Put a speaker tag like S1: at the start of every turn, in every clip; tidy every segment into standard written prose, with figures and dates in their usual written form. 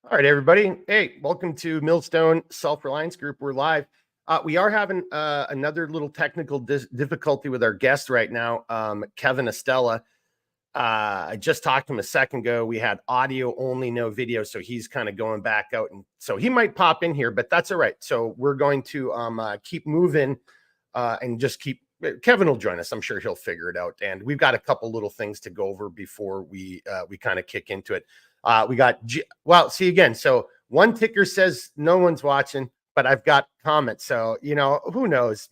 S1: All right, everybody. Hey, welcome to Millstone Self-Reliance Group. We're live. We are having another little technical difficulty with our guest right now, Kevin Estella. I just talked to him a second ago. We had audio only, no video, so he's kind of going back out, and so he might pop in here, but that's all right. So we're going to keep moving and just keep. Kevin will join us. I'm sure he'll figure it out, and we've got a couple little things to go over before we kind of kick into it. We got see again. So one ticker says no one's watching, but I've got comments. So, who knows,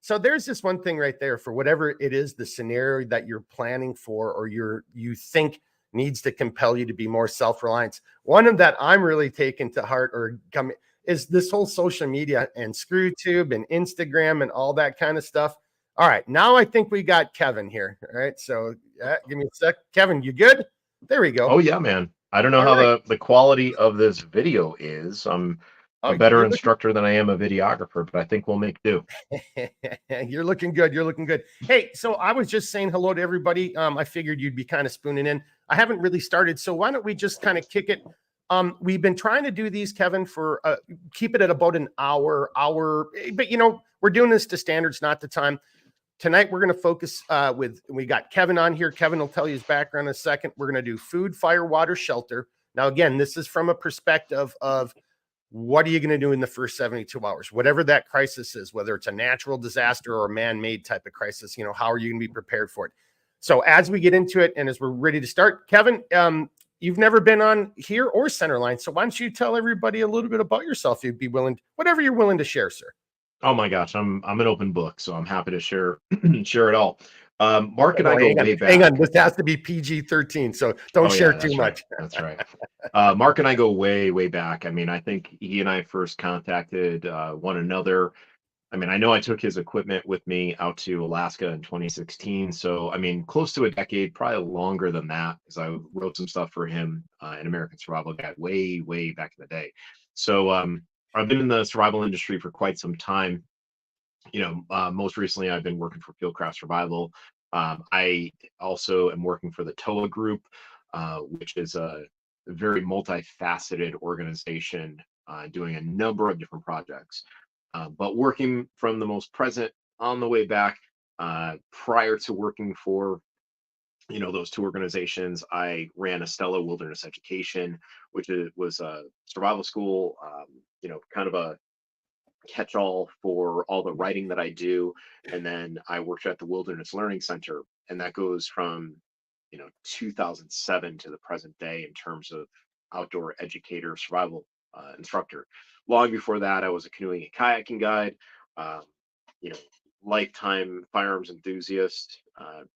S1: so there's this one thing right there for whatever it is, the scenario that you're planning for, or you think needs to compel you to be more self-reliant. One of that I'm really taking to heart is this whole social media and ScrewTube and Instagram and all that kind of stuff. All right. Now I think we got Kevin here. All right. So give me a sec. Kevin, you good? There we go.
S2: Oh yeah, man. I don't know
S1: All
S2: how
S1: right.
S2: the quality of this video is. I'm a better instructor than I am a videographer, but I think we'll make do.
S1: You're looking good. You're looking good. Hey, so I was just saying hello to everybody. I figured you'd be kind of spooning in. I haven't really started, so why don't we just kind of kick it? We've been trying to do these, Kevin, for keep it at about an hour, but we're doing this to standards, not the time. Tonight, we're going to focus we got Kevin on here. Kevin will tell you his background in a second. We're going to do food, fire, water, shelter. Now, again, this is from a perspective of what are you going to do in the first 72 hours, whatever that crisis is, whether it's a natural disaster or a man-made type of crisis, how are you going to be prepared for it? So as we get into it and as we're ready to start, Kevin, you've never been on here or Centerline. So why don't you tell everybody a little bit about yourself? You'd be willing, whatever you're willing to share, sir.
S2: Oh my gosh, I'm an open book, so I'm happy to share share it all. Mark and I go way back.
S1: Hang on, this has to be PG-13, so don't share too much.
S2: That's right. Mark and I go way back. I mean, I think he and I first contacted one another. I mean, I know I took his equipment with me out to Alaska in 2016. So, I mean, close to a decade, probably longer than that, because I wrote some stuff for him in American Survival Guide way back in the day. So, I've been in the survival industry for quite some time. Most recently, I've been working for Fieldcraft Survival. I also am working for the TOA Group, which is a very multifaceted organization doing a number of different projects. But working from the most present on the way back, prior to working for those two organizations, I ran Estella Wilderness Education, which was a survival school, kind of a catch-all for all the writing that I do. And then I worked at the Wilderness Learning Center, and that goes from 2007 to the present day in terms of outdoor educator, survival instructor. Long before that, I was a canoeing and kayaking guide, you know, lifetime firearms enthusiast,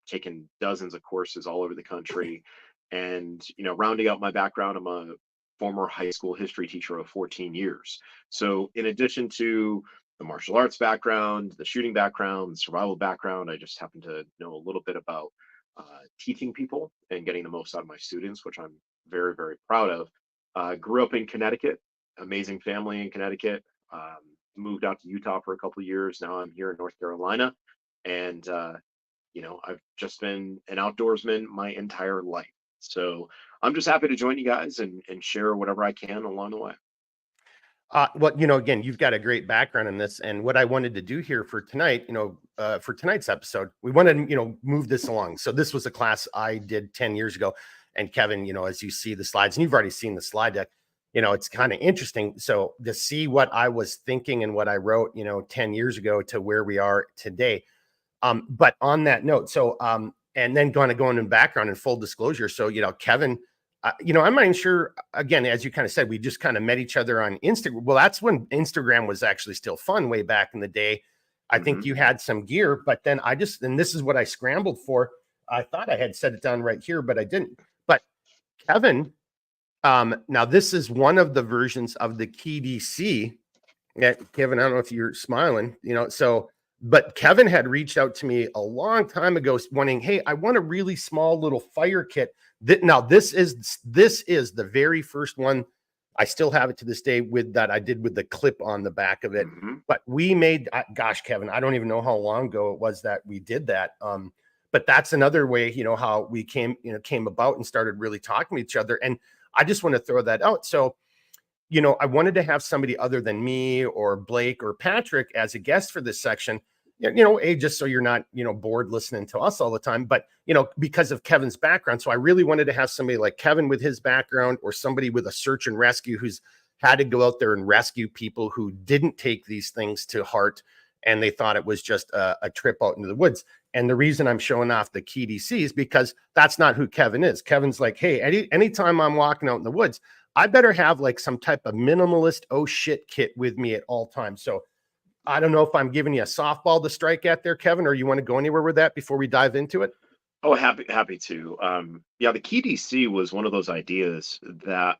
S2: taken dozens of courses all over the country. And, rounding out my background, I'm a former high school history teacher of 14 years. So in addition to the martial arts background, the shooting background, the survival background, I just happen to know a little bit about teaching people and getting the most out of my students, which I'm very proud of. Grew up in Connecticut, amazing family in Connecticut. Moved out to Utah for a couple of years. Now I'm here in North Carolina, and I've just been an outdoorsman my entire life. So I'm just happy to join you guys and share whatever I can along the way.
S1: Well, again, you've got a great background in this, and what I wanted to do here for tonight, for tonight's episode, we wanted to, move this along. So this was a class I did 10 years ago, and Kevin, as you see the slides, and you've already seen the slide deck, it's kind of interesting. So to see what I was thinking and what I wrote, 10 years ago to where we are today. But on that note, so, and then going in background and full disclosure. So, Kevin, I'm not even sure, again, as you kind of said, we just kind of met each other on Instagram. Well, that's when Instagram was actually still fun way back in the day. I think you had some gear, but then and this is what I scrambled for. I thought I had set it down right here, but I didn't. But Kevin, now this is one of the versions of the KDC. Yeah, Kevin, I don't know if you're smiling, but Kevin had reached out to me a long time ago wanting, hey, I want a really small little fire kit. Now this is the very first one. I still have it to this day with that I did with the clip on the back of it. But we made, gosh, Kevin, I don't even know how long ago it was that we did that. But that's another way, how we came about and started really talking to each other. And I just want to throw that out. So, I wanted to have somebody other than me or Blake or Patrick as a guest for this section, just so you're not, bored listening to us all the time, but, because of Kevin's background. So I really wanted to have somebody like Kevin with his background, or somebody with a search and rescue who's had to go out there and rescue people who didn't take these things to heart, and they thought it was just a trip out into the woods. And the reason I'm showing off the KDC is because that's not who Kevin is. Kevin's like, hey, anytime I'm walking out in the woods, I better have like some type of minimalist oh shit kit with me at all times. So I don't know if I'm giving you a softball to strike at there, Kevin, or you want to go anywhere with that before we dive into it?
S2: Oh, happy to. Yeah, the key DC was one of those ideas that,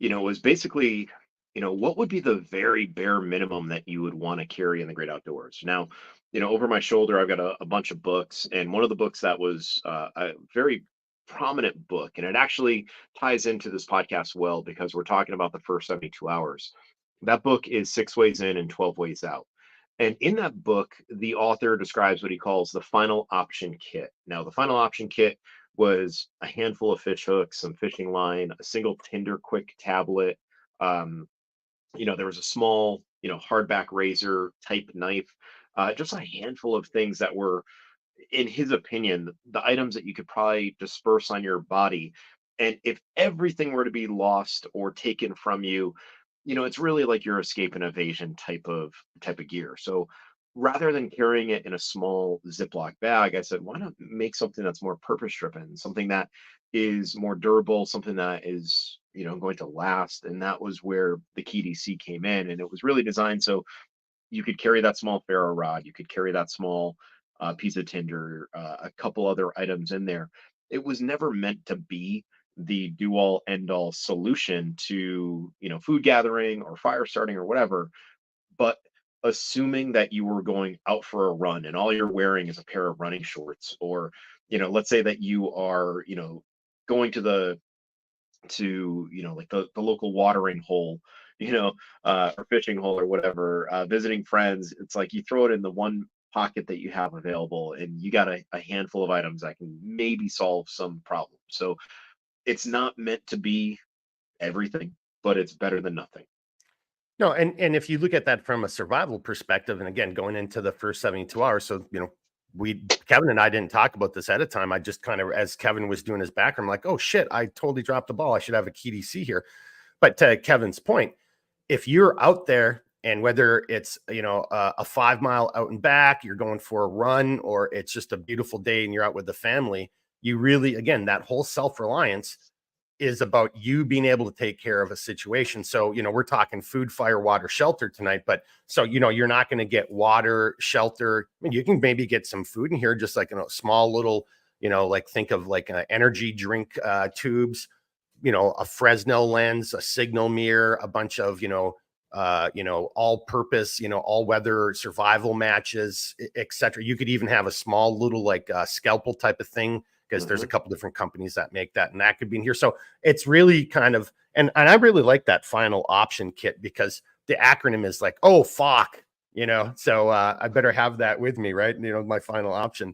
S2: was basically, what would be the very bare minimum that you would want to carry in the great outdoors? Now, over my shoulder, I've got a bunch of books, and one of the books that was a very prominent book, and it actually ties into this podcast well because we're talking about the first 72 hours. That book is Six Ways In and 12 Ways Out. And in that book, the author describes what he calls the final option kit. Now, the final option kit was a handful of fish hooks, some fishing line, a single Tinder Quick tablet. Um, there was a small, hardback razor type knife, just a handful of things that were, in his opinion, the items that you could probably disperse on your body. And if everything were to be lost or taken from you, it's really like your escape and evasion type of gear. So rather than carrying it in a small Ziploc bag, I said, why not make something that's more purpose driven, something that is more durable, something that is, going to last. And that was where the Key DC came in. And it was really designed so you could carry that small ferro rod, you could carry that small piece of tinder, a couple other items in there. It was never meant to be the do all end all solution to food gathering or fire starting or whatever. But assuming that you were going out for a run and all you're wearing is a pair of running shorts, or let's say that you are going to like the local watering hole, or fishing hole or whatever, visiting friends, it's like you throw it in the one pocket that you have available and you got a handful of items that can maybe solve some problem. So it's not meant to be everything, but it's better than nothing.
S1: No, and if you look at that from a survival perspective, and again, going into the first 72 hours, so Kevin and I didn't talk about this at a time. I just kind of, as Kevin was doing his background, I'm like, oh shit, I totally dropped the ball. I should have a key DC here. But to Kevin's point, if you're out there, and whether it's a 5 mile out and back, you're going for a run, or it's just a beautiful day and you're out with the family, you really, again, that whole self-reliance is about you being able to take care of a situation. So, we're talking food, fire, water, shelter tonight, but so, you're not going to get water, shelter. I mean, you can maybe get some food in here, just like, small little, like think of like energy drink tubes, a Fresnel lens, a signal mirror, a bunch of, all purpose, all weather survival matches, etc. You could even have a small little like scalpel type of thing, because there's a couple different companies that make that, and that could be in here. So it's really kind of, and I really like that final option kit, because the acronym is like, oh, fuck, so I better have that with me, right? My final option.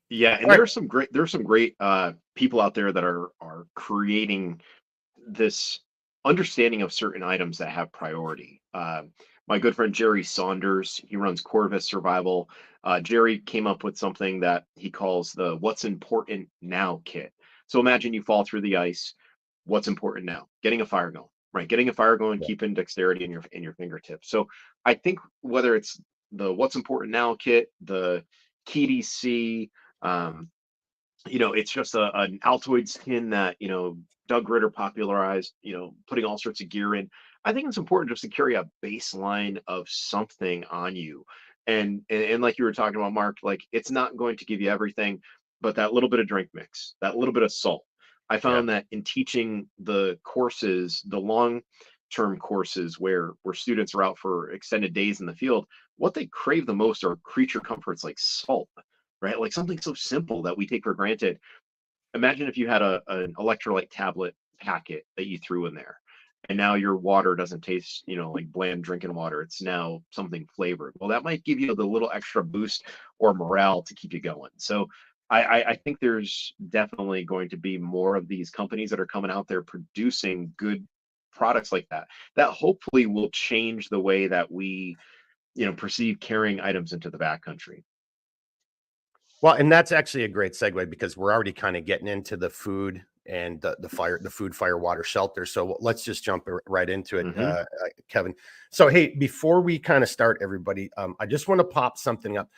S2: Yeah, and
S1: All right.
S2: there's some great people out there that are creating this understanding of certain items that have priority. My good friend Jerry Saunders, he runs Corvus Survival. Jerry came up with something that he calls the "What's Important Now" kit. So imagine you fall through the ice. What's important now? Getting a fire going, right? Getting a fire going,
S1: Yeah.
S2: keeping dexterity in your fingertips. So I think whether it's the "What's Important Now" kit, the KDC, um, it's just an Altoid skin that, Doug Ritter popularized, putting all sorts of gear in. I think it's important just to carry a baseline of something on you. And like you were talking about, Mark, like it's not going to give you everything, but that little bit of drink mix, that little bit of salt. I
S1: Yeah.
S2: found that in teaching the courses, the long term courses where students are out for extended days in the field, what they crave the most are creature comforts like salt, right? Like something so simple that we take for granted. Imagine if you had an electrolyte tablet packet that you threw in there, and now your water doesn't taste, like bland drinking water. It's now something flavored. Well, that might give you the little extra boost or morale to keep you going. So I think there's definitely going to be more of these companies that are coming out there producing good products like that, that hopefully will change the way that we, perceive carrying items into the backcountry.
S1: Well, and that's actually a great segue because we're already kind of getting into the food and the food, fire, water, shelter. So let's just jump right into it,
S2: Hmm.
S1: Kevin. So, hey, before we kind of start, everybody, I just want to pop something up.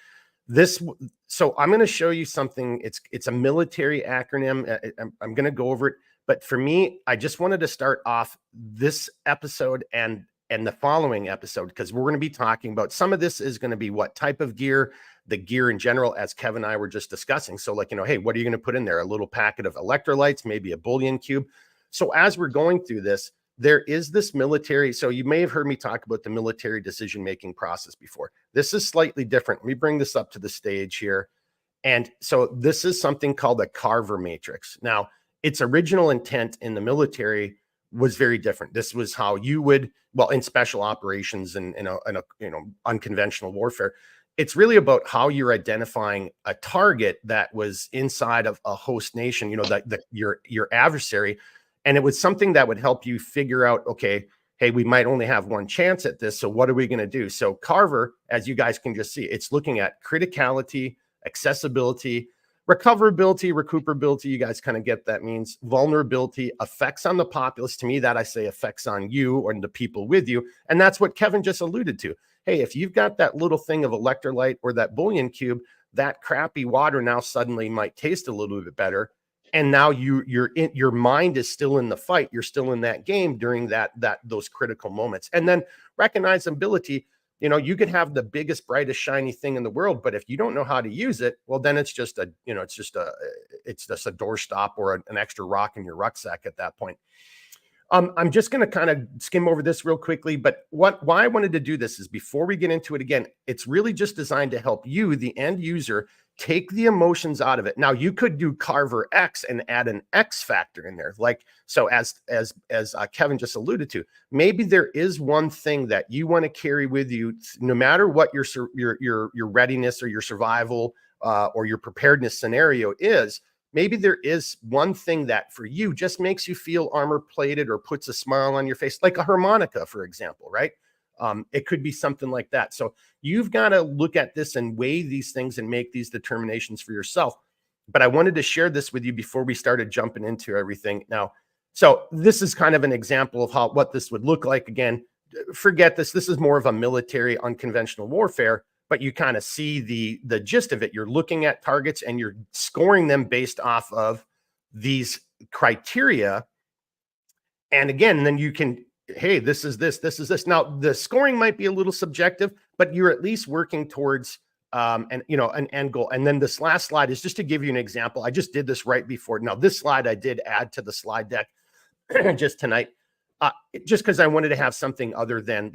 S1: This, so I'm going to show you something. It's a military acronym. I'm going to go over it, but for me, I just wanted to start off this episode and the following episode because we're going to be talking about some of this is going to be what type of gear, the gear in general, as Kevin and I were just discussing. So, like, hey, what are you going to put in there? A little packet of electrolytes, maybe a bullion cube. So, as we're going through this, there is this military. So, you may have heard me talk about the military decision making process before. This is slightly different. Let me bring this up to the stage here. And so, this is something called a Carver matrix. Now, its original intent in the military was very different. This was how you would, well, in special operations and in a unconventional warfare, it's really about how you're identifying a target that was inside of a host nation, that your adversary, and it was something that would help you figure out, okay, hey, we might only have one chance at this, so what are we going to do? So Carver, as you guys can just see, it's looking at criticality, accessibility, recoverability, recuperability. You guys kind of get that means vulnerability, effects on the populace. To me, that I say effects on you or the people with you, and that's what Kevin just alluded to. Hey, if you've got that little thing of electrolyte or that bullion cube, that crappy water now suddenly might taste a little bit better. And now your mind is still in the fight. You're still in that game during those critical moments. And then recognizability, you could have the biggest, brightest, shiny thing in the world, but if you don't know how to use it, well, then it's just a doorstop or an extra rock in your rucksack at that point. I'm just going to kind of skim over this real quickly, but why I wanted to do this is before we get into it again, it's really just designed to help you, the end user, take the emotions out of it. Now, you could do Carver X and add an X factor in there, like so. As Kevin just alluded to, maybe there is one thing that you want to carry with you, no matter what your readiness or your survival or your preparedness scenario is. Maybe there is one thing that for you just makes you feel armor plated or puts a smile on your face, like a harmonica, for example, right? It could be something like that. So you've got to look at this and weigh these things and make these determinations for yourself. But I wanted to share this with you before we started jumping into everything. Now, so this is kind of an example of what this would look like. Again, forget this. This is more of a military unconventional warfare, but you kind of see the gist of it. You're looking at targets and you're scoring them based off of these criteria. And again, then you can, hey, this is this. Now, the scoring might be a little subjective, but you're at least working towards an end goal. And then this last slide is just to give you an example. I just did this right before. Now, this slide I did add to the slide deck just tonight. Just because I wanted to have something other than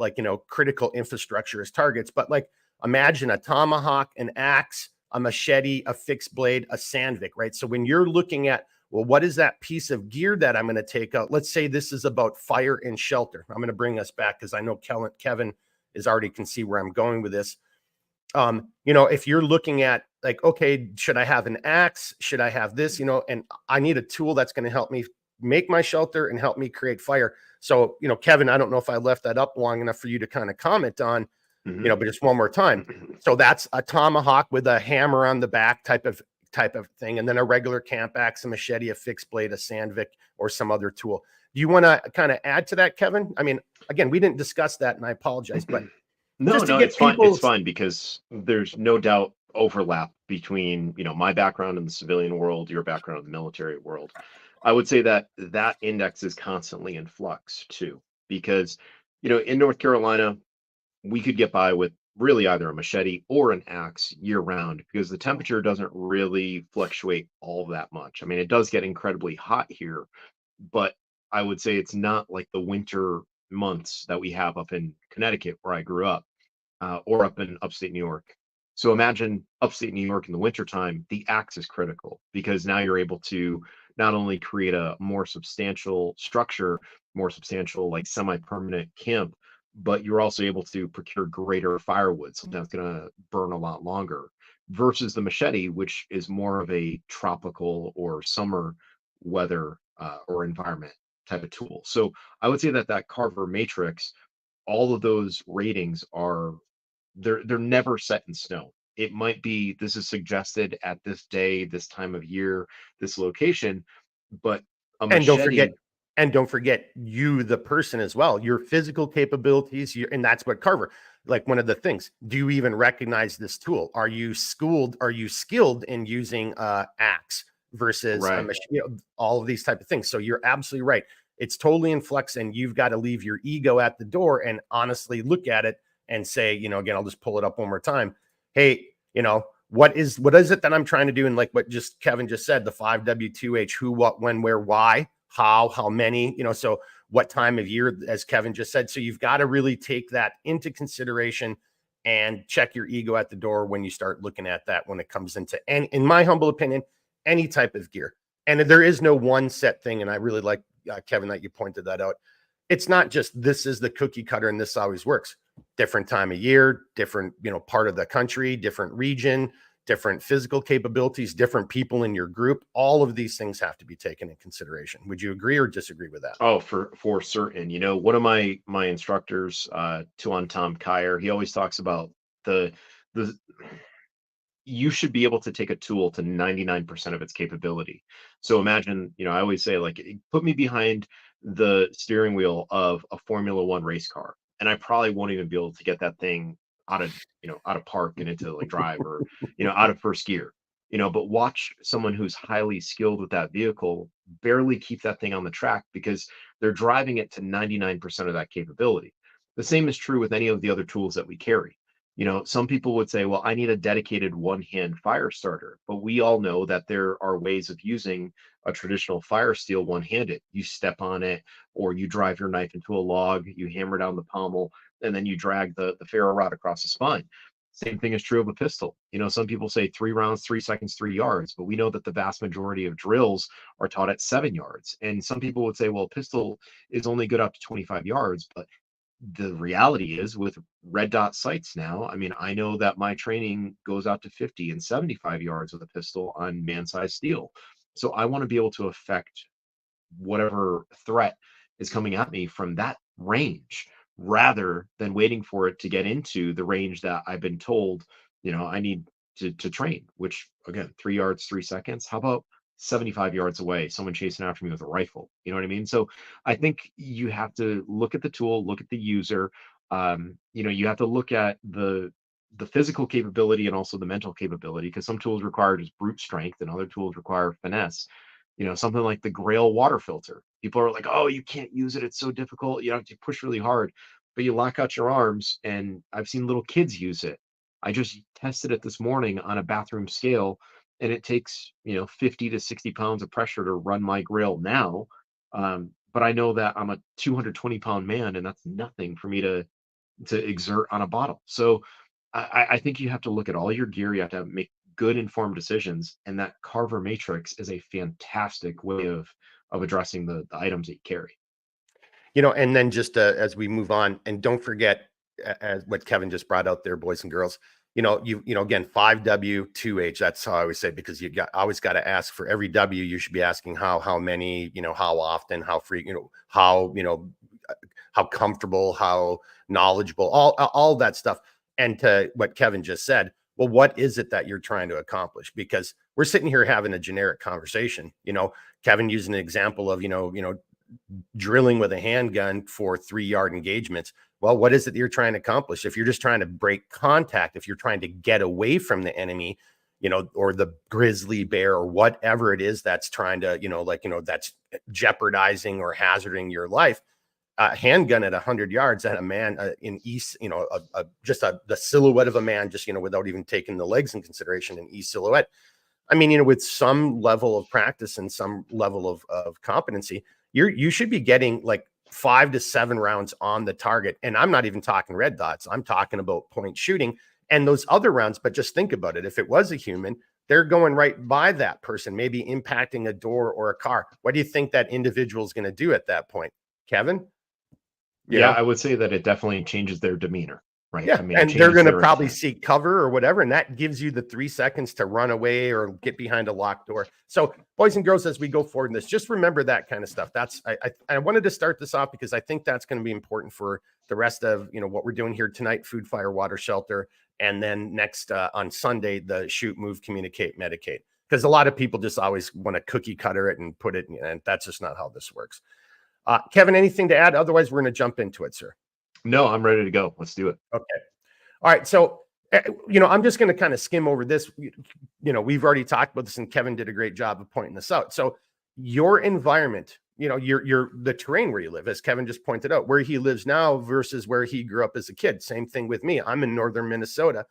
S1: critical infrastructure as targets, but like imagine a tomahawk, an axe, a machete, a fixed blade, a sandvik, right? So when you're looking at, well, what is that piece of gear that I'm going to take out? Let's say this is about fire and shelter. I'm going to bring us back because I know Kevin is already can see where I'm going with this. If you're looking at like, okay, should I have an axe? Should I have this? And I need a tool that's going to help me make my shelter and help me create fire. So, Kevin, I don't know if I left that up long enough for you to kind of comment on, but just one more time. So that's a tomahawk with a hammer on the back type of thing. And then a regular camp axe, a machete, a fixed blade, a sandvik, or some other tool. Do you want to kind of add to that, Kevin? I mean, again, we didn't discuss that and I apologize, but
S2: No,
S1: just to
S2: no,
S1: get
S2: it's fine.
S1: people.
S2: It's fine because there's no doubt overlap between, my background in the civilian world, your background in the military world. I would say that that index is constantly in flux too, because, in North Carolina, we could get by with really either a machete or an axe year round because the temperature doesn't really fluctuate all that much. I mean, it does get incredibly hot here, but I would say it's not like the winter months that we have up in Connecticut where I grew up, or up in upstate New York. So imagine upstate New York in the wintertime, the axe is critical because now you're able to not only create a more substantial structure, more substantial, like semi permanent camp, but you're also able to procure greater firewood. So that's going to burn a lot longer. versus the machete, which is more of a tropical or summer weather or environment type of tool. So I would say that that Carver Matrix, all of those ratings are they're never set in stone. It might be this is suggested at this day, this time of year, this location, but a
S1: And don't forget,
S2: machete,
S1: you, the person as well, your physical capabilities, and that's what Carver, like one of the things, do you even recognize this tool? Are you schooled? Are you skilled in using axe versus a
S2: right?
S1: machine? All of these type of things. So you're absolutely right. It's totally in flux, and you've got to leave your ego at the door and honestly look at it and say, again, I'll just pull it up one more time. Hey, what is it that I'm trying to do? And like what just Kevin just said, the 5W2H, who, what, when, where, why, how many, so what time of year, as Kevin just said. So you've got to really take that into consideration and check your ego at the door when you start looking at that, when it comes into, and in my humble opinion, any type of gear. And there is no one set thing. And I really like, Kevin, that you pointed that out. It's not just this is the cookie cutter and this always works. Different time of year, different, part of the country, different region, different physical capabilities, different people in your group. All of these things have to be taken in consideration. Would you agree or disagree with that?
S2: Oh, for certain. One of my instructors, Tuan Tom Kyer, he always talks about the you should be able to take a tool to 99% of its capability. So imagine, I always say, like, put me behind the steering wheel of a Formula One race car, and I probably won't even be able to get that thing out of park and into like drive or, out of first gear. But watch someone who's highly skilled with that vehicle barely keep that thing on the track because they're driving it to 99% of that capability. The same is true with any of the other tools that we carry. Some people would say, well, I need a dedicated one-hand fire starter, but we all know that there are ways of using a traditional fire steel one-handed. You step on it, or you drive your knife into a log, you hammer down the pommel, and then you drag the ferro rod across the spine. Same thing is true of a pistol. Some people say 3 rounds, 3 seconds, 3 yards, but we know that the vast majority of drills are taught at 7 yards. And some people would say, well, a pistol is only good up to 25 yards, but the reality is with red dot sights now, I mean, I know that my training goes out to 50 and 75 yards with a pistol on man-sized steel. So I want to be able to affect whatever threat is coming at me from that range rather than waiting for it to get into the range that I've been told, I need to train, which again, 3 yards, 3 seconds. How about 75 yards away, someone chasing after me with a rifle? You know what I mean? So I think you have to look at the tool, look at the user. You have to look at the physical capability and also the mental capability because some tools require just brute strength and other tools require finesse. Something like the Grail water filter. People are like, oh, you can't use it. It's so difficult. You have to push really hard, but you lock out your arms. And I've seen little kids use it. I just tested it this morning on a bathroom scale, and it takes, 50 to 60 pounds of pressure to run my Grail now. But I know that I'm a 220-pound man, and that's nothing for me to exert on a bottle. So I think you have to look at all your gear. You have to make good informed decisions, and that Carver Matrix is a fantastic way of addressing the items that you carry.
S1: And then just as we move on, and don't forget, as what Kevin just brought out there, boys and girls, again, 5W2H. That's how I always say, because always got to ask for every W. You should be asking how many, how often, how frequent, how comfortable, how knowledgeable, all that stuff. And to what Kevin just said, well, what is it that you're trying to accomplish? Because we're sitting here having a generic conversation. Kevin used an example of, drilling with a handgun for 3 yard engagements. Well, what is it that you're trying to accomplish? If you're just trying to break contact, if you're trying to get away from the enemy, or the grizzly bear or whatever it is that's trying to, that's jeopardizing or hazarding your life, handgun at 100 yards at a man in east, the silhouette of a man, just, without even taking the legs in consideration, an east silhouette. I mean, with some level of practice and some level of competency, you should be getting like 5 to 7 rounds on the target. And I'm not even talking red dots. I'm talking about point shooting and those other rounds. But just think about it. If it was a human, they're going right by that person, maybe impacting a door or a car. What do you think that individual is going to do at that point? Kevin?
S2: Yeah, I would say that it definitely changes their demeanor. right? I
S1: Yeah,
S2: mean, it
S1: and they're
S2: changes
S1: gonna
S2: their
S1: probably
S2: intent.
S1: seek cover or whatever, and that gives you the 3 seconds to run away or get behind a locked door. So, boys and girls, as we go forward in this, just remember that kind of stuff. That's I wanted to start this off because I think that's gonna be important for the rest of, what we're doing here tonight, food, fire, water, shelter, and then next, on Sunday, the shoot, move, communicate, medicate. Because a lot of people just always wanna cookie cutter it and put it, and that's just not how this works. Kevin, anything to add? Otherwise, we're gonna jump into it, sir.
S2: No, I'm ready to go. Let's do it.
S1: Okay. All right. So, I'm just going to kind of skim over this. We've already talked about this, and Kevin did a great job of pointing this out. So, your environment, your the terrain where you live, as Kevin just pointed out, where he lives now versus where he grew up as a kid. Same thing with me. I'm in northern Minnesota.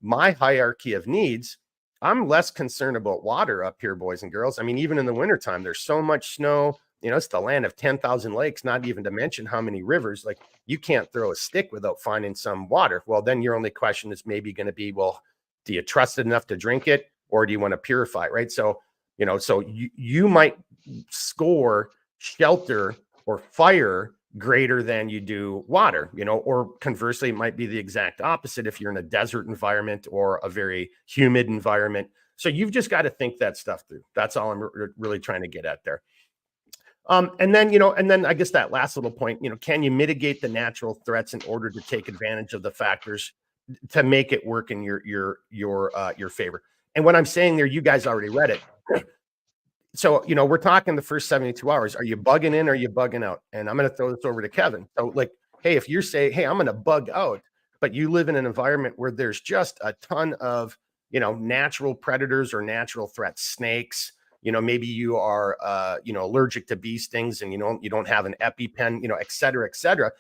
S1: My hierarchy of needs. I'm less concerned about water up here, boys and girls. I mean, even in the wintertime, there's so much snow. It's the land of 10,000 lakes, not even to mention how many rivers. Like, you can't throw a stick without finding some water. Well, then your only question is maybe going to be, well, do you trust it enough to drink it, or do you want to purify it? Right. So, you might score shelter or fire greater than you do water, or conversely, it might be the exact opposite if you're in a desert environment or a very humid environment. So you've just got to think that stuff through. That's all I'm really trying to get at there. And then I guess that last little point, can you mitigate the natural threats in order to take advantage of the factors to make it work in your favor? And what I'm saying there, you guys already read it. So, we're talking the first 72 hours. Are you bugging in or are you bugging out? And I'm going to throw this over to Kevin. So, like, hey, if you're saying, hey, I'm going to bug out, but you live in an environment where there's just a ton of, natural predators or natural threats, snakes, maybe you are, allergic to bee stings and you don't have an EpiPen, et cetera, et cetera.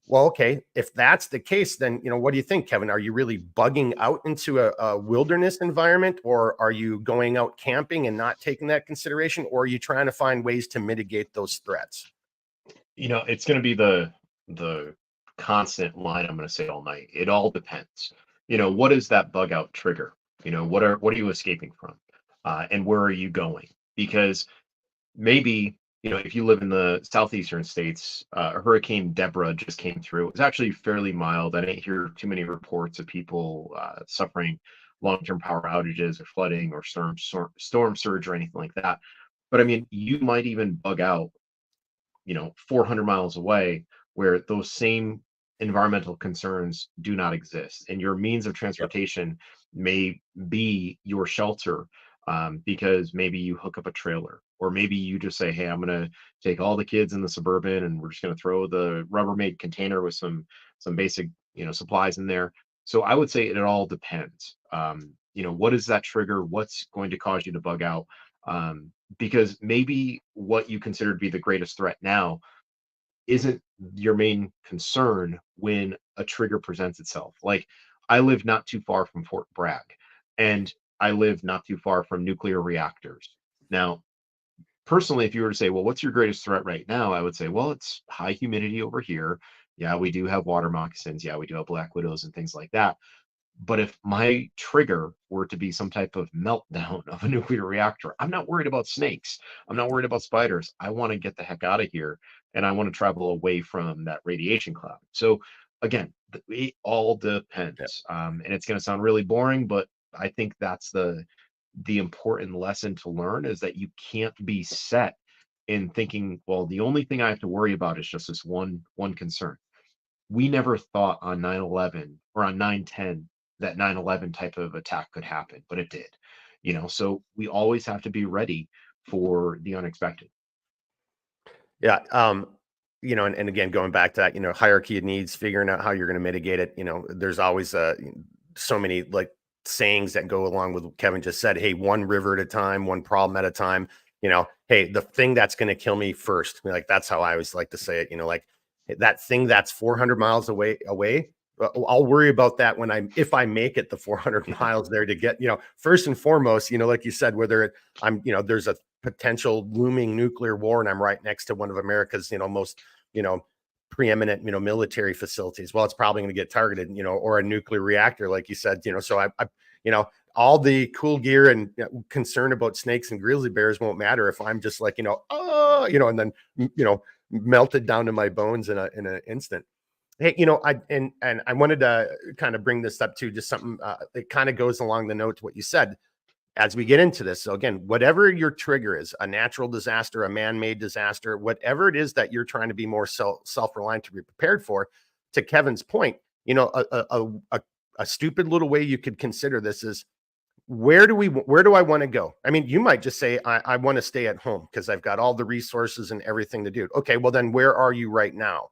S1: Well, okay, if that's the case, then, what do you think, Kevin? Are you really bugging out into a wilderness environment, or are you going out camping and not taking that consideration, or are you trying to find ways to mitigate those threats?
S2: It's going to be the constant line I'm going to say all night. It all depends. What is that bug out trigger? What are you escaping from? And where are you going? Because maybe, if you live in the southeastern states, Hurricane Deborah just came through. It was actually fairly mild. I didn't hear too many reports of people suffering long-term power outages or flooding or storm surge or anything like that. But I mean, you might even bug out, 400 miles away, where those same environmental concerns do not exist. And your means of
S1: Yep.
S2: transportation may be your shelter, because maybe you hook up a trailer, or maybe you just say, hey, I'm going to take all the kids in the suburban and we're just going to throw the Rubbermaid container with some basic, supplies in there. So I would say it all depends. What is that trigger? What's going to cause you to bug out? Because maybe what you consider to be the greatest threat now isn't your main concern when a trigger presents itself. Like, I live not too far from Fort Bragg, and I live not too far from nuclear reactors. Now, personally, if you were to say, well, what's your greatest threat right now? I would say, well, it's high humidity over here. Yeah, we do have water moccasins. Yeah, we do have black widows and things like that. But if my trigger were to be some type of meltdown of a nuclear reactor, I'm not worried about snakes. I'm not worried about spiders. I want to get the heck out of here, and I want to travel away from that radiation cloud. So again, it all
S1: Yep.
S2: depends. And it's going to sound really boring, but I think that's the important lesson to learn, is that you can't be set in thinking, well, the only thing I have to worry about is just this one concern. We never thought on 9/11 or on 9/10 that 9/11 type of attack could happen, but it did. So we always have to be ready for the unexpected.
S1: Yeah. And again, going back to that, hierarchy of needs, figuring out how you're going to mitigate it. There's always so many like sayings that go along with what Kevin just said. Hey, one river at a time, one problem at a time. Hey, the thing that's going to kill me first. Like, that's how I always like to say it. Like, that thing that's 400 miles away. I'll worry about that if I make it the 400 miles there to get, first and foremost, like you said, whether there's a potential looming nuclear war and I'm right next to one of America's, most, preeminent, military facilities. Well, it's probably going to get targeted, or a nuclear reactor, like you said, so all the cool gear and concern about snakes and grizzly bears won't matter if I'm just like, and then, melted down to my bones in an instant. Hey, and I wanted to kind of bring this up too, just something it kind of goes along the note to what you said as we get into this. So again, whatever your trigger is, a natural disaster, a man-made disaster, whatever it is that you're trying to be more self-reliant to be prepared for, to Kevin's point, a stupid little way you could consider this is where do I want to go? I mean, you might just say, I want to stay at home because I've got all the resources and everything to do. Okay, well, then where are you right now?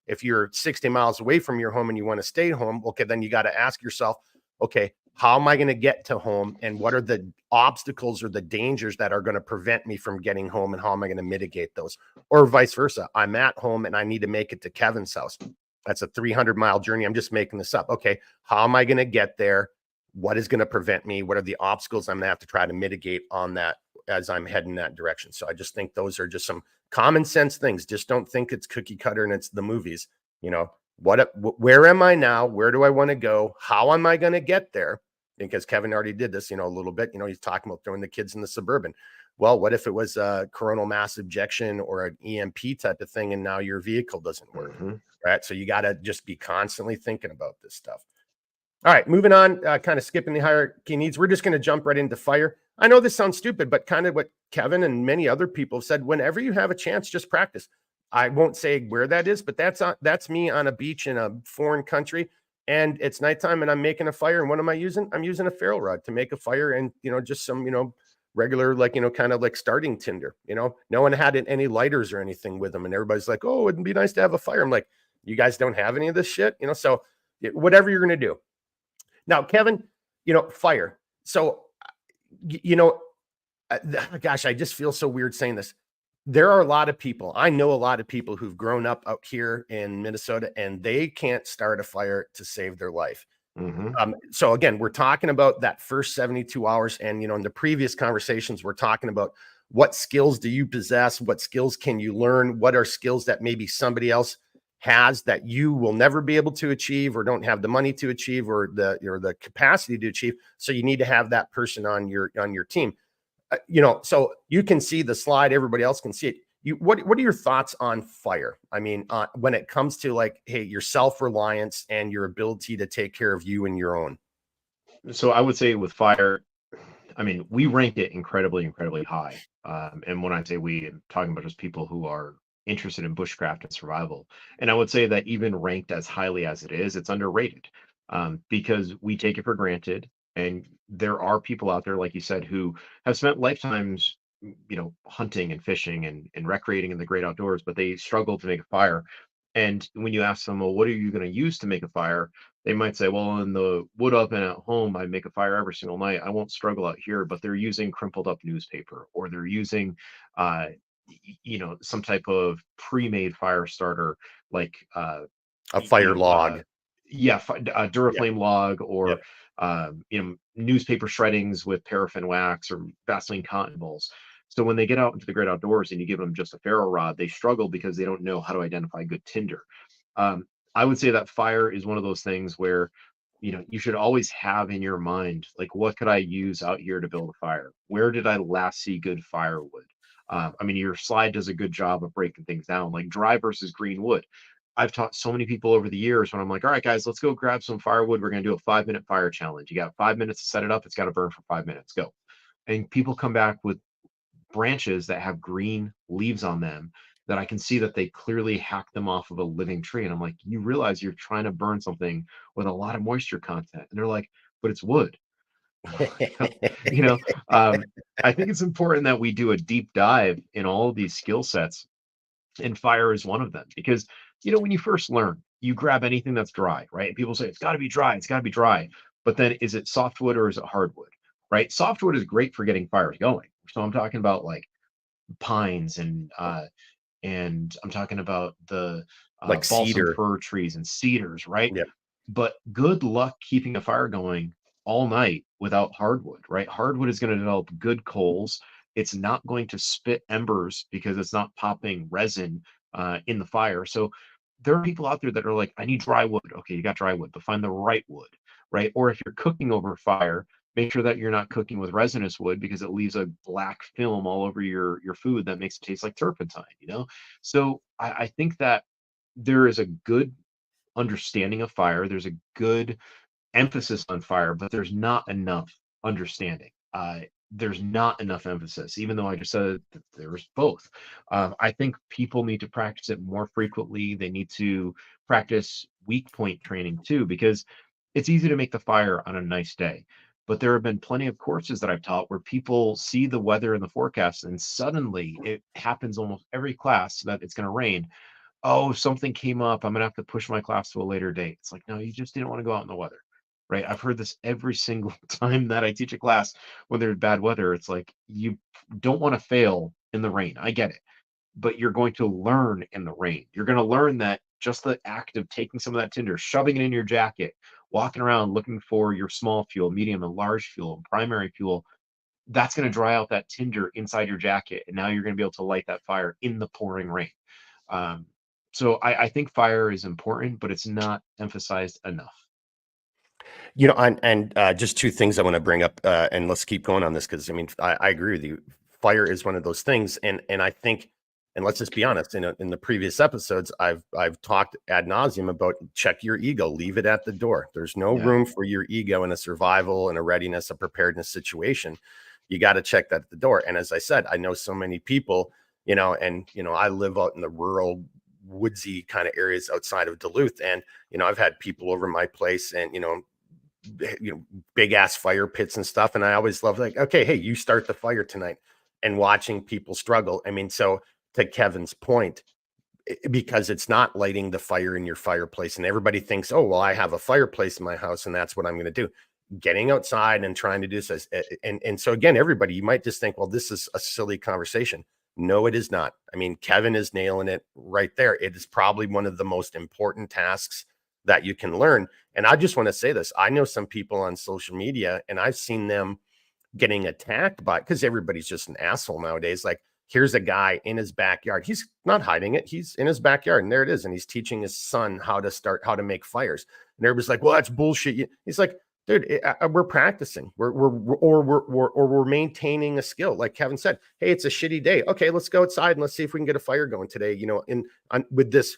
S1: If you're 60 miles away from your home and you want to stay home, okay, then you got to ask yourself, okay, how am I going to get to home? And what are the obstacles or the dangers that are going to prevent me from getting home? And how am I going to mitigate those? Or vice versa. I'm at home and I need to make it to Kevin's house. That's a 300-mile journey. I'm just making this up. Okay, how am I going to get there? What is going to prevent me? What are the obstacles I'm going to have to try to mitigate on that as I'm heading that direction? So I just think those are just some common sense things. Just don't think it's cookie cutter and it's the movies. Where am I now? Where do I want to go? How am I going to get there? Because Kevin already did this, a little bit. He's talking about throwing the kids in the Suburban. Well, what if it was a coronal mass ejection or an EMP type of thing, and now your vehicle doesn't work, right? So you got to just be constantly thinking about this stuff. All right, moving on, kind of skipping the hierarchy needs. We're just going to jump right into fire. I know this sounds stupid, but kind of what Kevin and many other people have said, whenever you have a chance, just practice. I won't say where that is, but that's me on a beach in a foreign country, and it's nighttime and I'm making a fire. And what am I using? I'm using a ferro rod to make a fire, and just some regular, like, kind of like starting tinder. No one had any lighters or anything with them, and everybody's like, oh, it'd be nice to have a fire. I'm like, you guys don't have any of this shit. So whatever you're going to do. Now, Kevin, fire. So, gosh, I just feel so weird saying this. There are a lot of people. I know a lot of people who've grown up out here in Minnesota, and they can't start a fire to save their life. So again, we're talking about that first 72 hours. And, in the previous conversations, we're talking about what skills do you possess? What skills can you learn? What are skills that maybe somebody else has that you will never be able to achieve, or don't have the money to achieve, or the capacity to achieve? So you need to have that person on your team. So you can see the slide, everybody else can see it. What are your thoughts on fire? I mean, when it comes to, like, hey, your self-reliance and your ability to take care of you and your own.
S2: So I would say with fire, I mean, we rank it incredibly, incredibly high. And when I say we, I'm talking about just people who are interested in bushcraft and survival. And I would say that even ranked as highly as it is, it's underrated, because we take it for granted. And there are people out there, like you said, who have spent lifetimes, hunting and fishing and recreating in the great outdoors, but they struggle to make a fire. And when you ask them, well, what are you going to use to make a fire? They might say, well, in the wood oven at home, I make a fire every single night. I won't struggle out here, but they're using crumpled up newspaper, or they're using, uh, some type of pre-made fire starter, like,
S1: A fire log.
S2: yeah,
S1: Yep.
S2: Duraflame log, or,
S1: Yep.
S2: newspaper shreddings with paraffin wax or Vaseline cotton balls. So when they get out into the great outdoors and you give them just a ferro rod, they struggle because they don't know how to identify good tinder. Um, I would say that fire is one of those things where, you should always have in your mind, like, what could I use out here to build a fire? Where did I last see good firewood? I mean, your slide does a good job of breaking things down, like dry versus green wood. I've taught so many people over the years when I'm like, all right, guys, let's go grab some firewood. We're going to do a 5-minute fire challenge. You got 5 minutes to set it up. It's got to burn for 5 minutes. Go. And people come back with branches that have green leaves on them that I can see that they clearly hacked them off of a living tree. And I'm like, you realize you're trying to burn something with a lot of moisture content. And they're like, but it's wood. you know, you know, um, I think it's important that we do a deep dive in all of these skill sets, and fire is one of them, because, when you first learn, you grab anything that's dry, right? People say it's got to be dry, it's got to be dry. But then, is it softwood or is it hardwood? Right? Softwood is great for getting fires going. So I'm talking about like pines, and I'm talking about the
S1: Like
S2: balsam
S1: cedar.
S2: fir trees and cedars, right?
S1: Yep.
S2: But good luck keeping a fire going all night without hardwood, right? Hardwood is going to develop good coals. It's not going to spit embers because it's not popping resin in the fire. So there are people out there that are like, I need dry wood. Okay, you got dry wood, but find the right wood, right? Or if you're cooking over fire, make sure that you're not cooking with resinous wood, because it leaves a black film all over your food that makes it taste like turpentine. So I think that there is a good understanding of fire. There's a good emphasis on fire, but there's not enough understanding. There's not enough emphasis, even though I just said that there's both. I think people need to practice it more frequently. They need to practice weak point training too, because it's easy to make the fire on a nice day. But there have been plenty of courses that I've taught where people see the weather in the forecast and suddenly it happens almost every class that it's going to rain. Oh, something came up. I'm gonna have to push my class to a later date. It's like, no, you just didn't want to go out in the weather, right? I've heard this every single time that I teach a class when there's bad weather. It's like you don't want to fail in the rain. I get it, but you're going to learn in the rain. You're going to learn that just the act of taking some of that tinder, shoving it in your jacket, walking around looking for your small fuel, medium and large fuel, and primary fuel, that's going to dry out that tinder inside your jacket. And now you're going to be able to light that fire in the pouring rain. Um, so I think fire is important, but it's not emphasized enough.
S1: Just two things I want to bring up, and let's keep going on this because I mean I agree with you. Fire is one of those things, and I think, and let's just be honest. In the previous episodes, I've talked ad nauseum about check your ego, leave it at the door. There's no
S2: Yeah.
S1: room for your ego in a survival and a readiness, a preparedness situation. You got to check that at the door. And as I said, I know so many people, I live out in the rural, woodsy kind of areas outside of Duluth, and I've had people over my place, and big ass fire pits and stuff. And I always love, like, okay, hey, you start the fire tonight, and watching people struggle. I mean, so to Kevin's point, because it's not lighting the fire in your fireplace, and everybody thinks, oh, well, I have a fireplace in my house and that's what I'm going to do. Getting outside and trying to do this. And so again, everybody, you might just think, well, this is a silly conversation. No, it is not. I mean, Kevin is nailing it right there. It is probably one of the most important tasks that you can learn. And I just want to say this. I know some people on social media, and I've seen them getting attacked by, because everybody's just an asshole nowadays. Like, here's a guy in his backyard. He's not hiding it. He's in his backyard, and there it is. And he's teaching his son how to make fires. And everybody's like, well, that's bullshit. He's like, dude, we're practicing. We're maintaining a skill. Like Kevin said, hey, it's a shitty day. Okay, let's go outside and let's see if we can get a fire going today. With this,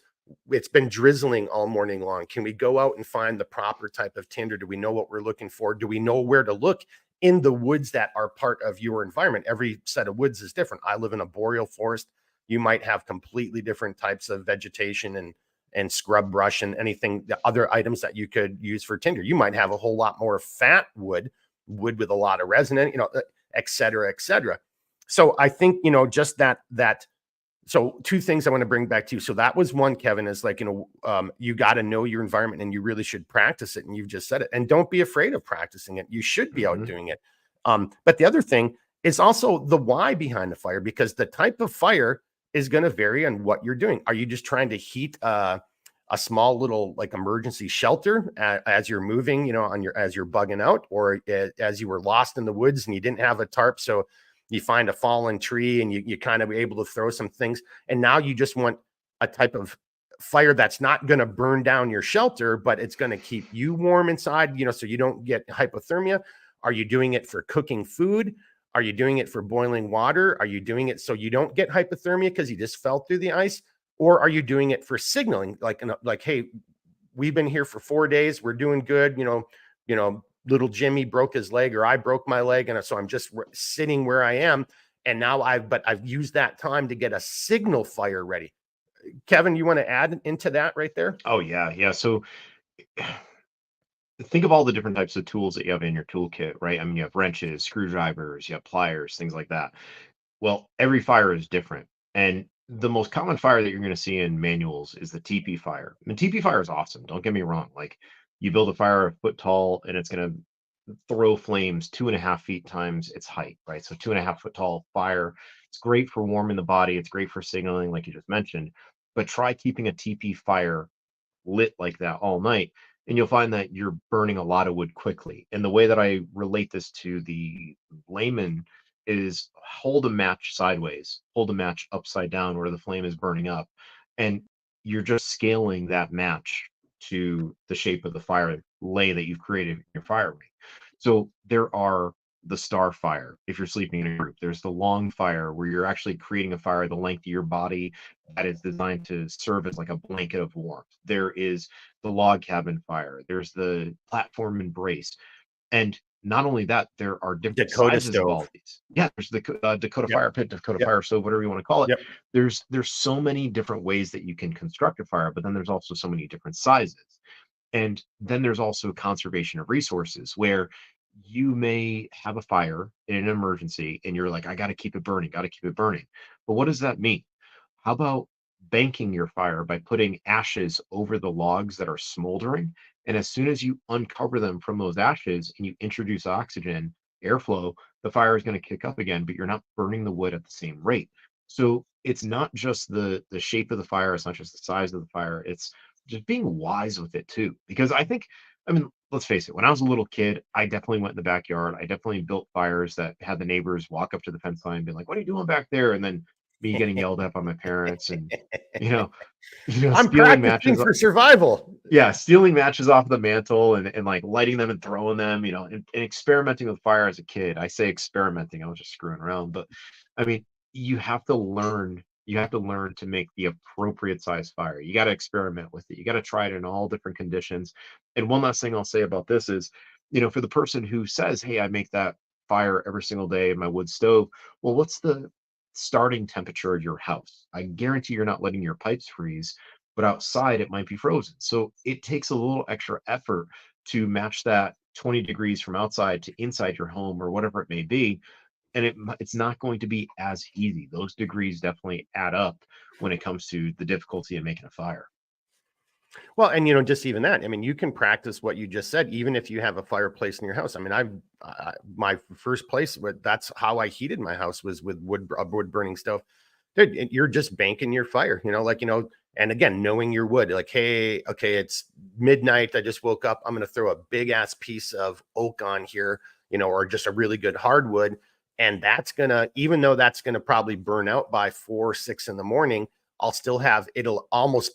S1: it's been drizzling all morning long. Can we go out and find the proper type of tinder? Do we know what we're looking for? Do we know where to look in the woods that are part of your environment? Every set of woods is different. I live in a boreal forest. You might have completely different types of vegetation and scrub brush and anything, the other items that you could use for tinder. You might have a whole lot more fat wood with a lot of resin, et cetera, et cetera. So I think, just that. So two things I want to bring back to you. So that was one, Kevin, is like, you got to know your environment, and you really should practice it. And you've just said it. And don't be afraid of practicing it. You should be out doing it. But the other thing is also the why behind the fire, because the type of fire is going to vary on what you're doing. Are you just trying to heat a small little like emergency shelter as you're moving, as you're bugging out, or as you were lost in the woods and you didn't have a tarp, so you find a fallen tree and you kind of able to throw some things, and now you just want a type of fire that's not going to burn down your shelter, but it's going to keep you warm inside, so you don't get hypothermia? Are you doing it for cooking food? Are you doing it for boiling water? Are you doing it so you don't get hypothermia because you just fell through the ice? Or are you doing it for signaling, like, hey, we've been here for 4 days, we're doing good, little Jimmy broke his leg, or I broke my leg, and so I'm just sitting where I am, and now I've used that time to get a signal fire ready. Kevin, you want to add into that right there?
S2: Oh yeah. So think of all the different types of tools that you have in your toolkit, right? I mean, you have wrenches, screwdrivers, you have pliers, things like that. Well, every fire is different. And the most common fire that you're going to see in manuals is the TP fire. And the TP fire is awesome. Don't get me wrong. Like, you build a fire a foot tall and it's going to throw flames 2.5 feet times its height, right? So 2.5 foot tall fire. It's great for warming the body. It's great for signaling, like you just mentioned. But try keeping a TP fire lit like that all night, and you'll find that you're burning a lot of wood quickly. And the way that I relate this to the layman is hold a match sideways, hold a match upside down where the flame is burning up, and you're just scaling that match to the shape of the fire lay that you've created in your fire ring. So there are the star fire if you're sleeping in a group. There's the long fire where you're actually creating a fire the length of your body that is designed to serve as like a blanket of warmth. There is the log cabin fire. There's the platform embrace. And not only that, there are different
S1: Dakota
S2: sizes of all
S1: stove.
S2: of these. Yeah, there's the Dakota
S1: Yep.
S2: fire pit, Dakota
S1: Yep.
S2: fire stove, whatever you want to call it.
S1: Yep.
S2: There's so many different ways that you can construct a fire, but then there's also so many different sizes. And then there's also conservation of resources where you may have a fire in an emergency and you're like, I got to keep it burning, got to keep it burning. But what does that mean? How about banking your fire by putting ashes over the logs that are smoldering? And as soon as you uncover them from those ashes and you introduce oxygen, airflow, the fire is going to kick up again, but you're not burning the wood at the same rate. So it's not just the shape of the fire, it's not just the size of the fire, it's just being wise with it too. Because I mean, let's face it, when I was a little kid, I definitely went in the backyard. I definitely built fires that had the neighbors walk up to the fence line and be like, "What are you doing back there?" And then me getting yelled at by my parents and you know,
S1: I'm
S2: stealing
S1: practicing
S2: matches.
S1: for survival.
S2: Yeah, stealing matches off the mantle and like lighting them and throwing them, and experimenting with fire as a kid. I say experimenting, I was just screwing around. But I mean, you have to learn to make the appropriate size fire. You got to experiment with it. You got to try it in all different conditions. And one last thing I'll say about this is, for the person who says, "Hey, I make that fire every single day in my wood stove." Well, what's the starting temperature of your house? I guarantee you're not letting your pipes freeze, but outside it might be frozen. So it takes a little extra effort to match that 20 degrees from outside to inside your home or whatever it may be. And it's not going to be as easy. Those degrees definitely add up when it comes to the difficulty of making a fire.
S1: Well, and just even that, I mean, you can practice what you just said, even if you have a fireplace in your house. I mean, my first place, that's how I heated my house was with a wood burning stove. Dude, you're just banking your fire, and again, knowing your wood, like, hey, okay, it's midnight. I just woke up. I'm going to throw a big ass piece of oak on here, or just a really good hardwood. And that's going to, even though that's going to probably burn out by 4 or 6 in the morning, I'll still have, it'll almost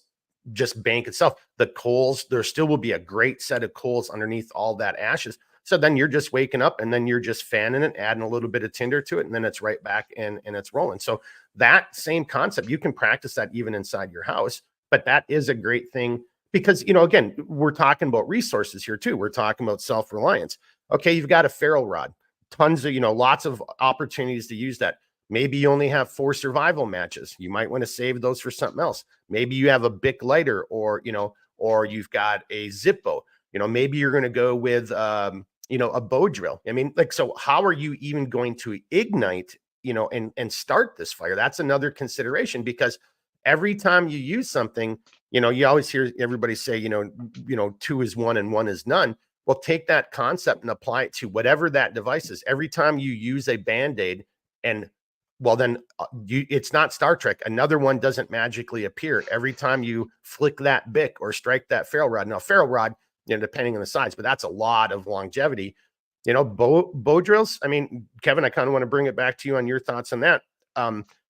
S1: just bank itself. The coals, there still will be a great set of coals underneath all that ashes. So then you're just waking up and then you're just fanning it, adding a little bit of tinder to it, and then it's right back and it's rolling. So that same concept, you can practice that even inside your house. But that is a great thing because, again, we're talking about resources here too. We're talking about self-reliance. Okay, you've got a ferro rod, tons of, lots of opportunities to use that. Maybe you only have 4 survival matches. You might want to save those for something else. Maybe you have a Bic lighter or you've got a Zippo. Maybe you're going to go with, a bow drill. I mean, like, so how are you even going to ignite, and start this fire? That's another consideration because every time you use something, you always hear everybody say, 2 is 1 and 1 is none. Well, take that concept and apply it to whatever that device is. Every time you use a Band-Aid and well, then it's not Star Trek. Another one doesn't magically appear every time you flick that Bic or strike that ferro rod. Now, ferro rod, depending on the size, but that's a lot of longevity. Bow drills. I mean, Kevin, I kind of want to bring it back to you on your thoughts on that.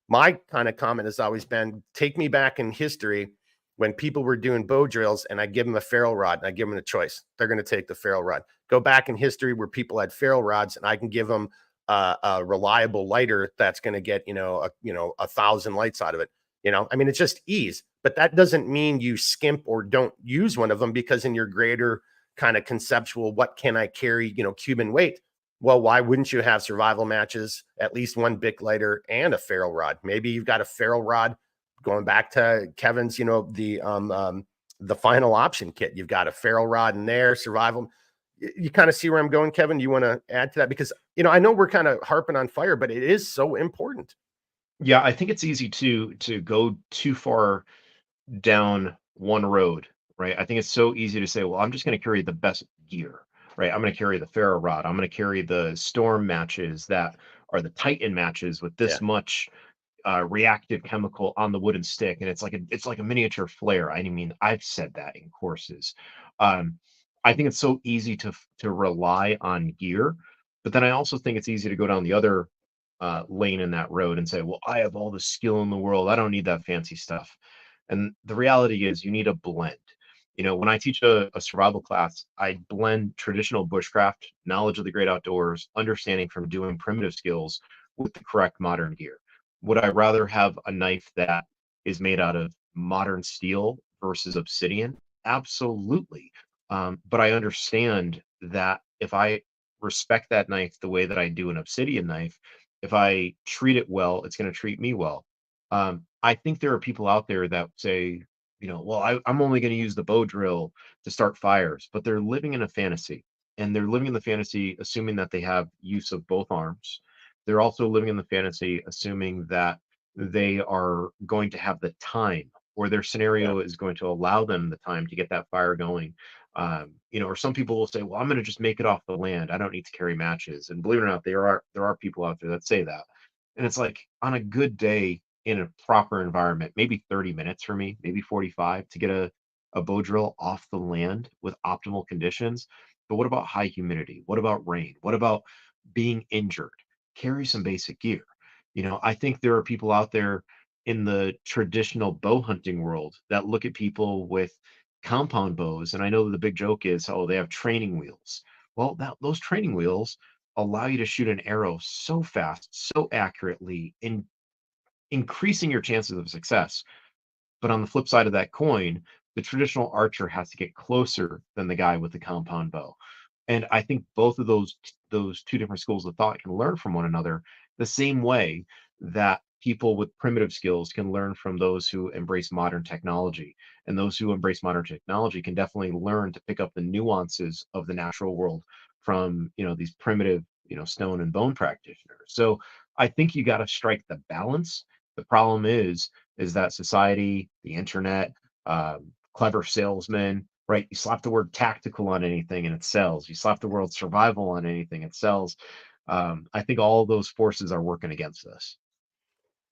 S1: My kind of comment has always been, take me back in history when people were doing bow drills and I give them a ferro rod and I give them a choice. They're going to take the ferro rod. Go back in history where people had ferro rods and I can give them a reliable lighter that's going to get 1,000 lights out of it. I mean, it's just ease, but that doesn't mean you skimp or don't use one of them because in your greater kind of conceptual, what can I carry, Cuban weight? Well, why wouldn't you have survival matches, at least one Bic lighter and a ferro rod? Maybe you've got a ferro rod going back to Kevin's, the final option kit. You've got a ferro rod in there, survival. You kind of see where I'm going, Kevin. Do you want to add to that? Because, I know we're kind of harping on fire, but it is so important.
S2: Yeah, I think it's easy to go too far down one road, right? I think it's so easy to say, well, I'm just going to carry the best gear, right? I'm going to carry the ferro rod. I'm going to carry the storm matches that are the Titan matches with
S1: Yeah.
S2: this much reactive chemical on the wooden stick, and it's like a miniature flare. I mean, I've said that in courses. Um, I think it's so easy to rely on gear, but then I also think it's easy to go down the other lane in that road and say, well, I have all the skill in the world. I don't need that fancy stuff. And the reality is, you need a blend. When I teach a survival class, I blend traditional bushcraft, knowledge of the great outdoors, understanding from doing primitive skills with the correct modern gear. Would I rather have a knife that is made out of modern steel versus obsidian? Absolutely. But I understand that if I respect that knife the way that I do an obsidian knife, if I treat it well, it's going to treat me well. I think there are people out there that say, well, I'm only going to use the bow drill to start fires, but they're living in a fantasy. And they're living in the fantasy assuming that they have use of both arms. They're also living in the fantasy assuming that they are going to have the time, or their
S1: Yeah.
S2: scenario is going to allow them the time to get that fire going. Or some people will say, well, I'm going to just make it off the land. I don't need to carry matches. And believe it or not, there are people out there that say that. And it's like, on a good day in a proper environment, maybe 30 minutes for me, maybe 45 to get a bow drill off the land with optimal conditions. But what about high humidity? What about rain? What about being injured? Carry some basic gear. I think there are people out there in the traditional bow hunting world that look at people with compound bows, and I know the big joke is, oh, they have training wheels. Well, those training wheels allow you to shoot an arrow so fast, so accurately, and increasing your chances of success. But on the flip side of that coin, the traditional archer has to get closer than the guy with the compound bow. And I think both of those two different schools of thought can learn from one another the same way that people with primitive skills can learn from those who embrace modern technology. And those who embrace modern technology can definitely learn to pick up the nuances of the natural world from, these primitive, stone and bone practitioners. So I think you got to strike the balance. The problem is that society, the internet, clever salesmen, right? You slap the word tactical on anything and it sells. You slap the word survival on anything, it sells. I think all those forces are working against us.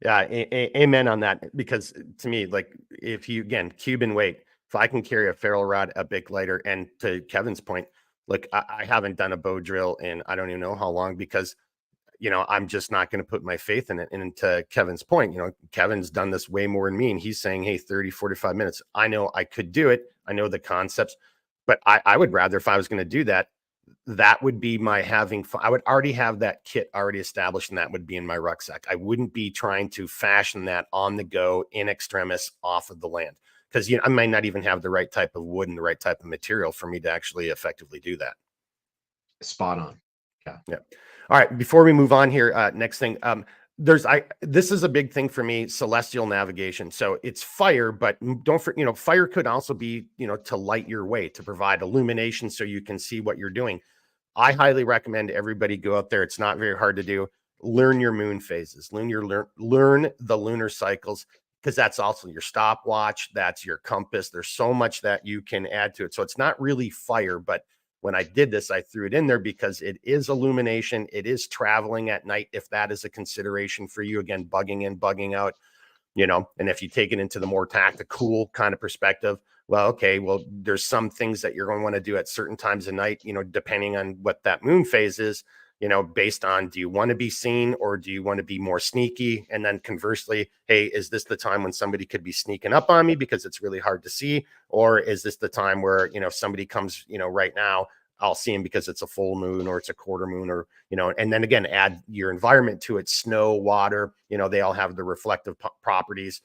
S1: Yeah, amen on that. Because to me, like, if you again Cuban weight, if I can carry a ferrule rod, a big lighter, and to Kevin's point, look, I haven't done a bow drill in I don't even know how long because I'm just not going to put my faith in it. And to Kevin's point, Kevin's done this way more than me. And he's saying, hey, 30, 45 minutes. I know I could do it. I know the concepts, but I would rather, if I was going to do that, that would be my having fun. I would already have that kit already established, and that would be in my rucksack. I wouldn't be trying to fashion that on the go in extremis off of the land because I might not even have the right type of wood and the right type of material for me to actually effectively do that.
S2: Spot on. Yeah.
S1: Yeah. All right. Before we move on here, next thing, this is a big thing for me, celestial navigation. So it's fire, but don't for, fire could also be, to light your way, to provide illumination so you can see what you're doing. I highly recommend everybody go out there. It's not very hard to do. Learn your moon phases, learn the lunar cycles, because that's also your stopwatch. That's your compass. There's so much that you can add to it. So it's not really fire, but when I did this, I threw it in there because it is illumination. It is traveling at night. If that is a consideration for you, again, bugging in, bugging out, and if you take it into the more tactical kind of perspective, well, okay, well, there's some things that you're going to want to do at certain times of night, depending on what that moon phase is, based on, do you want to be seen or do you want to be more sneaky? And then conversely, hey, is this the time when somebody could be sneaking up on me because it's really hard to see? Or is this the time where, if somebody comes, right now, I'll see him because it's a full moon or it's a quarter moon, or, and then again, add your environment to it, snow, water, they all have the reflective properties,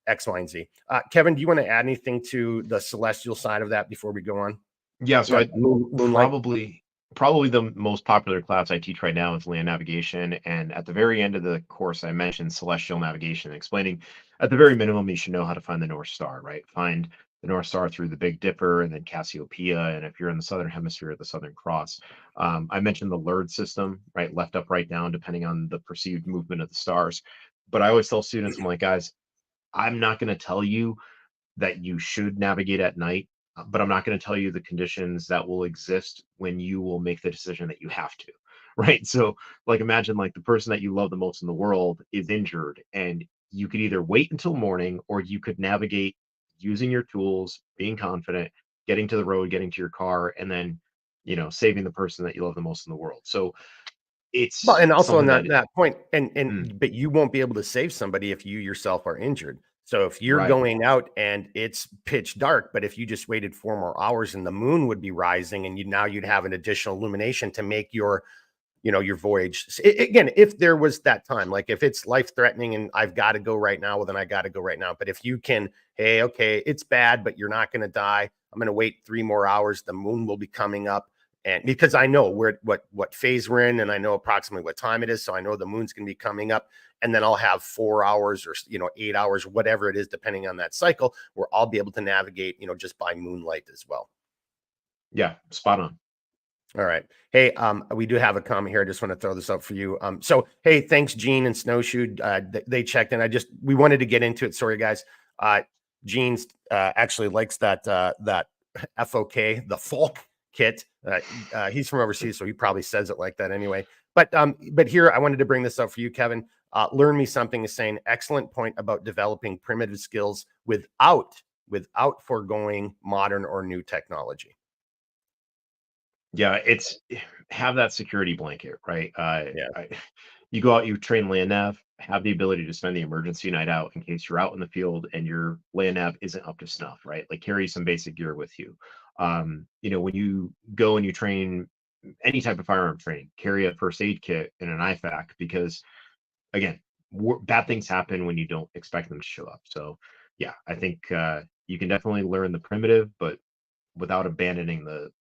S1: X, Y, and Z. Kevin, do you want to add anything to the celestial side of that before we go on?
S2: Yeah. So I
S1: Moonlight.
S2: probably the most popular class I teach right now is land navigation. And at the very end of the course, I mentioned celestial navigation, explaining at the very minimum, you should know how to find the North Star, right? Find the North Star through the Big Dipper and then Cassiopeia. And if you're in the Southern Hemisphere, the Southern Cross. I mentioned the LERD system, right? Left, up, right, down, depending on the perceived movement of the stars. But I always tell students, I'm like, guys, I'm not going to tell you that you should navigate at night, but I'm not going to tell you the conditions that will exist when you will make the decision that you have to. Right. So, like, imagine like the person that you love the most in the world is injured, and you could either wait until morning or you could navigate using your tools, being confident, getting to the road, getting to your car, and then, saving the person that you love the most in the world. So,
S1: Well,
S2: it's
S1: and also on
S2: something that,
S1: that point,
S2: mm,
S1: but you won't be able to save somebody if you yourself are injured. So if you're
S2: Right.
S1: going out and it's pitch dark, but if you just waited 4 more hours and the moon would be rising, and you'd have an additional illumination to make your voyage. Again, if there was that time, like if it's life threatening and I've got to go right now, well, then I got to go right now. But if you can, hey, okay, it's bad, but you're not going to die. I'm going to wait 3 more hours. The moon will be coming up. And because I know what phase we're in, and I know approximately what time it is. So I know the moon's going to be coming up, and then I'll have 4 hours or 8 hours, whatever it is, depending on that cycle, where I'll be able to navigate, just by moonlight as well.
S2: Yeah, spot on.
S1: All right. Hey, we do have a comment here. I just want to throw this up for you. So hey, thanks, Gene and Snowshoe. They checked in. We wanted to get into it. Sorry, guys. Gene's actually likes that FOK, the folk kit. He's from overseas, so he probably says it like that anyway. But here I wanted to bring this up for you, Kevin. Learn Me Something is saying excellent point about developing primitive skills without foregoing modern or new technology.
S2: Yeah, it's have that security blanket, right?
S1: Yeah.
S2: You go out, you train land nav, have the ability to spend the emergency night out in case you're out in the field and your land nav isn't up to snuff, right? Like carry some basic gear with you. When you go and you train any type of firearm training, carry a first aid kit and an IFAK because again, bad things happen when you don't expect them to show up. So yeah, I think you can definitely learn the primitive, but without abandoning the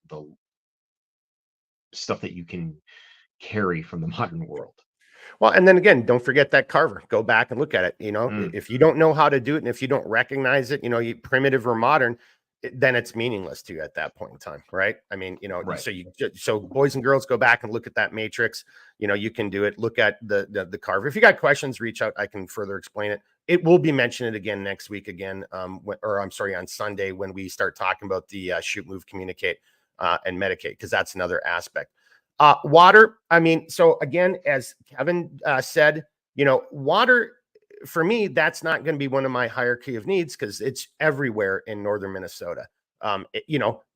S2: stuff that you can carry from the modern world.
S1: Well, and then again, don't forget that carver. Go back and look at it.
S2: Mm,
S1: If you don't know how to do it, and if you don't recognize it, primitive or modern, then it's meaningless to you at that point in time, right? I mean,
S2: right.
S1: so boys and girls, go back and look at that matrix. You can do it. Look at the carver. If you got questions, reach out. I can further explain it. It will be mentioned again next week again, or I'm sorry, on Sunday when we start talking about the shoot, move, communicate, and medicate, because that's another aspect. Water, I mean, so again, as Kevin said, water for me, that's not going to be one of my hierarchy of needs because it's everywhere in northern Minnesota.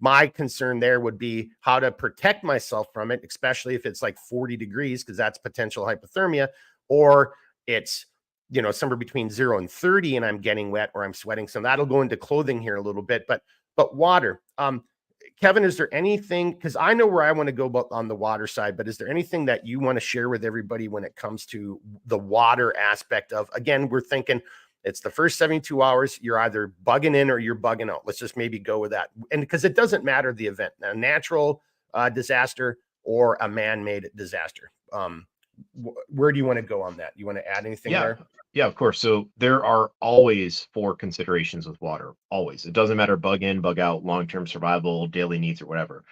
S1: My concern there would be how to protect myself from it, especially if it's like 40 degrees, because that's potential hypothermia, or it's somewhere between 0 and 30 and I'm getting wet or I'm sweating. So that'll go into clothing here a little bit, but water. Kevin, is there anything, because I know where I want to go on the water side, but is there anything that you want to share with everybody when it comes to the water aspect of, again, we're thinking it's the first 72 hours, you're either bugging in or you're bugging out. Let's just maybe go with that. And because it doesn't matter the event, a natural disaster or a man-made disaster. Where do you want to go on that? You want to add anything
S2: Yeah.
S1: there?
S2: Yeah, of course. So there are always four considerations with water. Always. It doesn't matter bug in, bug out, long-term survival, daily needs, or whatever.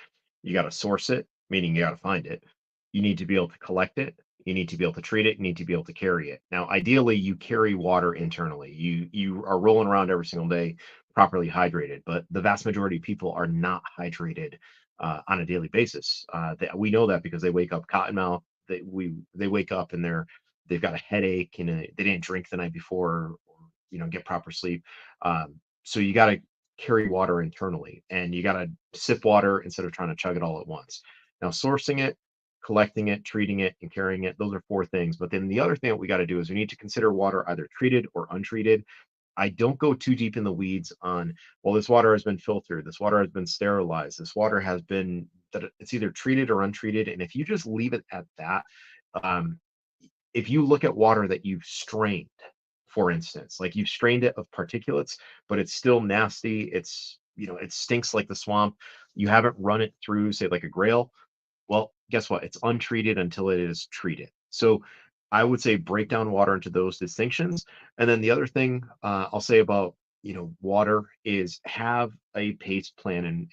S2: You got to source it, meaning you got to find it. You need to be able to collect it. You need to be able to treat it. You need to be able to carry it. Now, ideally, you carry water internally. You are rolling around every single day, properly hydrated. But the vast majority of people are not hydrated on a daily basis. We know that because they wake up cottonmouth. They wake up and they've got a headache and they didn't drink the night before or get proper sleep. So you got to carry water internally and you got to sip water instead of trying to chug it all at once. Now sourcing it, collecting it, treating it, and carrying it, those are four things. But then the other thing that we got to do is we need to consider water either treated or untreated. I don't go too deep in the weeds on, well, this water has been filtered, this water has been sterilized, this water has been that it's either treated or untreated. And if you just leave it at that, um, if you look at water that you've strained, for instance, like you've strained it of particulates, but it's still nasty, it stinks like the swamp, you haven't run it through, say, like a grail, well, guess what? It's untreated until it is treated. So I would say break down water into those distinctions. And then the other thing I'll say about water is have a PACE plan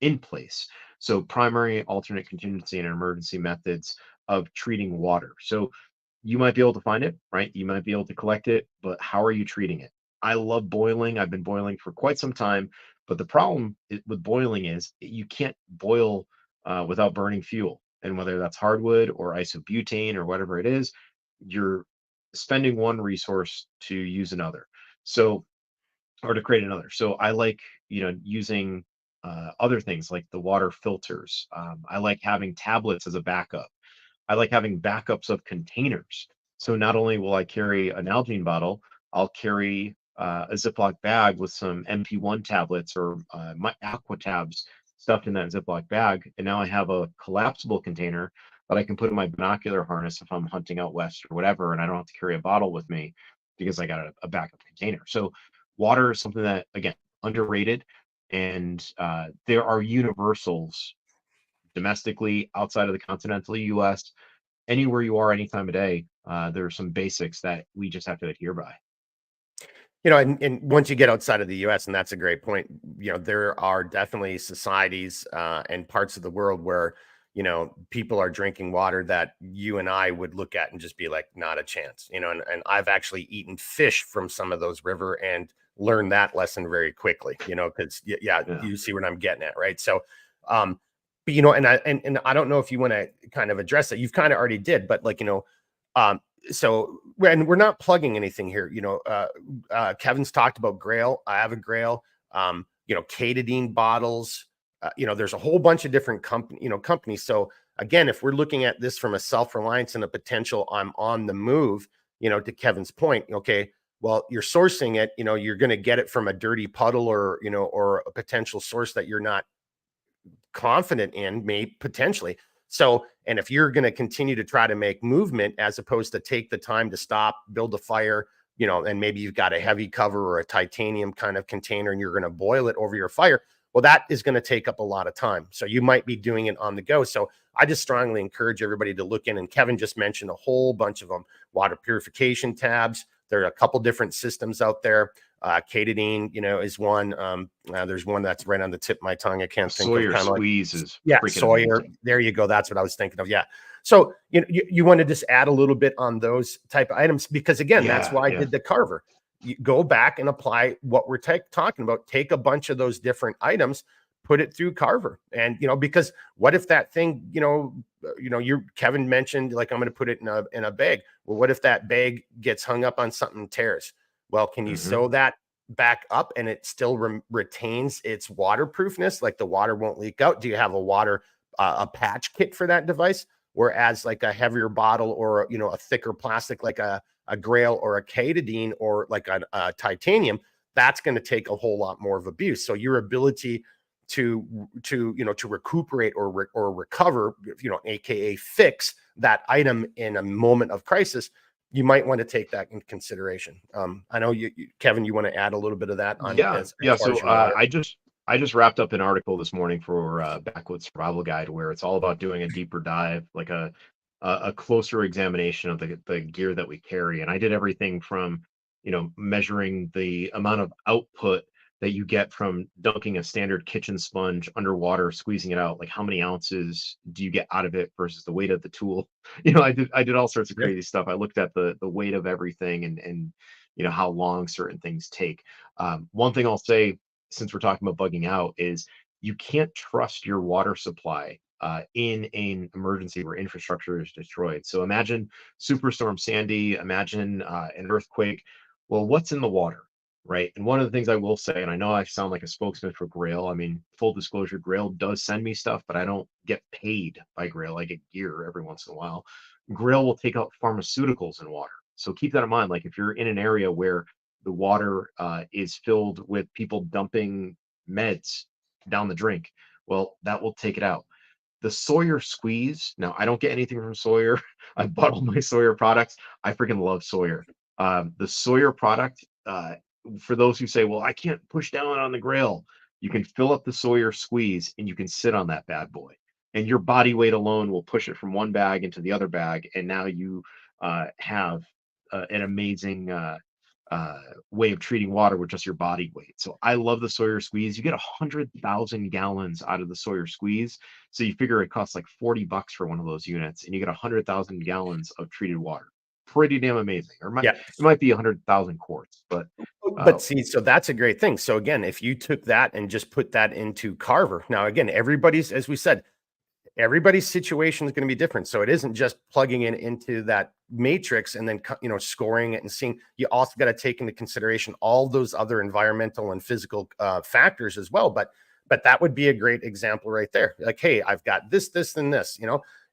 S2: in place. So primary, alternate, contingency, and emergency methods of treating water. So you might be able to find it, right? You might be able to collect it, but how are you treating it? I love boiling. I've been boiling for quite some time, but the problem with boiling is you can't boil without burning fuel. And whether that's hardwood or isobutane or whatever it is, you're spending one resource to use another. So, or to create another. So I like, using other things like the water filters. I like having tablets as a backup. I like having backups of containers. So not only will I carry an Nalgene bottle, I'll carry a Ziploc bag with some MP1 tablets or my Aqua tabs stuffed in that Ziploc bag. And now I have a collapsible container that I can put in my binocular harness if I'm hunting out west or whatever, and I don't have to carry a bottle with me because I got a backup container. So water is something that, again, underrated. And there are universals domestically, outside of the continental US, anywhere you are, any time of day. There are some basics that we just have to adhere by.
S1: And once you get outside of the US, and that's a great point, there are definitely societies and parts of the world where, people are drinking water that you and I would look at and just be like, not a chance, and I've actually eaten fish from some of those river and learned that lesson very quickly, because yeah,
S2: Yeah.
S1: you see what I'm getting at, right? So, but and I don't know if you want to kind of address it. You've kind of already did, but like, um, so when we're not plugging anything here, Kevin's talked about Grail. I have a Grail, Katadine bottles. There's a whole bunch of different companies. So again, if we're looking at this from a self-reliance and a potential, I'm on the move, to Kevin's point, okay, well, you're sourcing it, you're going to get it from a dirty puddle or a potential source that you're not confident in, may potentially. So, and if you're going to continue to try to make movement as opposed to take the time to stop, build a fire, and maybe you've got a heavy cover or a titanium kind of container and you're going to boil it over your fire, well, that is going to take up a lot of time. So you might be doing it on the go. So I just strongly encourage everybody to look in, and Kevin just mentioned a whole bunch of them. Water purification tabs. There are a couple different systems out there. Katadine, is one. There's one that's right on the tip of my tongue. I can't think
S2: Sawyer
S1: of.
S2: squeeze is
S1: Yeah,
S2: freaking
S1: Sawyer.
S2: amazing.
S1: There you go. That's what I was thinking of. Yeah. So you want to just add a little bit on those type of items, because again, that's why I did the Carver. You go back and apply what we're talking about. Take a bunch of those different items, put it through Carver, and because what if that thing, Kevin mentioned, like, I'm going to put it in a bag. Well, what if that bag gets hung up on something and tears? Well, can you sew that back up and it still retains its waterproofness? Like the water won't leak out. Do you have a patch kit for that device? Whereas like a heavier bottle or, a thicker plastic, like a Grail or a Katadine or like a titanium, that's going to take a whole lot more of abuse. So your ability to recuperate or recover, AKA fix that item in a moment of crisis, you might want to take that into consideration. I know Kevin, you want to add a little bit of that on as far
S2: So
S1: as your water.
S2: I just wrapped up an article this morning for Backwoods Survival Guide, where it's all about doing a deeper dive, like a closer examination of the gear that we carry. And I did everything from, measuring the amount of output that you get from dunking a standard kitchen sponge underwater, squeezing it out. Like, how many ounces do you get out of it versus the weight of the tool? I did all sorts of
S1: Yeah.
S2: crazy stuff. I looked at the weight of everything and how long certain things take. One thing I'll say, since we're talking about bugging out, is you can't trust your water supply in an emergency where infrastructure is destroyed. So imagine Superstorm Sandy, imagine an earthquake. Well, what's in the water, right? And one of the things I will say, and I know I sound like a spokesman for Grail. I mean, full disclosure, Grail does send me stuff, but I don't get paid by Grail. I get gear every once in a while. Grail will take out pharmaceuticals in water. So keep that in mind. Like, if you're in an area where the water is filled with people dumping meds down the drink, well, that will take it out. The Sawyer squeeze. Now, I don't get anything from Sawyer. I bought all my Sawyer products. I freaking love Sawyer. The Sawyer product, for those who say, well, I can't push down on the Grail, you can fill up the Sawyer squeeze and you can sit on that bad boy. And your body weight alone will push it from one bag into the other bag. And now you have an amazing way of treating water with just your body weight. So I love the Sawyer squeeze. You get 100,000 gallons out of the Sawyer squeeze. So you figure it costs like $40 for one of those units, and you get 100,000 gallons of treated water. Pretty damn amazing. Or
S1: Yeah.
S2: it might be 100,000 quarts, but
S1: See, so that's a great thing. So again, if you took that and just put that into Carver, now again, as we said, everybody's situation is going to be different. So it isn't just plugging into that matrix and then, scoring it and seeing. You also got to take into consideration all those other environmental and physical factors as well. But that would be a great example right there. Like, hey, I've got this, and this,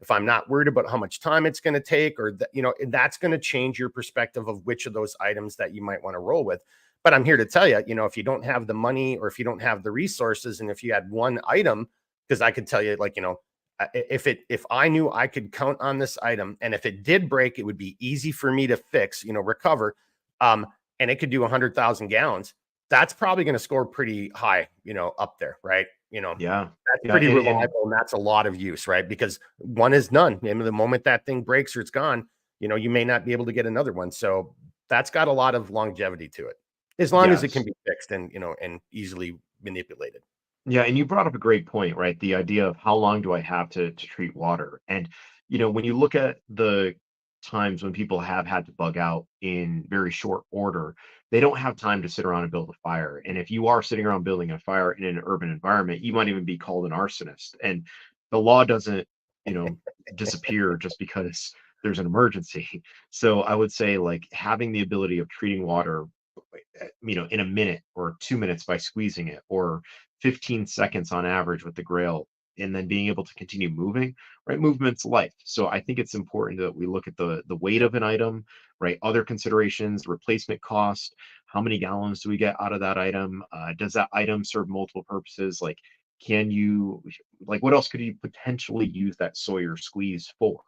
S1: if I'm not worried about how much time it's going to take, or that's going to change your perspective of which of those items that you might want to roll with. But I'm here to tell you, if you don't have the money or if you don't have the resources, and if you had one item, because I could tell you, like, if I knew I could count on this item, and if it did break, it would be easy for me to fix, recover, and it could do 100,000 gallons. That's probably going to score pretty high, up there, right?
S2: Yeah.
S1: That's
S2: Yeah.
S1: pretty
S2: And
S1: reliable, and that's a lot of use, right? Because one is none. And the moment that thing breaks or it's gone, you may not be able to get another one. So that's got a lot of longevity to it, as long as it can
S2: yes.
S1: be fixed and and easily manipulated.
S2: Yeah, and you brought up a great point, right? The idea of how long do I have to treat water? And when you look at the times when people have had to bug out in very short order, they don't have time to sit around and build a fire. And if you are sitting around building a fire in an urban environment, you might even be called an arsonist. And the law doesn't, you know, disappear just because there's an emergency. So I would say like having the ability of treating water in a minute or 2 minutes by squeezing it, or 15 seconds on average with the grail, and then being able to continue moving, right? Movement's life. So I think it's important that we look at the weight of an item, right? Other considerations, replacement cost, how many gallons do we get out of that item? Does that item serve multiple purposes? Like, can you, like, what else could you potentially use that Sawyer squeeze for,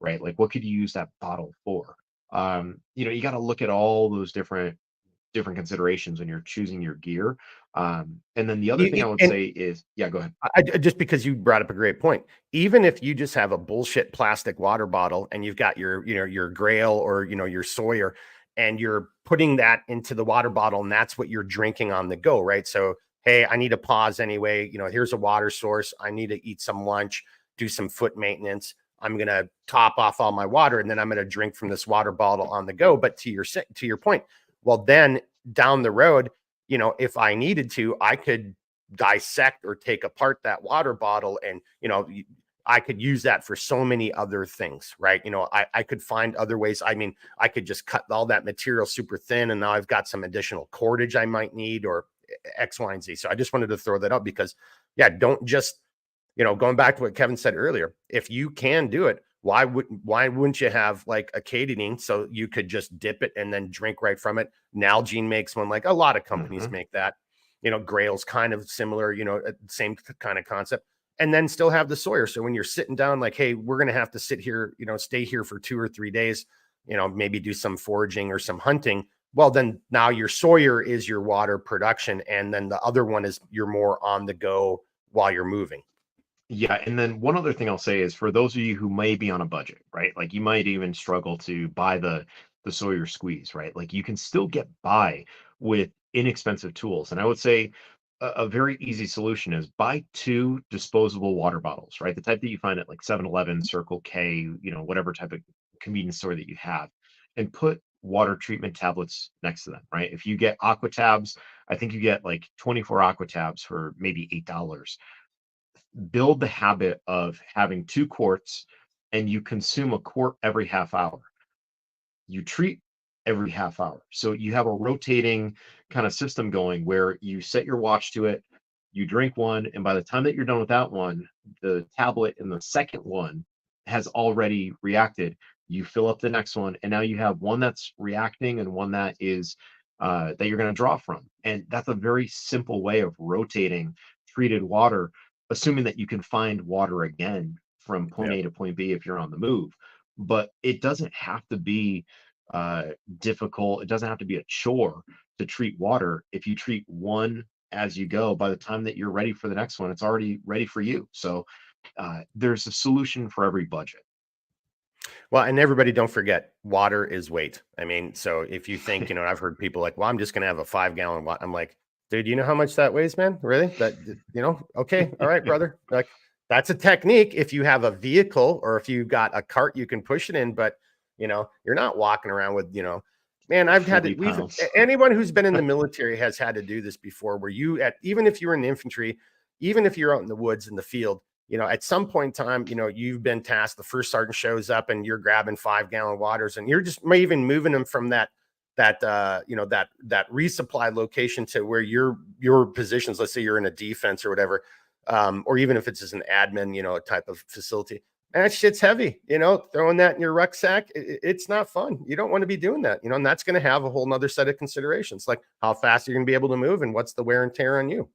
S2: right? Like, what could you use that bottle for? You got to look at all those different considerations when you're choosing your gear. And then the other thing I would
S1: And
S2: say is, yeah, go ahead.
S1: just because you brought up a great point, even if you just have a bullshit plastic water bottle and you've got your Grail or your Sawyer, and you're putting that into the water bottle, and that's what you're drinking on the go, right? So hey, I need to pause anyway. Here's a water source. I need to eat some lunch, do some foot maintenance. I'm gonna top off all my water, and then I'm gonna drink from this water bottle on the go. But to your point, well, then down the road, if I needed to, I could dissect or take apart that water bottle, and I could use that for so many other things, right? I could find other ways. I mean, I could just cut all that material super thin, and now I've got some additional cordage I might need, or X, Y, and Z. So I just wanted to throw that up because, yeah, don't just, going back to what Kevin said earlier, if you can do it, why wouldn't you have like a Katadine, so you could just dip it and then drink right from it? Nalgene makes one, like a lot of companies
S2: Hmm.
S1: make that. Grail's kind of similar, same kind of concept. And then still have the Sawyer. So when you're sitting down, like, hey, we're going to have to sit here, stay here for 2 or 3 days, maybe do some foraging or some hunting. Well, then now your Sawyer is your water production. And then the other one is you're more on the go while you're moving.
S2: Yeah, and then one other thing I'll say is for those of you who may be on a budget, right? Like you might even struggle to buy the Sawyer squeeze, right? Like you can still get by with inexpensive tools. And I would say a very easy solution is buy two disposable water bottles, right? The type that you find at like 7-Eleven, Circle K, whatever type of convenience store that you have, and put water treatment tablets next to them, right? If you get aqua tabs, I think you get like 24 aqua tabs for maybe $8. Build the habit of having 2 quarts, and you consume a quart every half hour. You treat every half hour. So you have a rotating kind of system going where you set your watch to it, you drink one, and by the time that you're done with that one, the tablet in the second one has already reacted. You fill up the next one, and now you have one that's reacting and one that is that you're going to draw from. And that's a very simple way of rotating treated water, assuming that you can find water again from point
S1: Yeah.
S2: A to point B if you're on the move. But it doesn't have to be uh, difficult. It doesn't have to be a chore to treat water. If you treat one as you go, by the time that you're ready for the next one, it's already ready for you. So there's a solution for every budget.
S1: Well, and everybody, don't forget, water is weight. I mean, so if you think, I've heard people like, well, I'm just going to have a 5 gallon water. I'm like, dude, you know how much that weighs, man? Really? Okay. All right, brother. Like, that's a technique if you have a vehicle or if you got a cart you can push it in, but you're not walking around with, man, I've had it.
S2: 40 pounds.
S1: Anyone who's been in the military has had to do this before, where even if you're in the infantry, even if you're out in the woods in the field, at some point in time, you've been tasked, the first sergeant shows up and you're grabbing 5 gallon waters, and you're just even moving them from that resupply location to where your positions, let's say you're in a defense or whatever, or even if it's just an admin, type of facility. And that shit's heavy, throwing that in your rucksack. It's not fun. You don't want to be doing that, and that's going to have a whole nother set of considerations, like how fast you're going to be able to move and what's the wear and tear on you.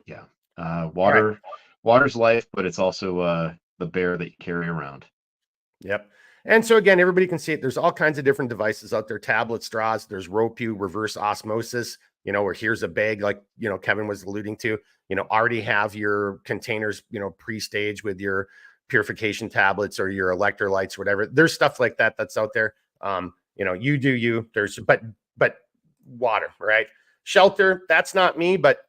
S2: Yeah.
S1: All right.
S2: Water's life, but it's also the bear that you carry around.
S1: Yep. And so again, everybody can see it. There's all kinds of different devices out there, tablet straws, there's Ropu, reverse osmosis, where here's a bag like, Kevin was alluding to, already have your containers, pre-stage with your purification tablets or your electrolytes, whatever. There's stuff like that that's out there. You do you. But water, right? Shelter, that's not me, but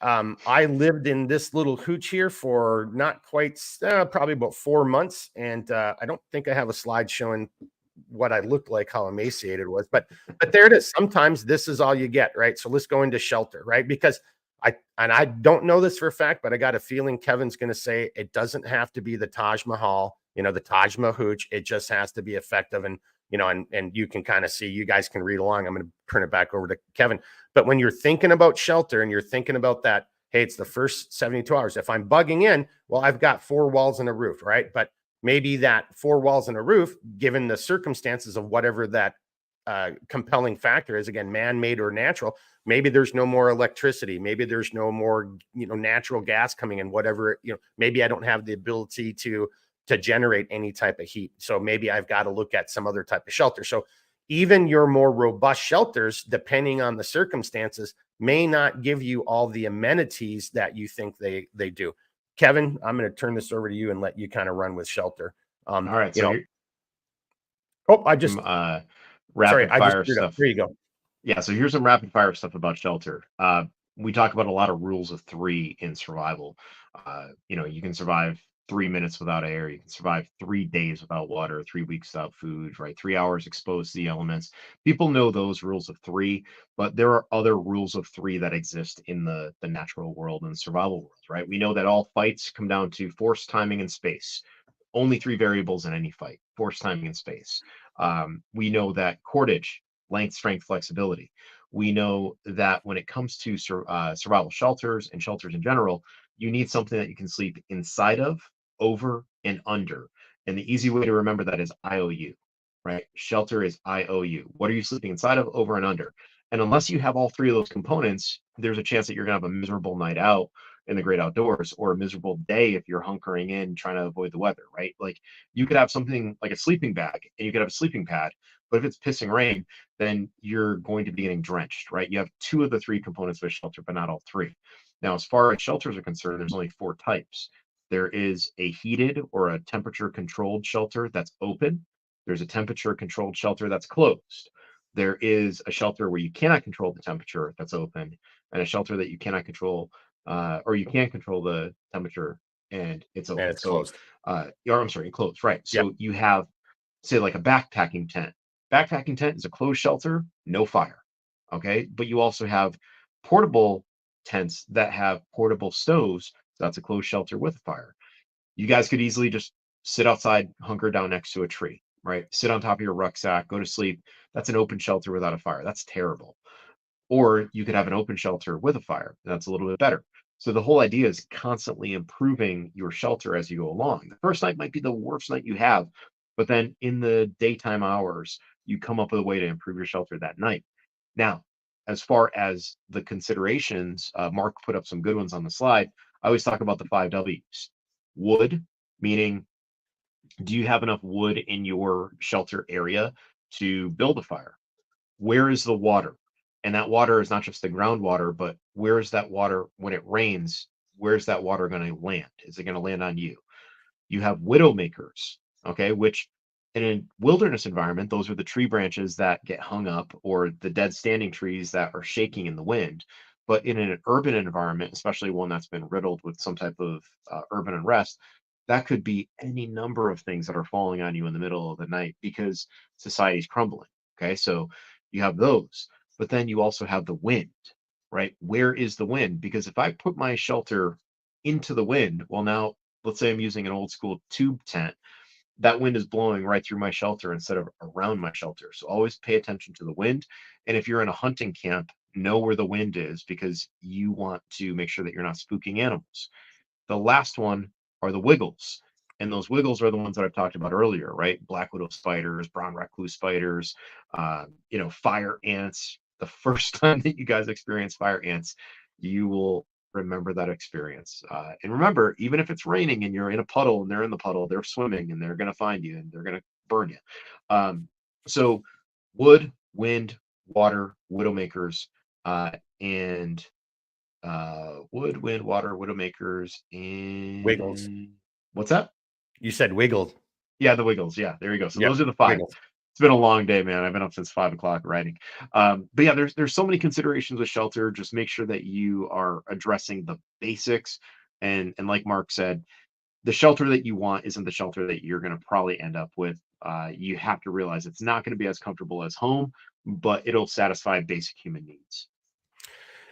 S1: I lived in this little hooch here for not quite, probably about 4 months, and I don't think I have a slide showing what I looked like, how emaciated it was, but there it is. Sometimes this is all you get, right? So let's go into shelter, right? Because I don't know this for a fact, but I got a feeling Kevin's going to say it doesn't have to be the Taj Mahal, the Taj Mahal hooch. It just has to be effective, and and you can kind of see. You guys can read along. I'm going to turn it back over to Kevin. But when you're thinking about shelter and you're thinking about that, hey, it's the first 72 hours. If I'm bugging in, well, I've got 4 walls and a roof, right? But maybe that 4 walls and a roof, given the circumstances of whatever that compelling factor is, again, man-made or natural, maybe there's no more electricity. Maybe there's no more, natural gas coming in, whatever, maybe I don't have the ability to generate any type of heat. So maybe I've got to look at some other type of shelter. So even your more robust shelters, depending on the circumstances, may not give you all the amenities that you think they do. Kevin, I'm going to turn this over to you and let you kind of run with shelter.
S2: All right.
S1: I just
S2: some
S1: sorry,
S2: rapid
S1: I just
S2: fire
S1: screwed up.
S2: stuff.
S1: There you go.
S2: Yeah, so here's some rapid fire stuff about shelter. We talk about a lot of rules of three in survival. You can survive 3 minutes without air, you can survive 3 days without water, 3 weeks without food, right? 3 hours exposed to the elements. People know those rules of three, but there are other rules of three that exist in the natural world and the survival world, right? We know that all fights come down to force, timing, and space. Only three variables in any fight: force, timing, and space. We know that cordage, length, strength, flexibility. We know that when it comes to survival shelters and shelters in general, you need something that you can sleep inside of, over, and under. And the easy way to remember that is IOU, right? Shelter is IOU. What are you sleeping inside of, over, and under? And unless you have all three of those components, there's a chance that you're going to have a miserable night out in the great outdoors, or a miserable day if you're hunkering in trying to avoid the weather, right? Like, you could have something like a sleeping bag and you could have a sleeping pad, but if it's pissing rain, then you're going to be getting drenched, right? You have two of the three components of a shelter, but not all three. Now, as far as shelters are concerned, there's only 4 types. There is a heated or a temperature controlled shelter that's open. There's a temperature controlled shelter that's closed. There is a shelter where you cannot control the temperature that's open, and a shelter that you cannot control, or you can control the temperature and it's
S1: And
S2: open.
S1: it's
S2: So,
S1: closed.
S2: or I'm sorry, enclosed, right?
S1: Yep.
S2: So you have, say, like a backpacking tent. Backpacking tent is a closed shelter, no fire. Okay. But you also have portable tents that have portable stoves. So that's a closed shelter with a fire. You guys could easily just sit outside, hunker down next to a tree, right? Sit on top of your rucksack, go to sleep. That's an open shelter without a fire. That's terrible. Or you could have an open shelter with a fire. That's a little bit better. So the whole idea is constantly improving your shelter as you go along. The first night might be the worst night you have, but then in the daytime hours, you come up with a way to improve your shelter that night. Now, as far as the considerations, Mark put up some good ones on the slide. I always talk about the 5 W's. Wood, meaning, do you have enough wood in your shelter area to build a fire? Where is the water? And that water is not just the groundwater, but where is that water when it rains? Where's that water going to land? Is it going to land on you? You have widow makers, okay, which in a wilderness environment, those are the tree branches that get hung up, or the dead standing trees that are shaking in the wind. But in an urban environment, especially one that's been riddled with some type of urban unrest, that could be any number of things that are falling on you in the middle of the night because society's crumbling. Okay, so you have those, but then you also have the wind, right? Where is the wind? Because if I put my shelter into the wind, well, now let's say I'm using an old school tube tent, that wind is blowing right through my shelter instead of around my shelter. So always pay attention to the wind. And if you're in a hunting camp, know where the wind is because you want to make sure that you're not spooking animals. The last one are the wiggles. And those wiggles are the ones that I've talked about earlier, right? Black widow spiders, brown recluse spiders, fire ants. The first time that you guys experience fire ants, you will remember that experience. And remember, even if it's raining and you're in a puddle and they're in the puddle, they're swimming and they're going to find you and they're going to burn you. So wood, wind, water, widowmakers, and wood, wind, water, widowmakers,
S1: Wiggles.
S2: and what's that?
S1: You said wiggled.
S2: Yeah, the wiggles. Yeah, there you go. So
S1: Yep.
S2: those are the 5.
S1: Wiggles.
S2: It's been a long day, man. I've been up since 5 o'clock writing. But yeah, there's so many considerations with shelter. Just make sure that you are addressing the basics. And like Mark said, the shelter that you want isn't the shelter that you're going to probably end up with. You have to realize it's not going to be as comfortable as home, but it'll satisfy basic human needs.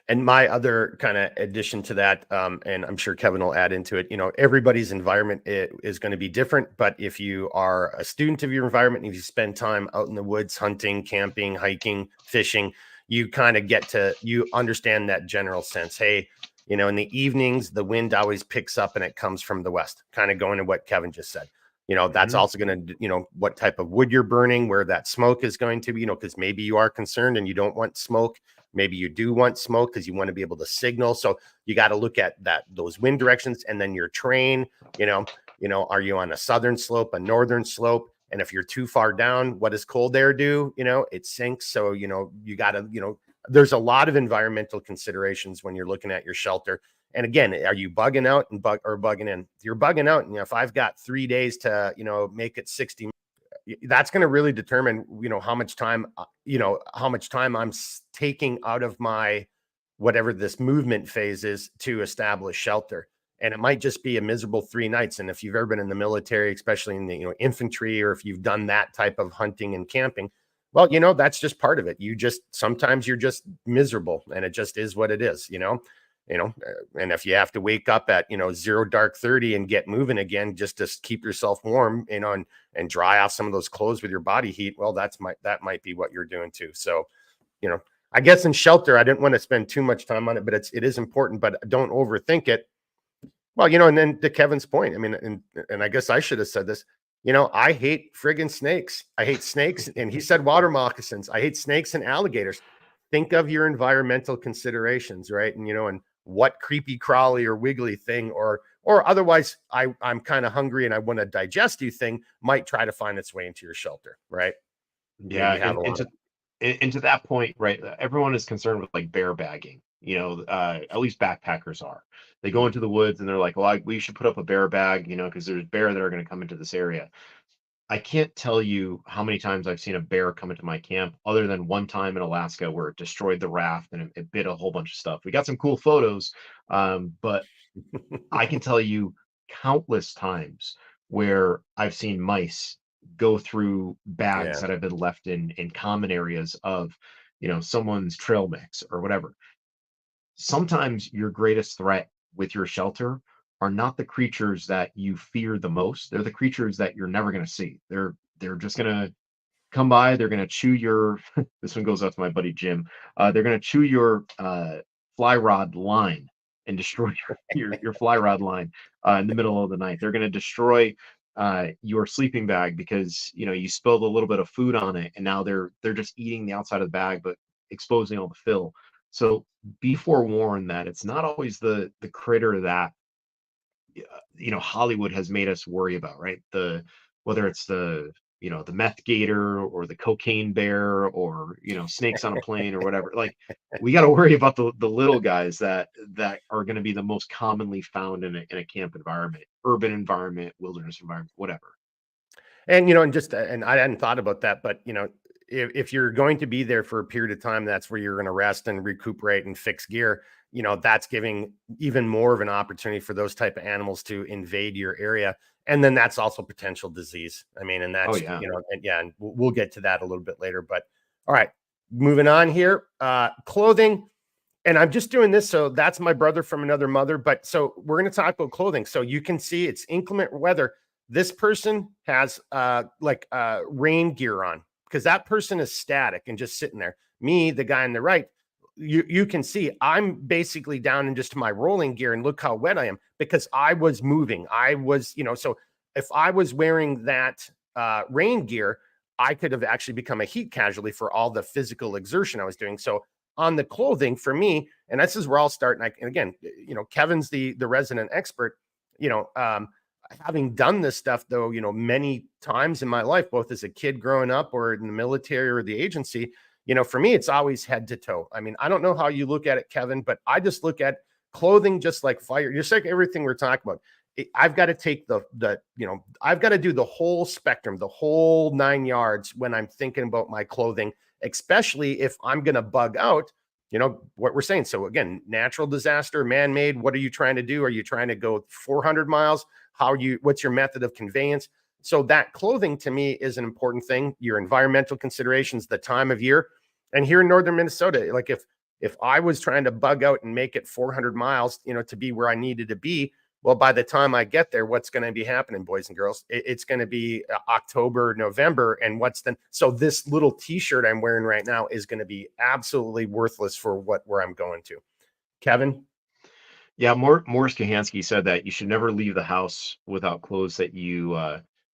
S1: And my other kind of addition to that, and I'm sure Kevin will add into it, everybody's environment is going to be different. But if you are a student of your environment, if you spend time out in the woods, hunting, camping, hiking, fishing, you kind of you understand that general sense. Hey, in the evenings, the wind always picks up and it comes from the west, kind of going to what Kevin just said. That's also going to, what type of wood you're burning, where that smoke is going to be, because maybe you are concerned and you don't want smoke. Maybe you do want smoke because you want to be able to signal. So you got to look at those wind directions, and then your terrain, are you on a southern slope, a northern slope? And if you're too far down, what does cold air do? It sinks. So, you got to, there's a lot of environmental considerations when you're looking at your shelter. And again, are you bugging out or bugging in? If you're bugging out, if I've got 3 days to, make it 60, that's going to really determine, how much time I'm taking out of my, whatever this movement phase is, to establish shelter. And it might just be a miserable 3 nights. And if you've ever been in the military, especially in the, infantry, or if you've done that type of hunting and camping, well, that's just part of it. Sometimes you're just miserable, and it just is what it is, and if you have to wake up at, 0 dark 30 and get moving again, just to keep yourself warm, and dry off some of those clothes with your body heat, well, that might be what you're doing too. So, I guess in shelter, I didn't want to spend too much time on it, but it is important, but don't overthink it. Well, and then to Kevin's point, I mean, and I guess I should have said this, I hate friggin' snakes. I hate snakes. And he said water moccasins. I hate snakes and alligators. Think of your environmental considerations, right? And what creepy crawly or wiggly thing, or otherwise I'm kind of hungry and I want to digest you thing might try to find its way into your shelter, right?
S2: Yeah,
S1: Maybe
S2: and to that point, right? Everyone is concerned with like bear bagging. At least backpackers are. They go into the woods and they're like, "Well, we should put up a bear bag," because there's bear that are going to come into this area. I can't tell you how many times I've seen a bear come into my camp, other than one time in Alaska where it destroyed the raft and it bit a whole bunch of stuff. We got some cool photos, but I can tell you countless times where I've seen mice go through bags
S1: yeah.
S2: that have been left in common areas of, someone's trail mix or whatever. Sometimes your greatest threat with your shelter are not the creatures that you fear the most. They're the creatures that you're never going to see. They're just going to come by. They're going to chew your, this one goes out to my buddy Jim. They're going to chew your fly rod line and destroy your fly rod line in the middle of the night. They're going to destroy your sleeping bag because you spilled a little bit of food on it, and now they're just eating the outside of the bag but exposing all the fill. So be forewarned that it's not always the critter that Hollywood has made us worry about, right? Whether it's the meth gator or the cocaine bear or snakes on a plane or whatever. Like, we got to worry about the little guys that are going to be the most commonly found in a camp environment, urban environment, wilderness environment, whatever.
S1: And, and I hadn't thought about that, but, if you're going to be there for a period of time, that's where you're going to rest and recuperate and fix gear. That's giving even more of an opportunity for those type of animals to invade your area. And then that's also potential disease. I mean, and that's,
S2: yeah.
S1: and we'll get to that a little bit later, but all right, moving on here, clothing. And I'm just doing this. So that's my brother from another mother, but so we're going to talk about clothing. So you can see it's inclement weather. This person has rain gear on, because that person is static and just sitting there. Me, the guy on the right, you can see I'm basically down in just my rolling gear, and look how wet I am because I was moving. I was, so if I was wearing that rain gear, I could have actually become a heat casualty for all the physical exertion I was doing. So on the clothing for me, and this is where I'll start. And again, Kevin's the resident expert. You know, having done this stuff though, many times in my life, both as a kid growing up or in the military or the agency, for me, it's always head to toe. I mean, I don't know how you look at it, Kevin, but I just look at clothing just like fire, just like everything we're talking about. I've got to take I've got to do the whole spectrum, the whole 9 yards when I'm thinking about my clothing, especially if I'm going to bug out, what we're saying. So again, natural disaster, man-made, what are you trying to do? Are you trying to go 400 miles? What's your method of conveyance? So that clothing to me is an important thing. Your environmental considerations, the time of year. And here in northern Minnesota, like if I was trying to bug out and make it 400 miles, to be where I needed to be, well, by the time I get there, what's going to be happening, boys and girls? It's going to be October, November. And so this little t-shirt I'm wearing right now is going to be absolutely worthless for where I'm going to. Kevin?
S2: Yeah, Morris Kahansky said that you should never leave the house without clothes that you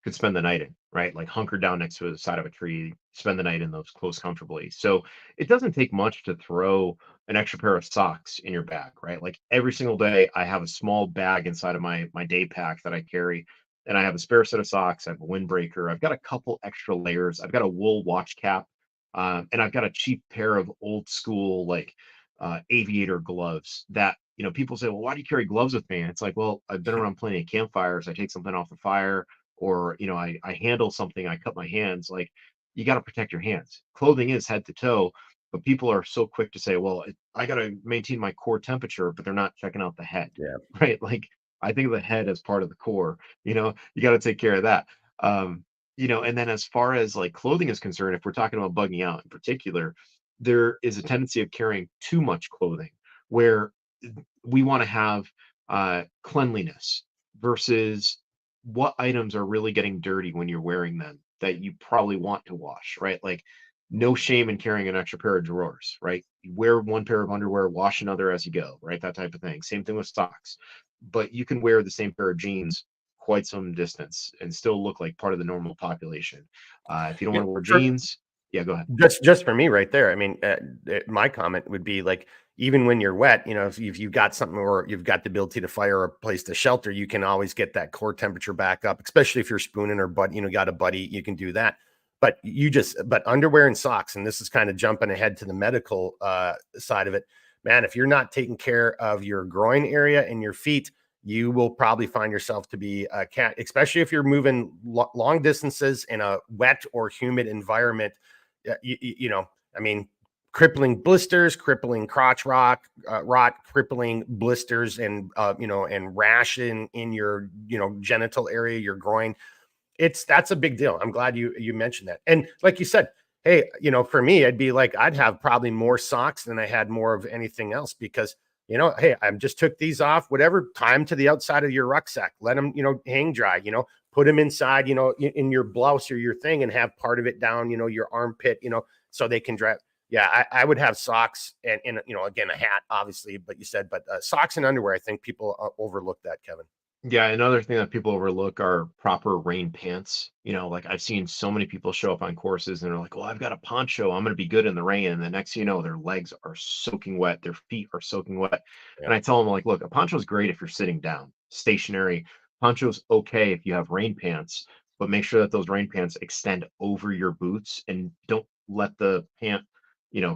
S2: could spend the night in, right? Like hunker down next to the side of a tree, spend the night in those clothes comfortably. So it doesn't take much to throw an extra pair of socks in your bag, right? Like every single day, I have a small bag inside of my day pack that I carry, and I have a spare set of socks. I have a windbreaker. I've got a couple extra layers. I've got a wool watch cap, and I've got a cheap pair of old school like aviator gloves that people say, well, why do you carry gloves with me? And it's like, well, I've been around plenty of campfires. I take something off the fire, or I handle something, I cut my hands. Like, you got to protect your hands. Clothing is head to toe, but people are so quick to say, well, I got to maintain my core temperature, but they're not checking out the head,
S1: Yeah.
S2: right? Like, I think of the head as part of the core. You got to take care of that. And then as far as like clothing is concerned, if we're talking about bugging out in particular, there is a tendency of carrying too much clothing where we want to have cleanliness versus what items are really getting dirty when you're wearing them that you probably want to wash, right? Like, no shame in carrying an extra pair of drawers, right? You wear one pair of underwear, wash another as you go, right? That type of thing. Same thing with socks. But you can wear the same pair of jeans quite some distance and still look like part of the normal population. If you don't
S1: Yeah.
S2: want to wear jeans, yeah, go ahead.
S1: Just for me right there. I mean, my comment would be like, even when you're wet, if you've got something or you've got the ability to fire or a place to shelter, you can always get that core temperature back up, especially if you're spooning or got a buddy, you can do that. But but underwear and socks, and this is kind of jumping ahead to the medical side of it, man, if you're not taking care of your groin area and your feet, you will probably find yourself to be a cat, especially if you're moving long distances in a wet or humid environment. I mean, crippling blisters, crippling crotch rot, crippling blisters, and and rash in your genital area, your groin. That's a big deal. I'm glad you mentioned that. And like you said, hey, for me, I'd be like, I'd have probably more socks than I had more of anything else because hey, I just took these off, whatever, tie them to the outside of your rucksack, let them, hang dry, put them inside, in your blouse or your thing and have part of it down, your armpit, so they can dry. Yeah, I would have socks and again, a hat, obviously, but socks and underwear, I think people overlook that, Kevin.
S2: Yeah, another thing that people overlook are proper rain pants. Like I've seen so many people show up on courses and they're like, "Well, I've got a poncho. I'm going to be good in the rain." And the next thing you know, their legs are soaking wet, their feet are soaking wet.
S1: Yeah.
S2: And I tell them like, "Look, a poncho is great if you're sitting down, stationary. Poncho's okay if you have rain pants, but make sure that those rain pants extend over your boots and don't let the pant,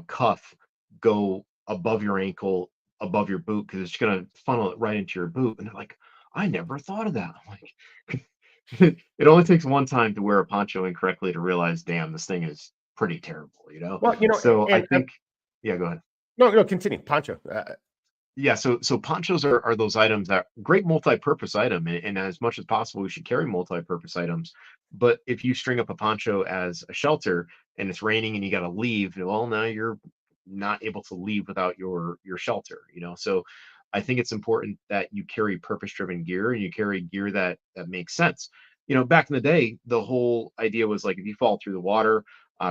S2: cuff go above your ankle, above your boot because it's going to funnel it right into your boot." And they're like, I never thought of that. I'm like, it only takes one time to wear a poncho incorrectly to realize, damn, this thing is pretty terrible.
S1: Well,
S2: So I think, yeah, go ahead.
S1: no, continue. Poncho.
S2: Yeah, so ponchos are those items that great multi-purpose item, and as much as possible, we should carry multi-purpose items. But if you string up a poncho as a shelter and it's raining and you got to leave, well, now you're not able to leave without your shelter. So I think it's important that you carry purpose-driven gear and you carry gear that makes sense. Back in the day, the whole idea was like if you fall through the water,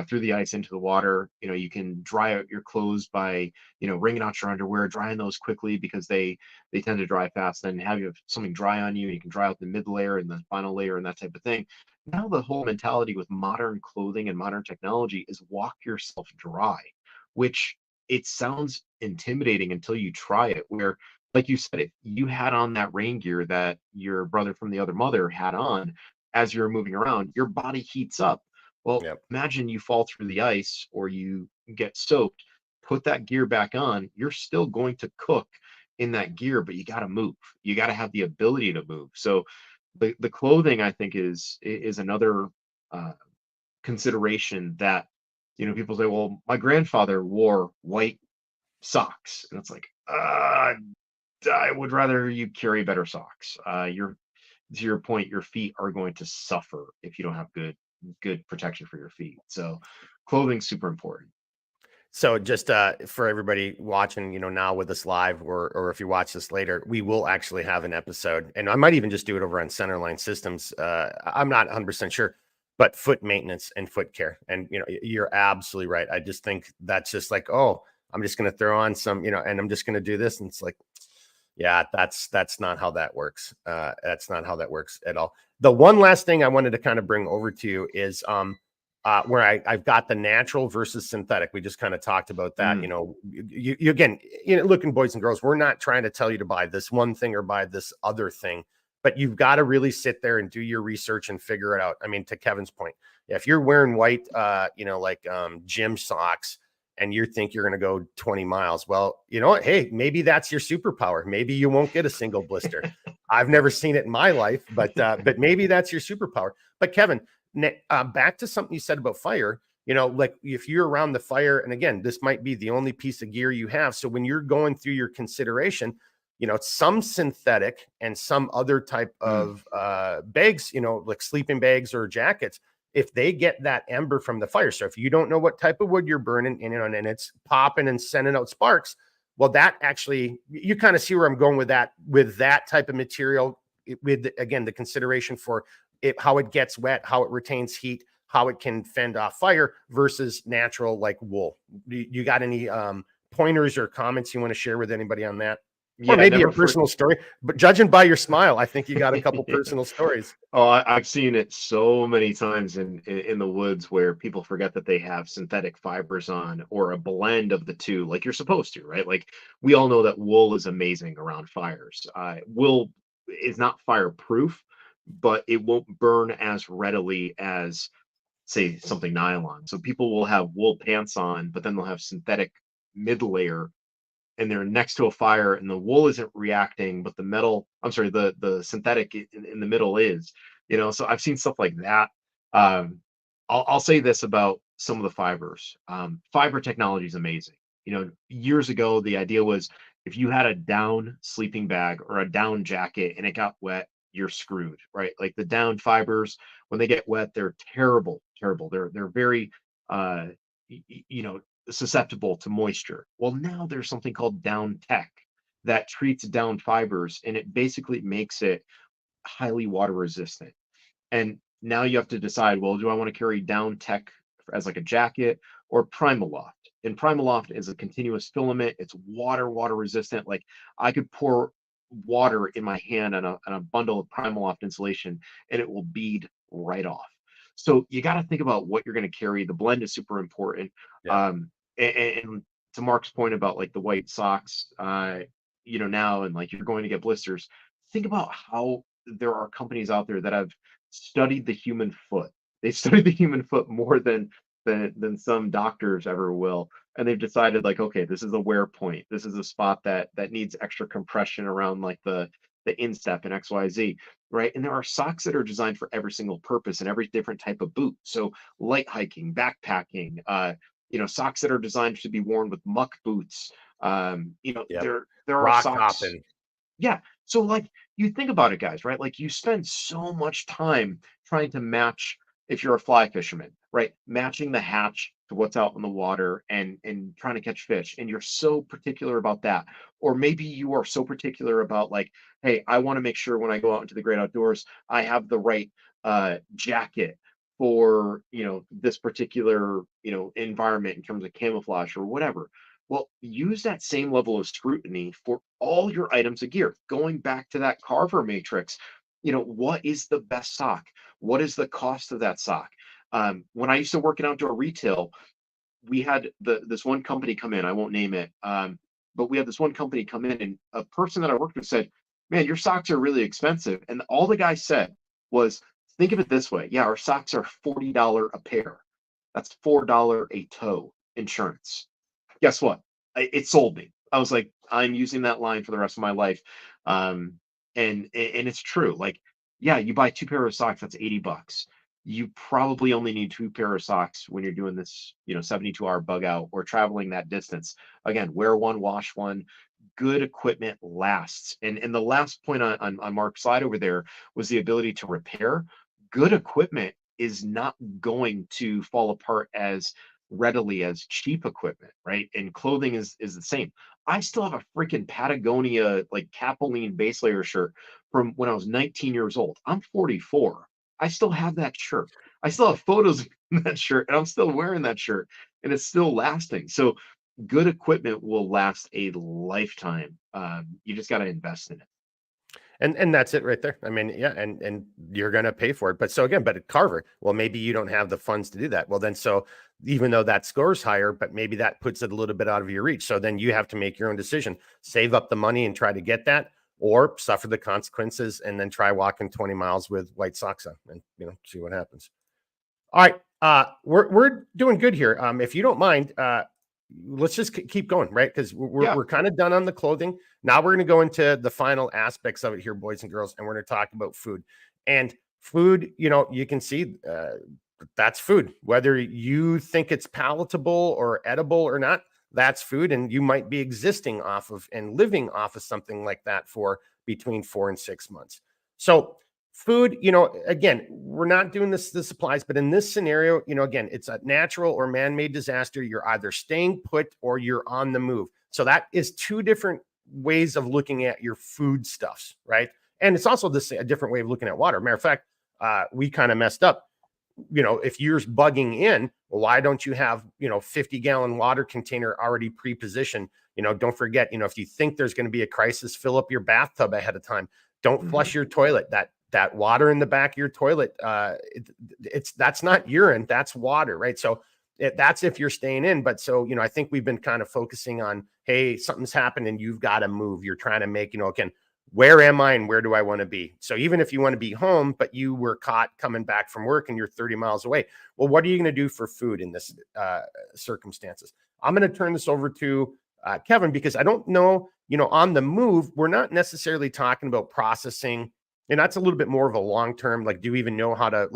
S2: through the ice into the water. You can dry out your clothes by, wringing out your underwear, drying those quickly because they tend to dry fast. Then have you something dry on you, you can dry out the mid layer and the final layer and that type of thing. Now the whole mentality with modern clothing and modern technology is walk yourself dry, which it sounds intimidating until you try it. Where, like you said, if you had on that rain gear that your brother from the other mother had on as you're moving around, your body heats up. Well,
S1: Yep.
S2: imagine you fall through the ice or you get soaked, put that gear back on, you're still going to cook in that gear, but you got to move. You got to have the ability to move. So the clothing, I think, is another uh, consideration that, people say, well, my grandfather wore white socks, and it's like, I would rather you carry better socks. Your To your point, your feet are going to suffer if you don't have good protection for your feet. So clothing's super important.
S1: So just for everybody watching, now with us live, or if you watch this later, we will actually have an episode, and I might even just do it over on Centerline Systems. I'm not 100% sure, but foot maintenance and foot care. And you're absolutely right. I just think that's just like, oh, I'm just going to throw on some, and I'm just going to do this, and it's like, yeah, that's not how that works. That's not how that works at all. The one last thing I wanted to kind of bring over to you is where I've got the natural versus synthetic. We just kind of talked about that.
S2: Mm.
S1: You again, looking, boys and girls, we're not trying to tell you to buy this one thing or buy this other thing, but you've got to really sit there and do your research and figure it out. I mean, to Kevin's point, if you're wearing white, like gym socks, and you think you're going to go 20 miles, well, you know what? Hey, maybe that's your superpower. Maybe you won't get a single blister. I've never seen it in my life, but maybe that's your superpower. But Kevin, back to something you said about fire, like if you're around the fire, and again, this might be the only piece of gear you have. So when you're going through your consideration, some synthetic and some other type
S2: Mm.
S1: of bags, like sleeping bags or jackets, if they get that ember from the fire. So if you don't know what type of wood you're burning and it's popping and sending out sparks, well, that actually, you kind of see where I'm going with that type of material, with, again, the consideration for it, how it gets wet, how it retains heat, how it can fend off fire versus natural like wool. You got any pointers or comments you want to share with anybody on that? Or
S2: Yeah,
S1: maybe a
S2: never for
S1: personal story, but judging by your smile, I think you got a couple personal stories.
S2: Oh, I've seen it so many times in the woods where people forget that they have synthetic fibers on, or a blend of the two, like you're supposed to, right? Like we all know that wool is amazing around fires. Wool is not fireproof, but it won't burn as readily as, say, something nylon. So people will have wool pants on, but then they'll have synthetic mid layer, and they're next to a fire and the wool isn't reacting, but the metal, I'm sorry, the synthetic in the middle is, so I've seen stuff like that. I'll say this about some of the fibers. Fiber technology is amazing. Years ago, the idea was if you had a down sleeping bag or a down jacket and it got wet, you're screwed, right? Like the down fibers, when they get wet, they're terrible, terrible. They're very, uh, susceptible to moisture. Well, now there's something called down tech that treats down fibers, and it basically makes it highly water resistant. And now you have to decide, well, do I want to carry down tech as like a jacket, or Primaloft? And Primaloft is a continuous filament. It's water resistant. Like I could pour water in my hand on a bundle of Primaloft insulation and it will bead right off. So you got to think about what you're going to carry. The blend is super important.
S1: Yeah.
S2: And to Mark's point about like the white socks, now, and like you're going to get blisters, think about how there are companies out there that have studied the human foot. They studied the human foot more than some doctors ever will, and they've decided like, okay, this is a wear point. This is a spot that needs extra compression around like the instep and XYZ, right? And there are socks that are designed for every single purpose and every different type of boot. So light hiking, backpacking, socks that are designed to be worn with muck boots.
S1: Yep.
S2: There are
S1: Rock
S2: socks.
S1: hopping.
S2: Yeah. So like you think about it, guys, right? Like you spend so much time trying to match, if you're a fly fisherman, right? Matching the hatch to what's out in the water and trying to catch fish. And you're so particular about that. Or maybe you are so particular about like, hey, I want to make sure when I go out into the great outdoors, I have the right jacket for, this particular, environment in terms of camouflage or whatever. Well, use that same level of scrutiny for all your items of gear. Going back to that Carver matrix, what is the best sock? What is the cost of that sock? When I used to work in outdoor retail, we had this one company come in. I won't name it, but we had this one company come in, and a person that I worked with said, "Man, your socks are really expensive." And all the guy said was, "Think of it this way: yeah, our socks are $40 a pair. That's $4 a toe insurance." Guess what? It sold me. I was like, I'm using that line for the rest of my life. Um, and it's true. Like, yeah, you buy two pair of socks, that's $80. You probably only need two pair of socks when you're doing this, 72-hour bug out or traveling that distance. Again, wear one, wash one. Good equipment lasts. And the last point on Mark's slide over there was the ability to repair. Good equipment is not going to fall apart as readily as cheap equipment, right? And clothing is the same. I still have a freaking Patagonia like Capilene base layer shirt from when I was 19 years old. I'm 44. I still have that shirt. I still have photos of that shirt, and I'm still wearing that shirt, and it's still lasting. So good equipment will last a lifetime. You just got to invest in it.
S1: And that's it right there. I mean, yeah, and you're gonna pay for it. But so again, but at Carver, well, maybe you don't have the funds to do that. Well, then so even though that scores higher, but maybe that puts it a little bit out of your reach. So then you have to make your own decision. Save up the money and try to get that, or suffer the consequences and then try walking 20 miles with white socks on and see what happens. All right. We're doing good here. If you don't mind, let's just keep going, right? Because
S2: Yeah.
S1: we're kind of done on the clothing. Now we're going to go into the final aspects of it here, boys and girls, and we're going to talk about food. And food, you can see that's food. Whether you think it's palatable or edible or not, that's food, and you might be existing off of and living off of something like that for between 4 and 6 months. So food, again, we're not doing this applies, but in this scenario, again, it's a natural or man-made disaster. You're either staying put or you're on the move. So that is two different ways of looking at your food stuffs, right? And it's also a different way of looking at water. Matter of fact, we kind of messed up. If you're bugging in, well, why don't you have 50-gallon water container already pre-positioned? Don't forget, if you think there's going to be a crisis, fill up your bathtub ahead of time. Don't flush your toilet. That water in the back of your toilet, that's not urine, that's water, right? So that's if you're staying in. But so, I think we've been kind of focusing on, hey, something's happened and you've got to move. You're trying to make, again, where am I and where do I want to be? So even if you want to be home, but you were caught coming back from work and you're 30 miles away, well, what are you going to do for food in this circumstances? I'm going to turn this over to Kevin, because I don't know, on the move, we're not necessarily talking about processing. And that's a little bit more of a long-term, like, do you even know how to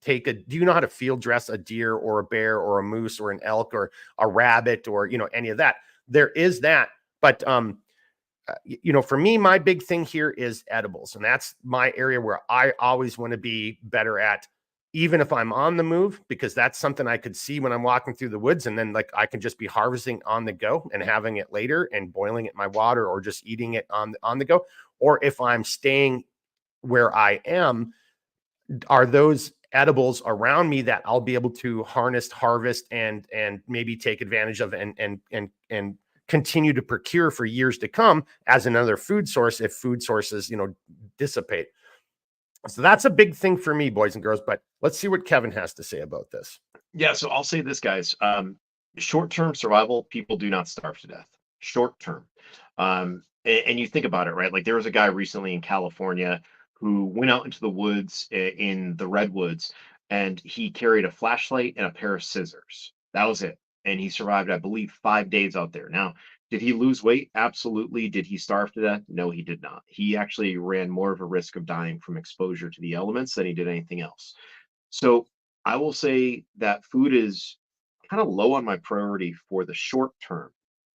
S1: do you know how to field dress a deer or a bear or a moose or an elk or a rabbit or, any of that? There is that. But, for me, my big thing here is edibles. And that's my area where I always want to be better at, even if I'm on the move, because that's something I could see when I'm walking through the woods. And then I can just be harvesting on the go and having it later and boiling it in my water or just eating it on the go. Or if I'm staying where I am, are those edibles around me that I'll be able to harvest, and maybe take advantage of and continue to procure for years to come as another food source if food sources, dissipate. So that's a big thing for me, boys and girls. But let's see what Kevin has to say about this.
S2: Yeah. So I'll say this, guys. Short-term survival, people do not starve to death. Short term. And you think about it, right? Like there was a guy recently in California who went out into the woods in the redwoods, and he carried a flashlight and a pair of scissors. That was it. And he survived, I believe, 5 days out there. Now, did he lose weight? Absolutely. Did he starve to death? No, he did not. He actually ran more of a risk of dying from exposure to the elements than he did anything else. So I will say that food is kind of low on my priority for the short term.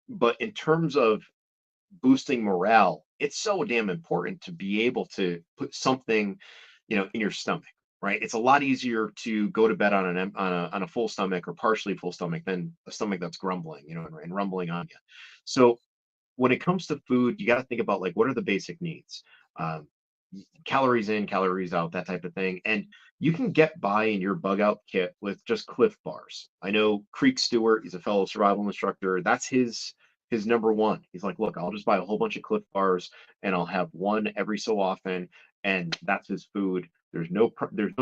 S2: But in terms of boosting morale, it's so damn important to be able to put something, in your stomach, right? It's a lot easier to go to bed on a full stomach or partially full stomach than a stomach that's grumbling, and rumbling on you. So when it comes to food, you got to think about like what are the basic needs. calories in, calories out, that type of thing. And you can get by in your bug out kit with just Cliff Bars. I know Creek Stewart, he's a fellow survival instructor. That's his number one. He's like, look, I'll just buy a whole bunch of Cliff Bars and I'll have one every so often, and that's his food. There's no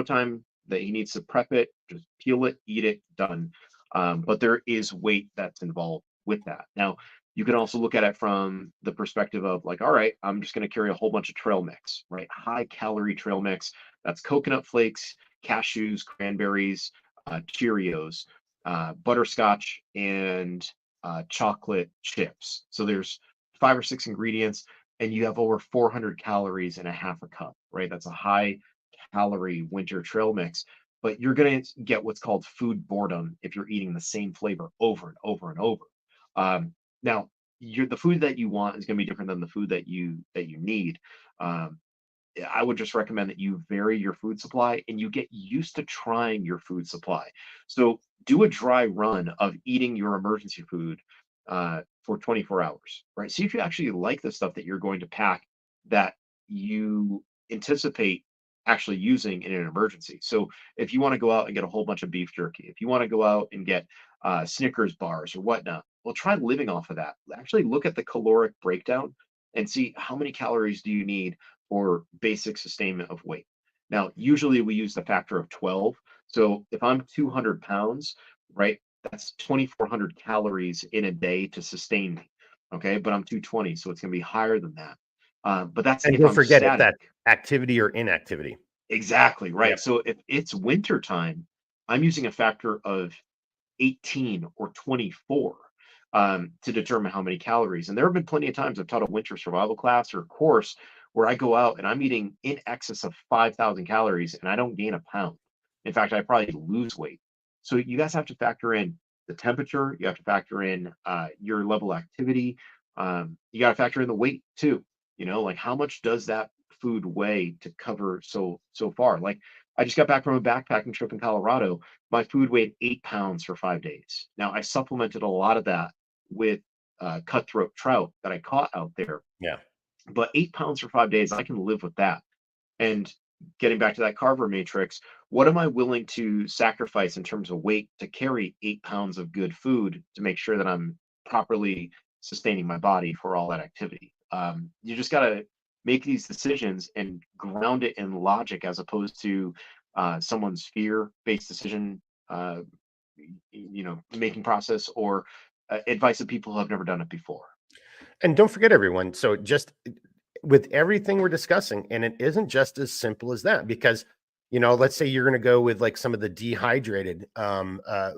S2: time that he needs to prep it. Just peel it, eat it, done. But there is weight that's involved with that. Now, you can also look at it from the perspective of like, all right, I'm just going to carry a whole bunch of trail mix, right? High calorie trail mix. That's coconut flakes, cashews, cranberries, Cheerios, butterscotch, and chocolate chips. So there's 5 or 6 ingredients, and you have over 400 calories in a half a cup, right? That's a high calorie winter trail mix. But you're going to get what's called food boredom if you're eating the same flavor over and over and over. Now, the food that you want is going to be different than the food that you need. Um, I would just recommend that you vary your food supply and you get used to trying your food supply. So do a dry run of eating your emergency food for 24 hours, right? See if you actually like the stuff that you're going to pack that you anticipate actually using in an emergency. So if you want to go out and get a whole bunch of beef jerky, if you want to go out and get Snickers bars or whatnot, well, try living off of that. Actually look at the caloric breakdown and see how many calories do you need for basic sustainment of weight. Now, usually we use the factor of 12. So if I'm 200 pounds, right, that's 2,400 calories in a day to sustain me. Okay. But I'm 220. So it's going to be higher than that. But that's
S1: And
S2: if
S1: don't
S2: I'm
S1: forget it's
S2: static.
S1: that activity or inactivity.
S2: Exactly. Right.
S1: Yep.
S2: So if it's winter time, I'm using a factor of 18 or 24 to determine how many calories. And there have been plenty of times I've taught a winter survival class or course where I go out and I'm eating in excess of 5,000 calories and I don't gain a pound. In fact, I probably lose weight. So you guys have to factor in the temperature. You have to factor in your level of activity. You got to factor in the weight too. Like how much does that food weigh to cover so far? Like I just got back from a backpacking trip in Colorado. My food weighed 8 pounds for 5 days. Now I supplemented a lot of that with cutthroat trout that I caught out there.
S1: Yeah.
S2: But 8 pounds for 5 days, I can live with that. And getting back to that Carver matrix, what am I willing to sacrifice in terms of weight to carry 8 pounds of good food to make sure that I'm properly sustaining my body for all that activity? You just got to make these decisions and ground it in logic as opposed to someone's fear-based decision, making process or advice of people who have never done it before.
S1: And don't forget, everyone. So just with everything we're discussing, and it isn't just as simple as that, because let's say you're going to go with like some of the dehydrated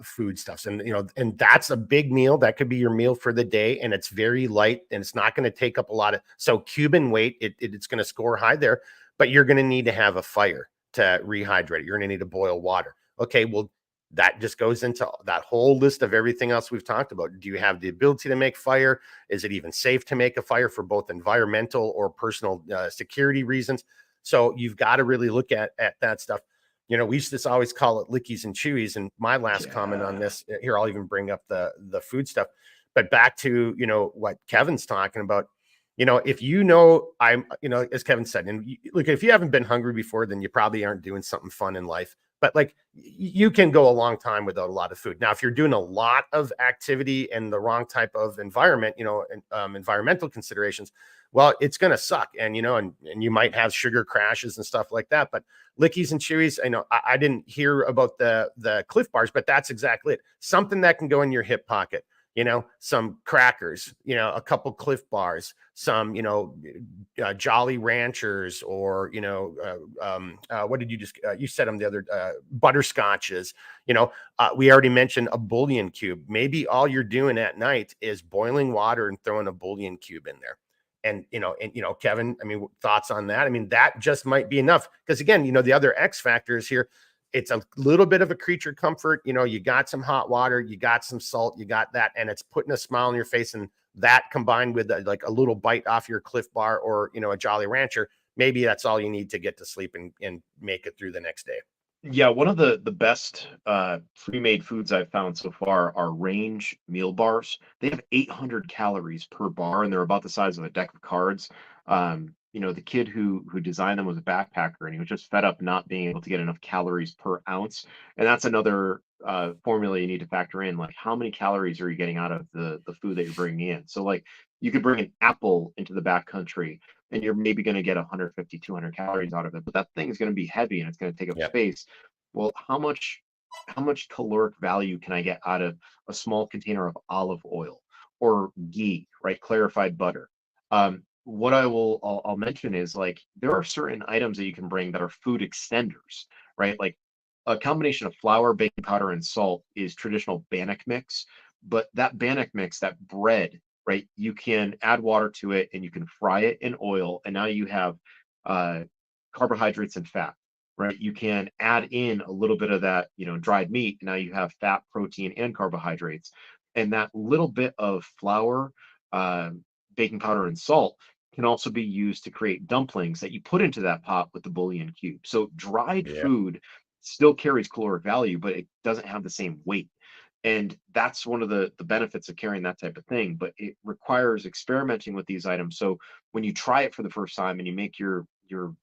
S1: food stuffs, and that's a big meal. That could be your meal for the day, and it's very light, and it's not going to take up a lot of. So Cuban weight, it's going to score high there, but you're going to need to have a fire to rehydrate it. You're going to need to boil water. Okay, well, that just goes into that whole list of everything else we've talked about. Do you have the ability to make fire? Is it even safe to make a fire for both environmental or personal security reasons? So you've got to really look at that stuff. We used to always call it lickies and chewies. And my last comment on this here, I'll even bring up the food stuff, but back to, what Kevin's talking about, if I'm, as Kevin said, and look, if you haven't been hungry before, then you probably aren't doing something fun in life. But like you can go a long time without a lot of food. Now, if you're doing a lot of activity and the wrong type of environment, environmental considerations, well, it's going to suck. And, and you might have sugar crashes and stuff like that. But lickies and chewies, I didn't hear about the Cliff Bars, but that's exactly it. Something that can go in your hip pocket. Some crackers, a couple Cliff Bars, some, Jolly Ranchers, or, what did you just, you said them the other, butterscotches, we already mentioned a bouillon cube. Maybe all you're doing at night is boiling water and throwing a bouillon cube in there. And, Kevin, thoughts on that? That just might be enough. Because again, the other X factor is here. It's a little bit of a creature comfort. You got some hot water, you got some salt, you got that, and it's putting a smile on your face. And that combined with like a little bite off your Cliff Bar or, a Jolly Rancher, maybe that's all you need to get to sleep and make it through the next day.
S2: Yeah, one of the best pre-made foods I've found so far are Range meal bars. They have 800 calories per bar, and they're about the size of a deck of cards. the kid who designed them was a backpacker, and he was just fed up not being able to get enough calories per ounce. And that's another formula you need to factor in, like how many calories are you getting out of the food that you're bringing in. So like you could bring an apple into the backcountry and you're maybe going to get 150, 200 calories out of it, but that thing is going to be heavy and it's going to take up
S1: Yep.
S2: space. Well, how much caloric value can I get out of a small container of olive oil or ghee, right? Clarified butter. What I'll mention is like there are certain items that you can bring that are food extenders, right? Like a combination of flour, baking powder, and salt is traditional bannock mix. But that bannock mix, that bread, right? You can add water to it and you can fry it in oil, and now you have uh, carbohydrates and fat, right? You can add in a little bit of that, dried meat. Now you have fat, protein, and carbohydrates, and that little bit of flour, uh, baking powder, and salt can also be used to create dumplings that you put into that pot with the bouillon cube. So dried
S1: Yeah.
S2: food still carries caloric value, but it doesn't have the same weight. And that's one of the benefits of carrying that type of thing. But it requires experimenting with these items. So when you try it for the first time and you make your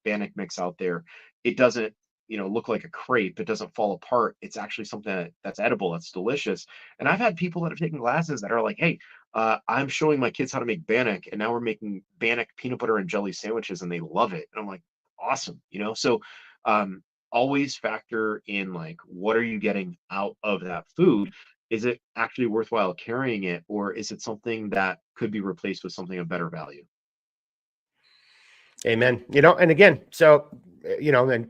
S2: bannock mix out there, it doesn't look like a crepe. It doesn't fall apart. It's actually something that's edible, that's delicious. And I've had people that have taken classes that are like, hey, I'm showing my kids how to make bannock, and now we're making bannock peanut butter and jelly sandwiches, and they love it. And I'm like, awesome. So um, always factor in like what are you getting out of that food. Is it actually worthwhile carrying it, or is it something that could be replaced with something of better value?
S1: Amen. And again, so and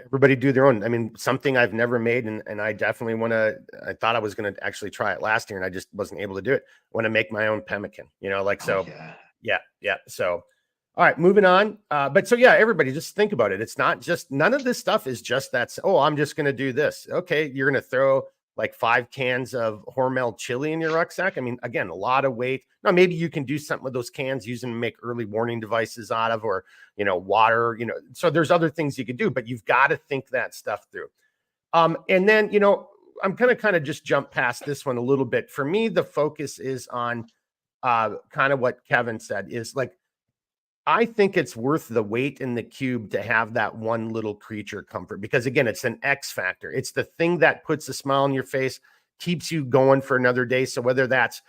S1: everybody do their own. I mean, something I've never made, and I definitely want to. I thought I was going to actually try it last year, and I just wasn't able to do it. I want to make my own pemmican. Like
S2: Oh
S1: so.
S2: yeah.
S1: Yeah, yeah. So, all right, moving on. But so yeah, everybody just think about it. It's not just none of this stuff is just that. Oh, I'm just going to do this. Okay, you're going to throw like 5 cans of Hormel chili in your rucksack. I mean, again, a lot of weight. Now, maybe you can do something with those cans, use them to make early warning devices out of, or water. So there's other things you could do, but you've got to think that stuff through. And then I'm gonna kind of just jump past this one a little bit. For me, the focus is on kind of what Kevin said is like, I think it's worth the weight in the cube to have that one little creature comfort, because again, it's an X factor. It's the thing that puts a smile on your face, keeps you going for another day. So whether that's,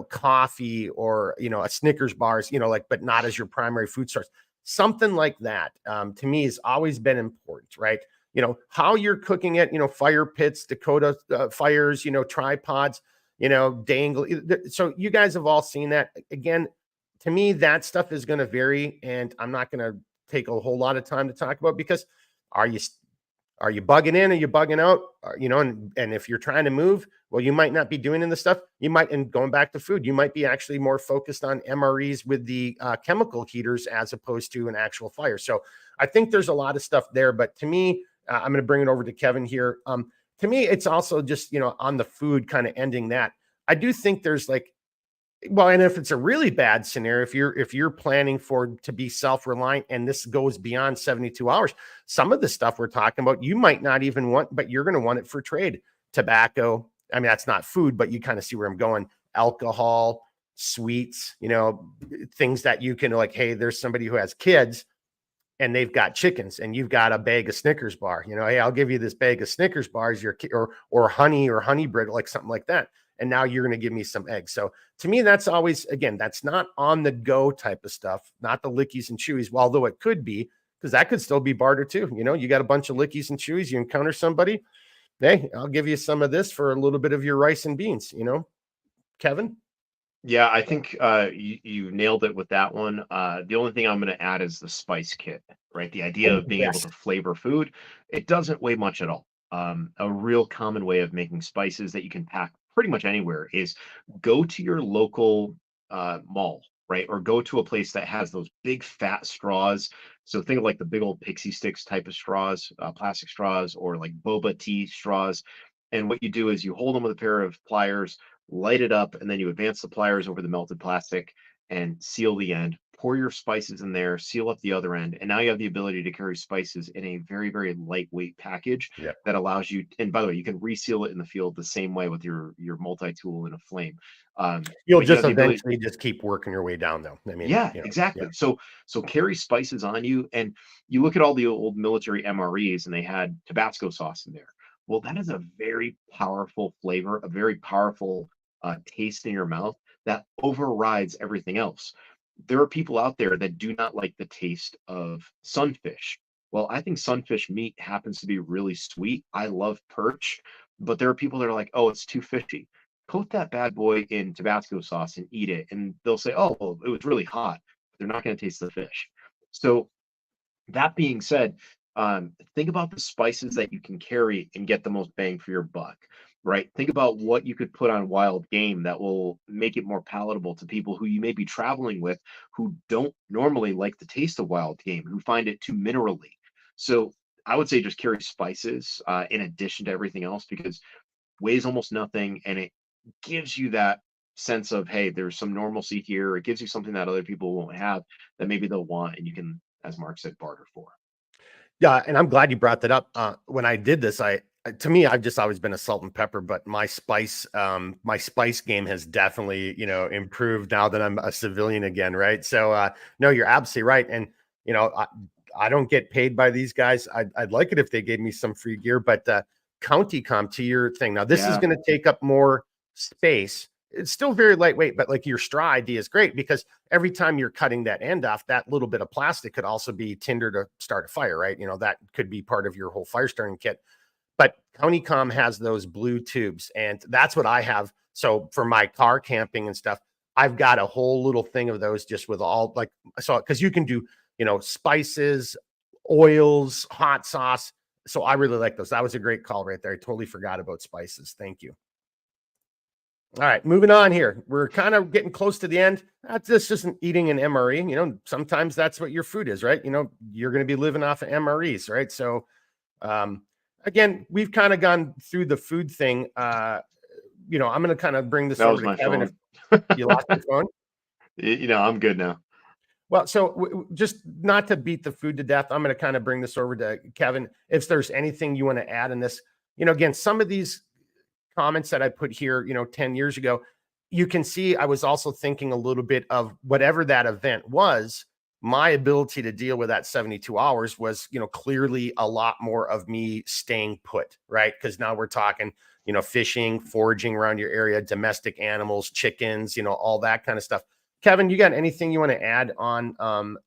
S1: coffee or, a Snickers bars, but not as your primary food source, something like that, to me has always been important, right? How you're cooking it, fire pits, Dakota fires, tripods, dangle. So you guys have all seen that. Again, to me, that stuff is going to vary, and I'm not going to take a whole lot of time to talk about, because are you are you bugging in? Are you bugging out? And if you're trying to move, well, you might not be doing in the stuff. You might, and going back to food, you might be actually more focused on MREs with the chemical heaters as opposed to an actual fire. So I think there's a lot of stuff there. But to me, I'm going to bring it over to Kevin here. To me, it's also just, on the food kind of ending that. I do think there's like, well, and if it's a really bad scenario, if you're planning for to be self-reliant and this goes beyond 72 hours, some of the stuff we're talking about, you might not even want, but you're going to want it for trade. Tobacco. I mean, that's not food, but you kind of see where I'm going. Alcohol, sweets, things that you can like, hey, there's somebody who has kids and they've got chickens and you've got a bag of Snickers bar, hey, I'll give you this bag of Snickers bars, or honey or honey bread, like something like that. And now you're going to give me some eggs. So to me, that's always, again, that's not on the go type of stuff, not the lickies and chewies, well, although it could be, because that could still be barter too. You got a bunch of lickies and chewies, you encounter somebody, hey, I'll give you some of this for a little bit of your rice and beans, Kevin?
S2: Yeah, I think you nailed it with that one. The only thing I'm going to add is the spice kit, right? The idea
S1: Oh,
S2: of being able
S1: yes.
S2: to flavor food, it doesn't weigh much at all. A real common way of making spices that you can pack pretty much anywhere is go to your local mall, right? Or go to a place that has those big fat straws. So think of like the big old pixie sticks type of straws, plastic straws, or like boba tea straws. And what you do is you hold them with a pair of pliers, light it up, and then you advance the pliers over the melted plastic and seal the end. pour your spices in there, seal up the other end, and now you have the ability to carry spices in a very, very lightweight package
S1: Yeah.
S2: that allows you. And by the way, you can reseal it in the field the same way with your multi-tool in a flame.
S1: You'll
S2: But you
S1: just
S2: have the ability.
S1: eventually just keep working your way down though. I mean,
S2: Yeah,
S1: yeah.
S2: exactly. So carry spices on you, and you look at all the old military MREs, and they had Tabasco sauce in there. Well, that is a very powerful flavor, a very powerful taste in your mouth that overrides everything else. There are people out there that do not like the taste of sunfish. Well, I think sunfish meat happens to be really sweet. I love perch, but there are people that are like, oh, it's too fishy. Coat that bad boy in Tabasco sauce and eat it, and they'll say, "Oh, well, it was really hot." They're not going to taste the fish. So that being said, think about the spices that you can carry and get the most bang for your buck, right? Think about what you could put on wild game that will make it more palatable to people who you may be traveling with who don't normally like the taste of wild game, who find it too minerally. So I would say just carry spices in addition to everything else because weighs almost nothing and it gives you that sense of, hey, there's some normalcy here. It gives you something that other people won't have that maybe they'll want and you can, as Mark said, barter for.
S1: Yeah, and I'm glad you brought that up. When I did this, to me, I've just always been a salt and pepper, but my spice game has definitely, improved now that I'm a civilian again, right? So, no, you're absolutely right, and I don't get paid by these guys. I'd like it if they gave me some free gear, but County Com to your thing. Now, this is
S2: Yeah.
S1: going to take up more space. It's still very lightweight, but like your straw idea is great because every time you're cutting that end off, that little bit of plastic could also be tinder to start a fire, right? That could be part of your whole fire starting kit. But Countycom has those blue tubes, and that's what I have. So for my car camping and stuff, I've got a whole little thing of those just with all like so because you can do spices, oils, hot sauce. So I really like those. That was a great call right there. I totally forgot about spices. Thank you. All right, moving on here. We're kind of getting close to the end. This isn't eating an MRE. Sometimes that's what your food is, right? You're going to be living off of MREs, right? So, again, we've kind of gone through the food thing. I'm going to kind of bring this
S2: That
S1: over
S2: was
S1: to
S2: my
S1: Kevin. If
S2: phone.
S1: you lost your phone,
S2: I'm good now.
S1: well, so just not to beat the food to death, I'm going to kind of bring this over to Kevin. If there's anything you want to add in this, again, some of these comments that I put here, 10 years ago, you can see I was also thinking a little bit of whatever that event was. My ability to deal with that 72 hours was, clearly a lot more of me staying put, right? Because now we're talking, fishing, foraging around your area, domestic animals, chickens, all that kind of stuff. Kevin, you got anything you want to add on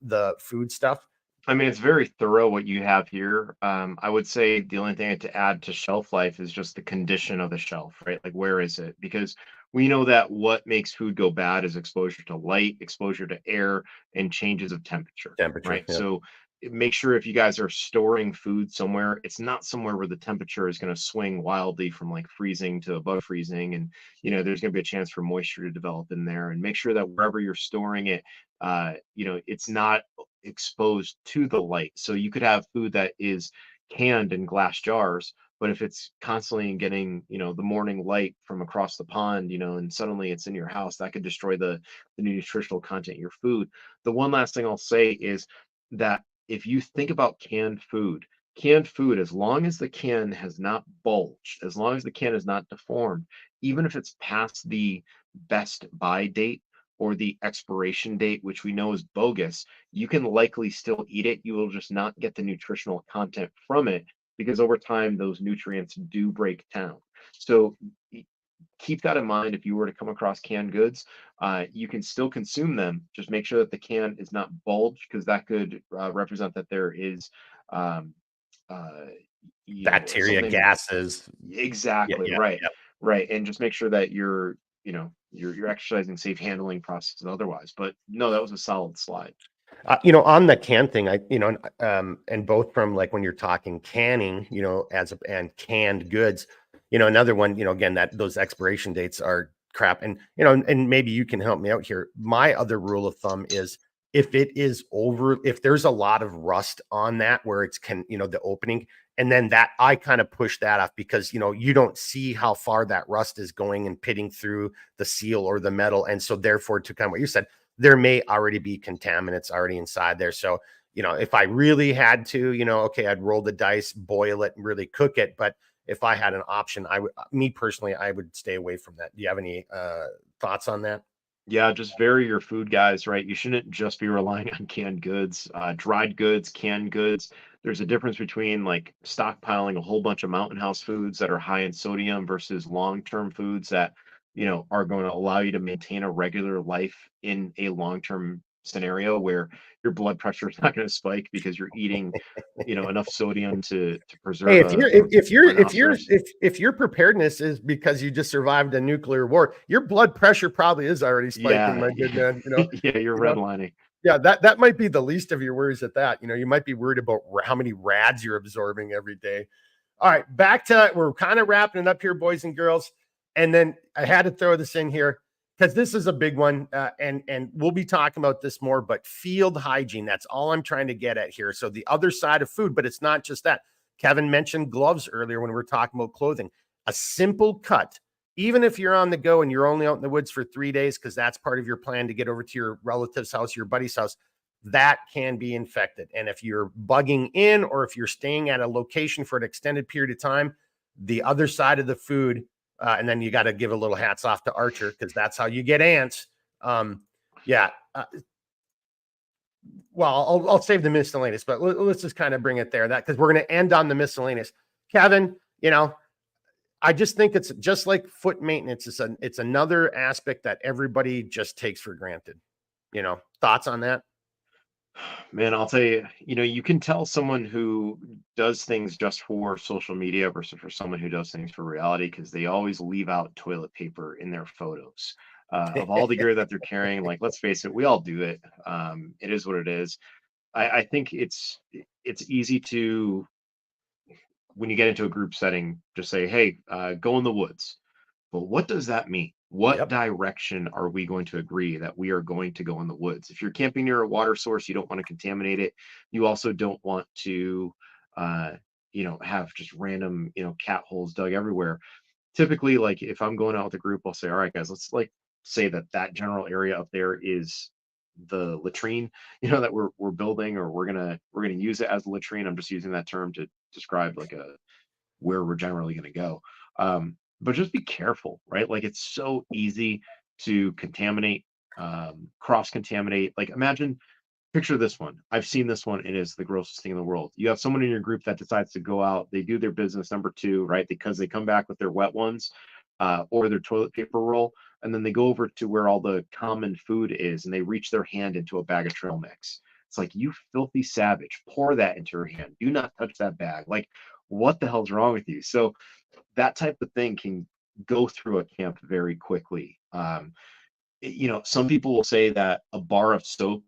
S1: the food stuff?
S2: I mean, it's very thorough what you have here. I would say the only thing to add to shelf life is just the condition of the shelf, right? Like, where is it? Because we know that what makes food go bad is exposure to light, exposure to air, and changes of temperature,
S1: Temperature.
S2: right?
S1: Yeah.
S2: So make sure if you guys are storing food somewhere, it's not somewhere where the temperature is going to swing wildly from like freezing to above freezing. And, there's going to be a chance for moisture to develop in there. And make sure that wherever you're storing it, it's not exposed to the light. So you could have food that is canned in glass jars, but if it's constantly getting, the morning light from across the pond, and suddenly it's in your house, that could destroy the nutritional content of your food. The one last thing I'll say is that if you think about canned food, as long as the can has not bulged, as long as the can is not deformed, even if it's past the best buy date or the expiration date, which we know is bogus, you can likely still eat it. You will just not get the nutritional content from it because over time, those nutrients do break down. So keep that in mind if you were to come across canned goods. You can still consume them. Just make sure that the can is not bulged because that could represent that there is um, uh,
S1: Bacteria,
S2: something
S1: gases. Yeah.
S2: exactly
S1: Yeah.
S2: right,
S1: Yeah.
S2: right, and just make sure that you're exercising safe handling processes otherwise. But no, that was a solid slide.
S1: On the can thing, and both from like when you're talking canning, and canned goods, another one, again, that those expiration dates are crap. And, and maybe you can help me out here. My other rule of thumb is if there's a lot of rust on that where the opening, and then that I kind of push that off because, you don't see how far that rust is going and pitting through the seal or the metal. And so therefore, to kind of what you said, there may already be contaminants already inside there. So, if I really had to, okay, I'd roll the dice, boil it, and really cook it. But if I had an option, me personally, I would stay away from that. Do you have any thoughts on that?
S2: Yeah, just vary your food, guys, right? You shouldn't just be relying on canned goods, dried goods, canned goods. There's a difference between like stockpiling a whole bunch of Mountain House foods that are high in sodium versus long-term foods that, are going to allow you to maintain a regular life in a long-term scenario where your blood pressure is not going to spike because you're eating, enough sodium to
S1: Hey,
S2: preserve a rhinoceros.
S1: if your preparedness is because you just survived a nuclear war, your blood pressure probably is already spiking,
S2: Yeah,
S1: my good man.
S2: yeah, you're
S1: You know,
S2: redlining.
S1: yeah, that might be the least of your worries at that. You might be worried about how many rads you're absorbing every day. All right, back to we're kind of wrapping it up here, boys and girls. And then I had to throw this in here because this is a big one, and we'll be talking about this more. But field hygiene, that's all I'm trying to get at here. So the other side of food, but it's not just that. Kevin mentioned gloves earlier when we were talking about clothing. A simple cut, even if you're on the go and you're only out in the woods for 3 days, because that's part of your plan to get over to your relative's house, your buddy's house, that can be infected. And if you're bugging in or if you're staying at a location for an extended period of time, the other side of the food, and then you got to give a little hats off to Archer because that's how you get ants. Yeah. Well, I'll save the miscellaneous, but let's just kind of bring it there. That because we're going to end on the miscellaneous. Kevin, I just think it's just like foot maintenance. It's another aspect that everybody just takes for granted. Thoughts on that?
S2: Man, I'll tell you, you can tell someone who does things just for social media versus for someone who does things for reality because they always leave out toilet paper in their photos. Of all the gear that they're carrying, like let's face it, we all do it. It is what it is. I think it's easy to when you get into a group setting, just say, hey, go in the woods. But what does that mean? What
S1: Yep.
S2: direction are we going to agree that we are going to go in the woods? If you're camping near a water source, you don't want to contaminate it. You also don't want to, uh, have just random, cat holes dug everywhere. Typically, like if I'm going out with a group, I'll say, all right, guys, let's like say that general area up there is the latrine, that we're building, or we're gonna use it as a latrine. I'm just using that term to describe like a where we're generally going to go. But just be careful, right? Like it's so easy to contaminate, cross contaminate. Like imagine, picture this one. I've seen this one. It is the grossest thing in the world. You have someone in your group that decides to go out, they do their business number two, right? Because they come back with their wet ones or their toilet paper roll. And then they go over to where all the common food is and they reach their hand into a bag of trail mix. It's like, you filthy savage, pour that into your hand. Do not touch that bag. Like, what the hell's wrong with you? So that type of thing can go through a camp very quickly. Some people will say that a bar of soap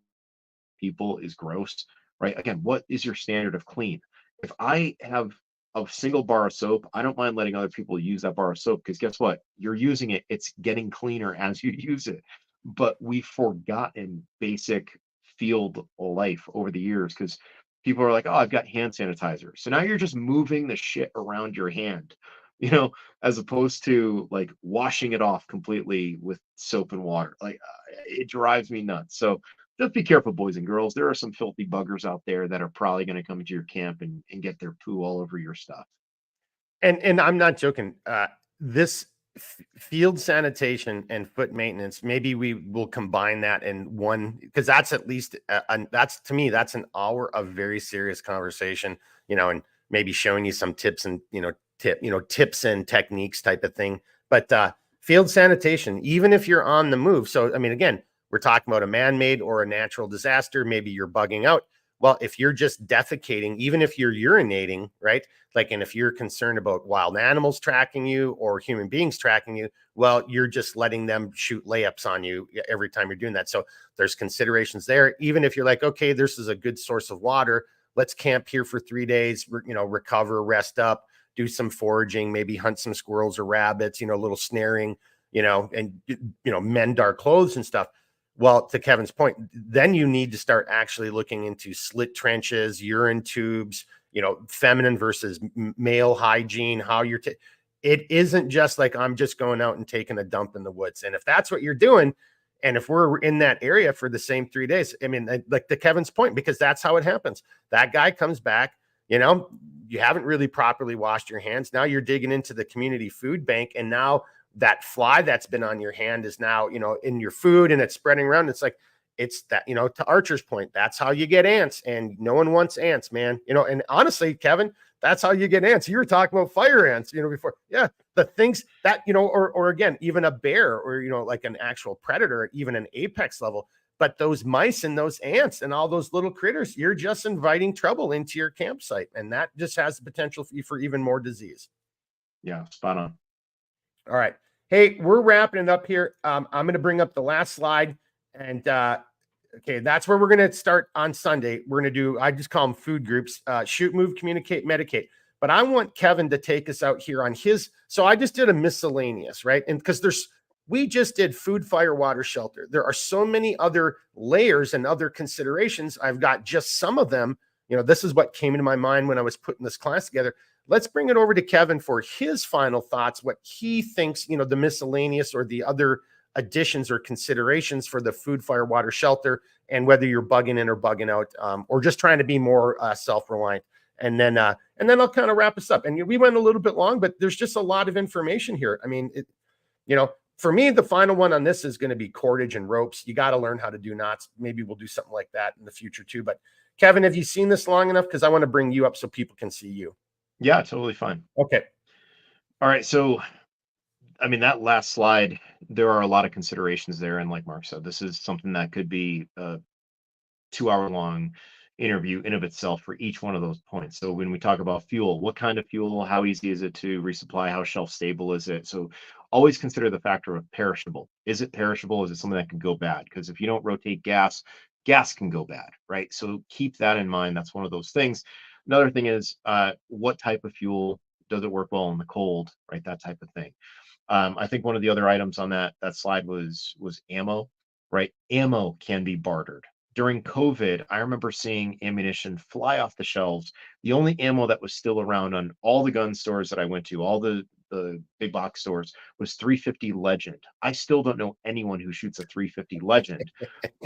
S2: people is gross, right? Again, what is your standard of clean? If I have a single bar of soap, I don't mind letting other people use that bar of soap because guess what? You're using it, it's getting cleaner as you use it. But we've forgotten basic field life over the years because people are like, oh, I've got hand sanitizer. So now you're just moving the shit around your hand, you know, as opposed to like washing it off completely with soap and water. Like it drives me nuts. So just be careful, boys and girls. There are some filthy buggers out there that are probably going to come into your camp and get their poo all over your stuff.
S1: And I'm not joking. This field sanitation and foot maintenance, maybe we will combine that in one because that's at least that's to me that's an hour of very serious conversation. And maybe showing you some tips and tips and techniques type of thing. But field sanitation, even if you're on the move. So I mean, again, we're talking about a man-made or a natural disaster. Maybe you're bugging out. Well, if you're just defecating, even if you're urinating, right? Like, and if you're concerned about wild animals tracking you or human beings tracking you, well, you're just letting them shoot layups on you every time you're doing that. So there's considerations there. Even if you're like, okay, this is a good source of water, let's camp here for 3 days, recover, rest up, do some foraging, maybe hunt some squirrels or rabbits, a little snaring, and, mend our clothes and stuff. Well, to Kevin's point, then you need to start actually looking into slit trenches, urine tubes, feminine versus male hygiene, how you're it isn't just like I'm just going out and taking a dump in the woods. And if that's what you're doing And if we're in that area for the same 3 days, I mean, like to Kevin's point, because that's how it happens. That guy comes back, you know, you haven't really properly washed your hands. Now you're digging into the community food bank, and now that fly that's been on your hand is now, you know, in your food and it's spreading around. It's like, it's that, you know, to Archer's point, that's how you get ants, and no one wants ants, man. You know, and honestly, Kevin, that's how you get ants. You were talking about fire ants, you know, before. Yeah. The things that, you know, or again, even a bear, or, you know, like an actual predator, even an apex level, but those mice and those ants and all those little critters, you're just inviting trouble into your campsite. And that just has the potential for even more disease.
S2: Yeah, spot on.
S1: All right. Hey, we're wrapping it up here. I'm going to bring up the last slide. And okay, that's where we're going to start on Sunday. We're going to do, I just call them food groups, shoot, move, communicate, medicate. But I want Kevin to take us out here on his. So I just did a miscellaneous, right? And because we just did food, fire, water, shelter. There are so many other layers and other considerations. I've got just some of them. You know, this is what came into my mind when I was putting this class together. Let's bring it over to Kevin for his final thoughts, what he thinks, you know, the miscellaneous or the other additions or considerations for the food, fire, water, shelter, and whether you're bugging in or bugging out, or just trying to be more self-reliant. And then I'll kind of wrap us up. And we went a little bit long, but there's just a lot of information here. I mean, you know, for me, the final one on this is going to be cordage and ropes. You got to learn how to do knots. Maybe we'll do something like that in the future too. But Kevin, have you seen this long enough? Because I want to bring you up so people can see you.
S2: Yeah, totally fine.
S1: Okay.
S2: All right. So, I mean, that last slide, there are a lot of considerations there. And like Mark said, this is something that could be a 2 hour long interview in of itself for each one of those points. So when we talk about fuel, what kind of fuel, how easy is it to resupply, how shelf stable is it? So always consider the factor of perishable. Is it perishable? Is it something that can go bad? Because if you don't rotate gas, gas can go bad, right? So keep that in mind. That's one of those things. Another thing is what type of fuel, does it work well in the cold, right? That type of thing. I think one of the other items on that slide was ammo, right? Ammo can be bartered. During COVID, I remember seeing ammunition fly off the shelves. The only ammo that was still around on all the gun stores that I went to, all the big box stores, was 350 Legend. I still don't know anyone who shoots a 350 Legend,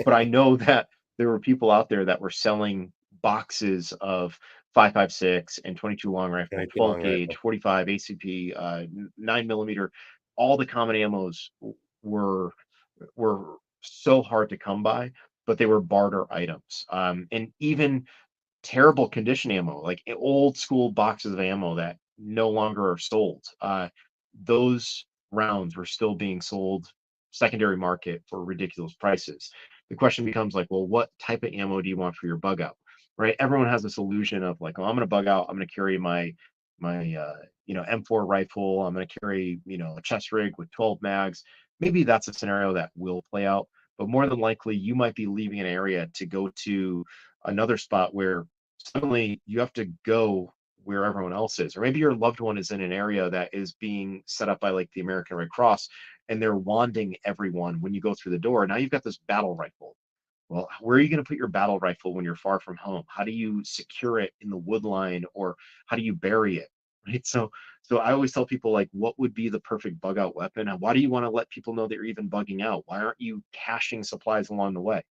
S2: but I know that there were people out there that were selling boxes of 5.56 and 22 long rifle, 12 gauge, 45 ACP, 9 millimeter. All the common ammos were so hard to come by, but they were barter items. And even terrible condition ammo, like old school boxes of ammo that no longer are sold. Those rounds were still being sold secondary market for ridiculous prices. The question becomes like, well, what type of ammo do you want for your bug out? Right? Everyone has this illusion of like, oh, I'm going to bug out. I'm going to carry my M4 rifle. I'm going to carry a chest rig with 12 mags. Maybe that's a scenario that will play out, but more than likely, you might be leaving an area to go to another spot where suddenly you have to go where everyone else is, or maybe your loved one is in an area that is being set up by like the American Red Cross, and they're wanding everyone when you go through the door. Now you've got this battle rifle. Well, where are you going to put your battle rifle when you're far from home? How do you secure it in the wood line, or how do you bury it? Right. So I always tell people, like, what would be the perfect bug out weapon? And why do you want to let people know that you're even bugging out? Why aren't you caching supplies along the way?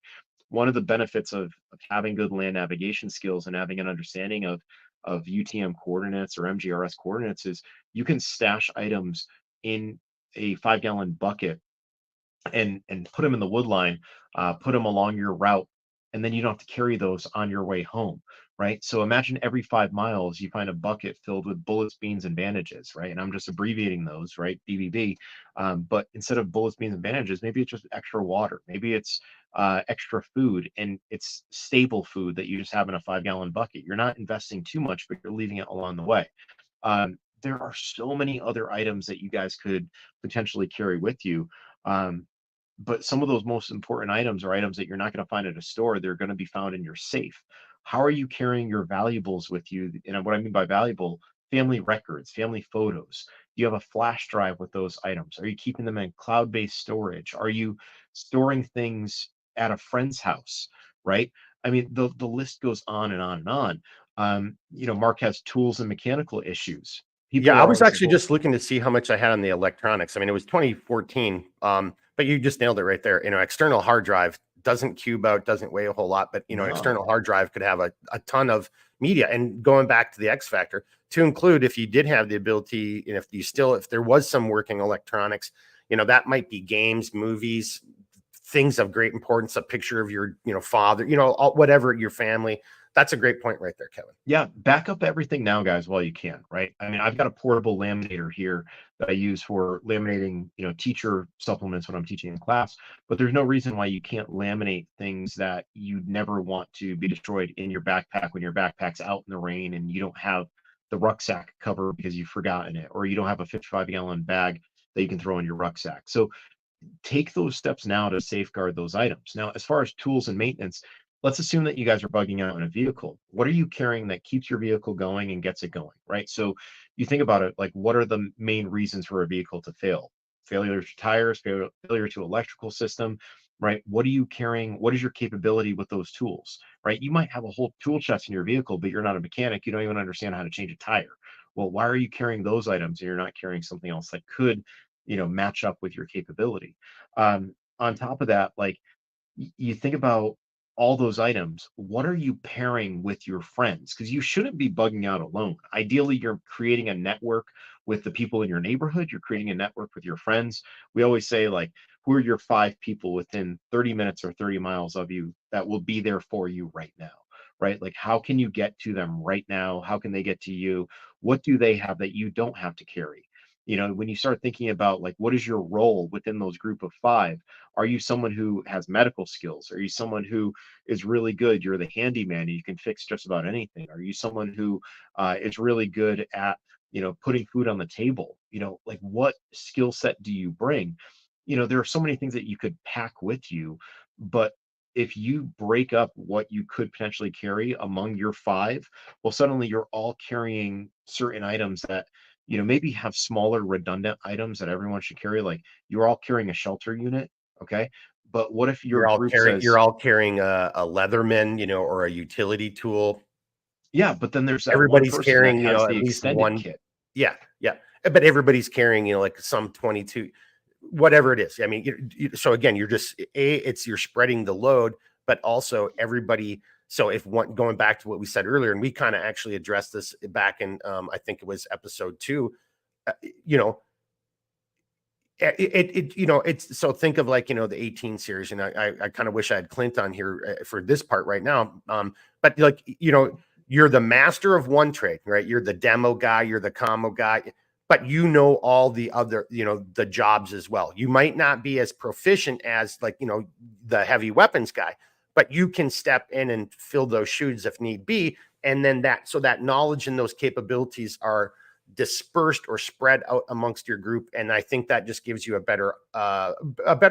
S2: One of the benefits of having good land navigation skills and having an understanding of UTM coordinates or MGRS coordinates is you can stash items in a 5 gallon bucket and put them in the wood line, put them along your route, and then you don't have to carry those on your way home, right? So imagine every 5 miles you find a bucket filled with bullets, beans, and bandages, right? And I'm just abbreviating those, right? BBB. But instead of bullets, beans, and bandages, maybe it's just extra water, maybe it's extra food, and it's stable food that you just have in a 5 gallon bucket. You're not investing too much, but you're leaving it along the way. There are so many other items that you guys could potentially carry with you. But some of those most important items are items that you're not going to find at a store. They're going to be found in your safe. How are you carrying your valuables with you? And what I mean by valuable, family records, family photos. Do you have a flash drive with those items? Are you keeping them in cloud-based storage? Are you storing things at a friend's house? Right? I mean, the list goes on and on and on. Mark has tools and mechanical issues. People
S1: Yeah, I
S2: are
S1: was
S2: always like,
S1: actually
S2: well,
S1: just looking to see how much I had on the electronics. I mean, it was 2014. But you just nailed it right there. External hard drive doesn't cube out, doesn't weigh a whole lot, but
S2: No.
S1: external hard drive could have a ton of media. And going back to the X factor, to include, if you did have the ability, and if there was some working electronics, that might be games, movies, things of great importance, a picture of your, father, whatever, your family. That's a great point right there, Kevin.
S2: Yeah, back up everything now, guys, while you can, right? I mean, I've got a portable laminator here that I use for laminating, teacher supplements when I'm teaching in class, but there's no reason why you can't laminate things that you never want to be destroyed in your backpack when your backpack's out in the rain and you don't have the rucksack cover because you've forgotten it, or you don't have a 55-gallon bag that you can throw in your rucksack. So take those steps now to safeguard those items. Now, as far as tools and maintenance, let's assume that you guys are bugging out in a vehicle. What are you carrying that keeps your vehicle going and gets it going, right? So you think about it, like what are the main reasons for a vehicle to fail? Failure to tires, failure to electrical system, right? What are you carrying? What is your capability with those tools, right? You might have a whole tool chest in your vehicle, but you're not a mechanic. You don't even understand how to change a tire. Well, why are you carrying those items and you're not carrying something else that could, match up with your capability? On top of that, like you think about all those items, what are you pairing with your friends? Because you shouldn't be bugging out alone. Ideally, you're creating a network with the people in your neighborhood, you're creating a network with your friends. We always say, like, who are your 5 people within 30 minutes or 30 miles of you that will be there for you right now? Right? Like, how can you get to them right now? How can they get to you? What do they have that you don't have to carry? When you start thinking about like what is your role within those group of five, are you someone who has medical skills? Are you someone who is really good? You're the handyman and you can fix just about anything. Are you someone who is really good at, putting food on the table? Like what skill set do you bring? There are so many things that you could pack with you, but if you break up what you could potentially carry among your five, well, suddenly you're all carrying certain items that, maybe have smaller redundant items that everyone should carry. Like you're all carrying a shelter unit. Okay. But what if your group
S1: You're
S2: says,
S1: all carrying a Leatherman, or a utility tool.
S2: yeah, but then there's that one
S1: Everybody's
S2: person that
S1: carrying,
S2: has
S1: at
S2: the
S1: least
S2: extended
S1: one.
S2: kit?
S1: Yeah, yeah. But everybody's carrying, like some 22, whatever it is. I mean, so again, you're spreading the load, but also everybody. So if one, going back to what we said earlier, and we kind of actually addressed this back in, I think it was episode 2, uh, you know, it's so think of like, the 18 series, and I kind of wish I had Clint on here for this part right now. But like, you're the master of one trade, right? You're the demo guy, you're the commo guy, but all the other, the jobs as well. You might not be as proficient as like, the heavy weapons guy, but you can step in and fill those shoes if need be. And then that knowledge and those capabilities are dispersed or spread out amongst your group, and I think that just gives you a better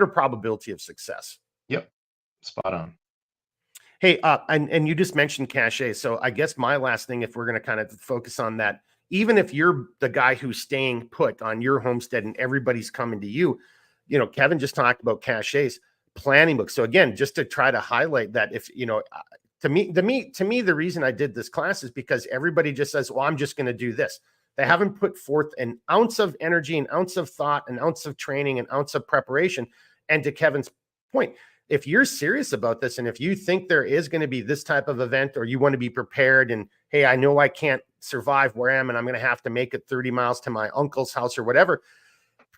S1: probability of success.
S2: Yep. Spot on.
S1: Hey, and you just mentioned cache, so I guess my last thing, if we're going to kind of focus on that, even if you're the guy who's staying put on your homestead and everybody's coming to you, Kevin just talked about caches, planning books. So again, just to try to highlight that, if to me, the reason I did this class is because everybody just says, well, I'm just going to do this. They haven't put forth an ounce of energy, an ounce of thought, an ounce of training, an ounce of preparation. And to Kevin's point, if you're serious about this, and if you think there is going to be this type of event, or you want to be prepared, and hey, I know I can't survive where I am and I'm going to have to make it 30 miles to my uncle's house or whatever,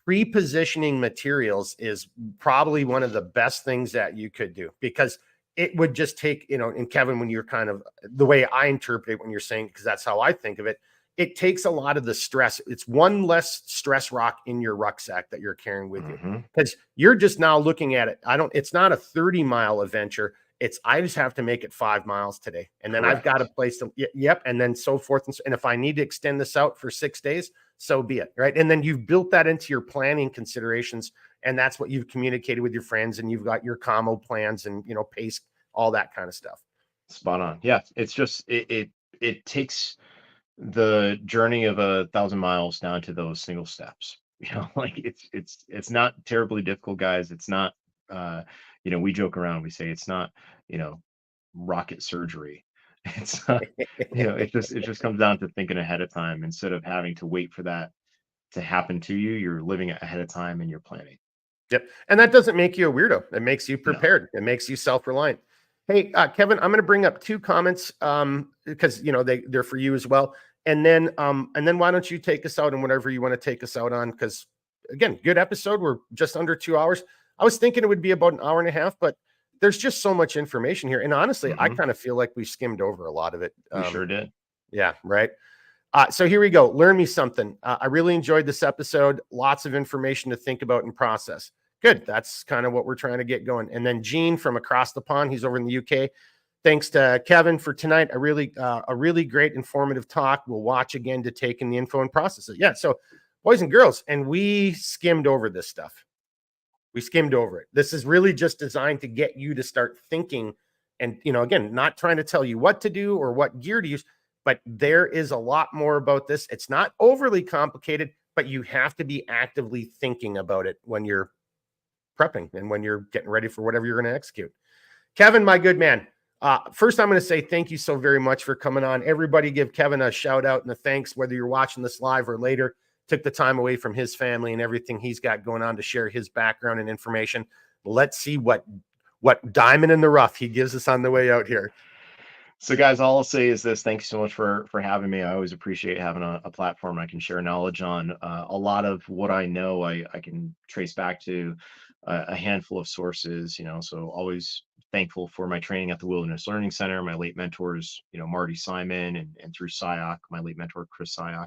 S1: pre-positioning materials is probably one of the best things that you could do, because it would just take, and Kevin, when you're kind of the way I interpret it, when you're saying, because that's how I think of it, it takes a lot of the stress. It's one less stress rock in your rucksack that you're carrying with you,
S2: Mm-hmm.
S1: because you're just now looking at it. It's not a 30-mile adventure. I just have to make it 5 miles today. And then I've got a
S2: Correct.
S1: place to, yep. And then so forth. And if I need to extend this out for 6 days, so be it. Right. And then you've built that into your planning considerations. And that's what you've communicated with your friends, and you've got your commo plans and, pace, all that kind of stuff.
S2: Spot on. Yeah. It's just, it takes the journey of 1,000 miles down to those single steps. Like it's not terribly difficult, guys. It's not, uh, we joke around, we say it's not, you know, rocket surgery. It's it just comes down to thinking ahead of time instead of having to wait for that to happen to you. You're living it ahead of time and you're planning.
S1: Yep. And that doesn't make you a weirdo. It makes you
S2: No.
S1: prepared. It makes you self-reliant. Hey, Kevin, I'm going to bring up two comments because they're for you as well. And then why don't you take us out on whatever you want to take us out on? Because again, good episode. We're just under 2 hours. I was thinking it would be about an hour and a half, but there's just so much information here. And honestly, I kind of feel like we skimmed over a lot of it.
S2: We sure did.
S1: Yeah, right. So here we go. Learn me something. I really enjoyed this episode. Lots of information to think about and process. Good. That's kind of what we're trying to get going. And then Gene from across the pond, he's over in the UK. Thanks to Kevin for tonight. A really great informative talk. We'll watch again to take in the info and process it. Yeah. So boys and girls, and we skimmed over this stuff. We skimmed over it. This is really just designed to get you to start thinking and, again, not trying to tell you what to do or what gear to use, but there is a lot more about this. It's not overly complicated, but you have to be actively thinking about it when you're prepping and when you're getting ready for whatever you're going to execute. Kevin, my good man. First, I'm going to say thank you so very much for coming on. Everybody give Kevin a shout out and a thanks, whether you're watching this live or later. Took the time away from his family and everything he's got going on to share his background and information. Let's see what diamond in the rough he gives us on the way out here.
S2: So guys, all I'll say is this: thanks so much for having me. I always appreciate having a platform I can share knowledge on. A lot of what I know, I can trace back to a handful of sources, so always thankful for my training at the Wilderness Learning Center, my late mentors, Marty Simon, and through SIOC, my late mentor, Chris SIOC,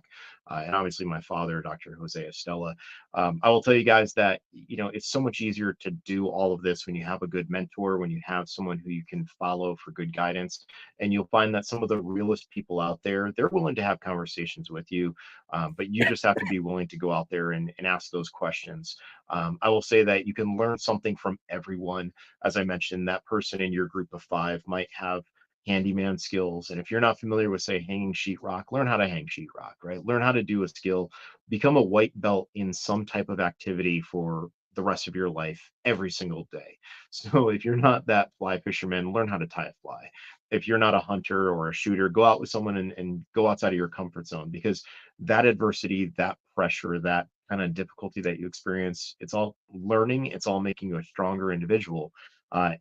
S2: and obviously my father, Dr. Jose Estella. I will tell you guys that, it's so much easier to do all of this when you have a good mentor, when you have someone who you can follow for good guidance. And you'll find that some of the realest people out there, they're willing to have conversations with you, but you just have to be willing to go out there and ask those questions. I will say that you can learn something from everyone. As I mentioned, that person in your group of 5 might have handyman skills. And if you're not familiar with, say, hanging sheetrock, learn how to hang sheetrock, right? Learn how to do a skill, become a white belt in some type of activity for the rest of your life every single day. So if you're not that fly fisherman, learn how to tie a fly. If you're not a hunter or a shooter, go out with someone and go outside of your comfort zone, because that adversity, that pressure, that kind of difficulty that you experience, it's all learning, it's all making you a stronger individual.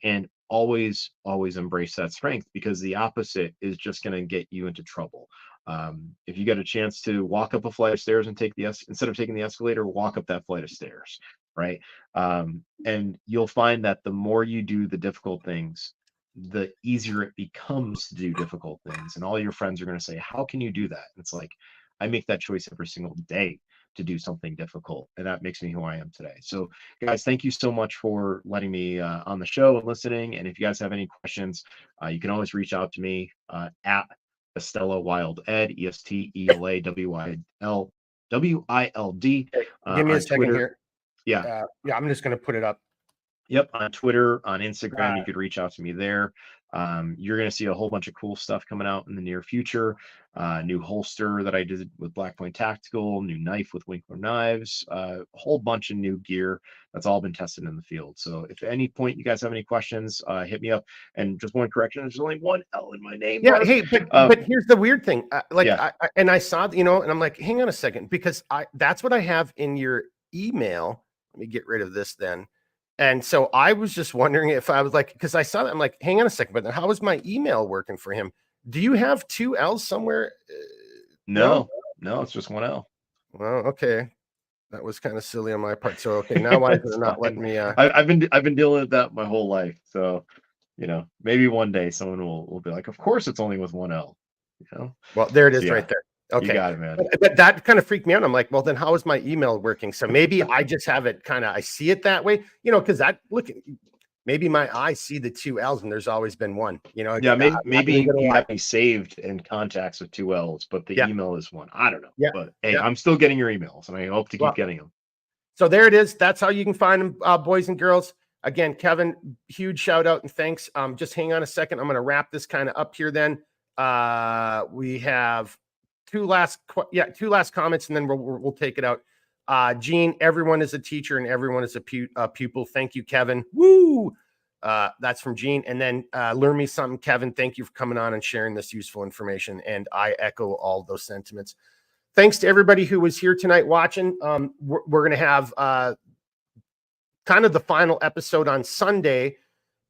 S2: And always embrace that strength, because the opposite is just going to get you into trouble. If you get a chance to walk up a flight of stairs and instead of taking the escalator, walk up that flight of stairs, right? And you'll find that the more you do the difficult things, the easier it becomes to do difficult things. And all your friends are going to say, how can you do that? And it's like, I make that choice every single day to do something difficult, and that makes me who I am today. So guys, thank you so much for letting me on the show and listening. And if you guys have any questions, you can always reach out to me at Estella Wild Ed, ESTELA WILD
S1: Give me a
S2: on
S1: second
S2: Twitter.
S1: here.
S2: Yeah,
S1: I'm just going to put it up.
S2: Yep, on Twitter, on Instagram, you could reach out to me there. You're going to see a whole bunch of cool stuff coming out in the near future. New holster that I did with Black Point Tactical, new knife with Winkler Knives, a whole bunch of new gear that's all been tested in the field. So if at any point you guys have any questions, hit me up. And just one correction, there's only one L in my name.
S1: Yeah,
S2: Mark.
S1: hey, but here's the weird thing.
S2: Yeah.
S1: I saw, and I'm like, hang on a second, because that's what I have in your email. Let me get rid of this then. And so I was just wondering if I was like, because I saw that, I'm like, hang on a second, but then how is my email working for him? Do you have 2 L's somewhere?
S2: No, it's just one L.
S1: Well, okay. That was kind of silly on my part. So, okay, now why is it not letting me?
S2: I've been dealing with that my whole life. So, maybe one day someone will be like, of course it's only with one L,
S1: Well, there it
S2: So,
S1: is
S2: yeah,
S1: right there. Okay.
S2: You got it, man.
S1: But that kind of freaked me out. I'm like, well, then how is my email working? So maybe I just have it I see it that way, because maybe my eyes see the 2 L's and there's always been one,
S2: Yeah, maybe you have me saved in contacts with 2 L's, but the email is one. I don't know.
S1: Yeah.
S2: But hey, I'm still getting your emails and I hope to keep getting them.
S1: So there it is. That's how you can find them, boys and girls. Again, Kevin, huge shout out and thanks. Just hang on a second. I'm going to wrap this kind of up here then. We have two last comments and then we'll take it out. Gene, everyone is a teacher and everyone is a pupil. Thank you, Kevin. Woo! That's from Gene. And then learn me something, Kevin. Thank you for coming on and sharing this useful information. And I echo all those sentiments. Thanks to everybody who was here tonight watching. We're going to have kind of the final episode on Sunday.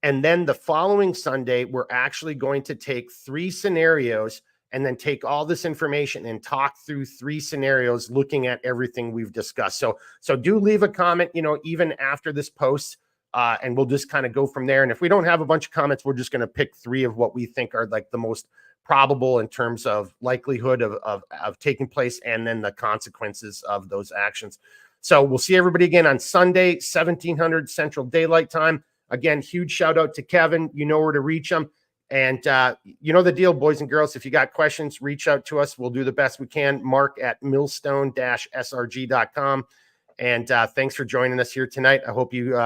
S1: And then the following Sunday, we're actually going to take 3 scenarios and then take all this information and talk through 3 scenarios, looking at everything we've discussed. So do leave a comment, even after this post, and we'll just kind of go from there. And if we don't have a bunch of comments, we're just going to pick 3 of what we think are like the most probable in terms of likelihood of taking place, and then the consequences of those actions. So we'll see everybody again on Sunday, 1700 Central Daylight Time. Again, huge shout out to Kevin. You know where to reach him. And you know the deal, boys and girls. If you got questions, reach out to us. We'll do the best we can. Mark at Millstone-SRG.com. And thanks for joining us here tonight. I hope you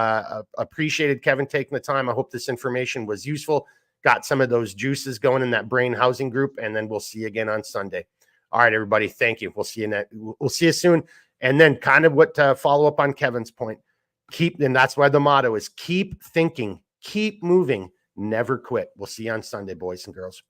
S1: appreciated Kevin taking the time. I hope this information was useful. Got some of those juices going in that brain housing group. And then we'll see you again on Sunday. All right, everybody. Thank you. We'll see you soon. And then kind of what to follow up on Kevin's point. And that's why the motto is keep thinking, keep moving, never quit. We'll see you on Sunday, boys and girls.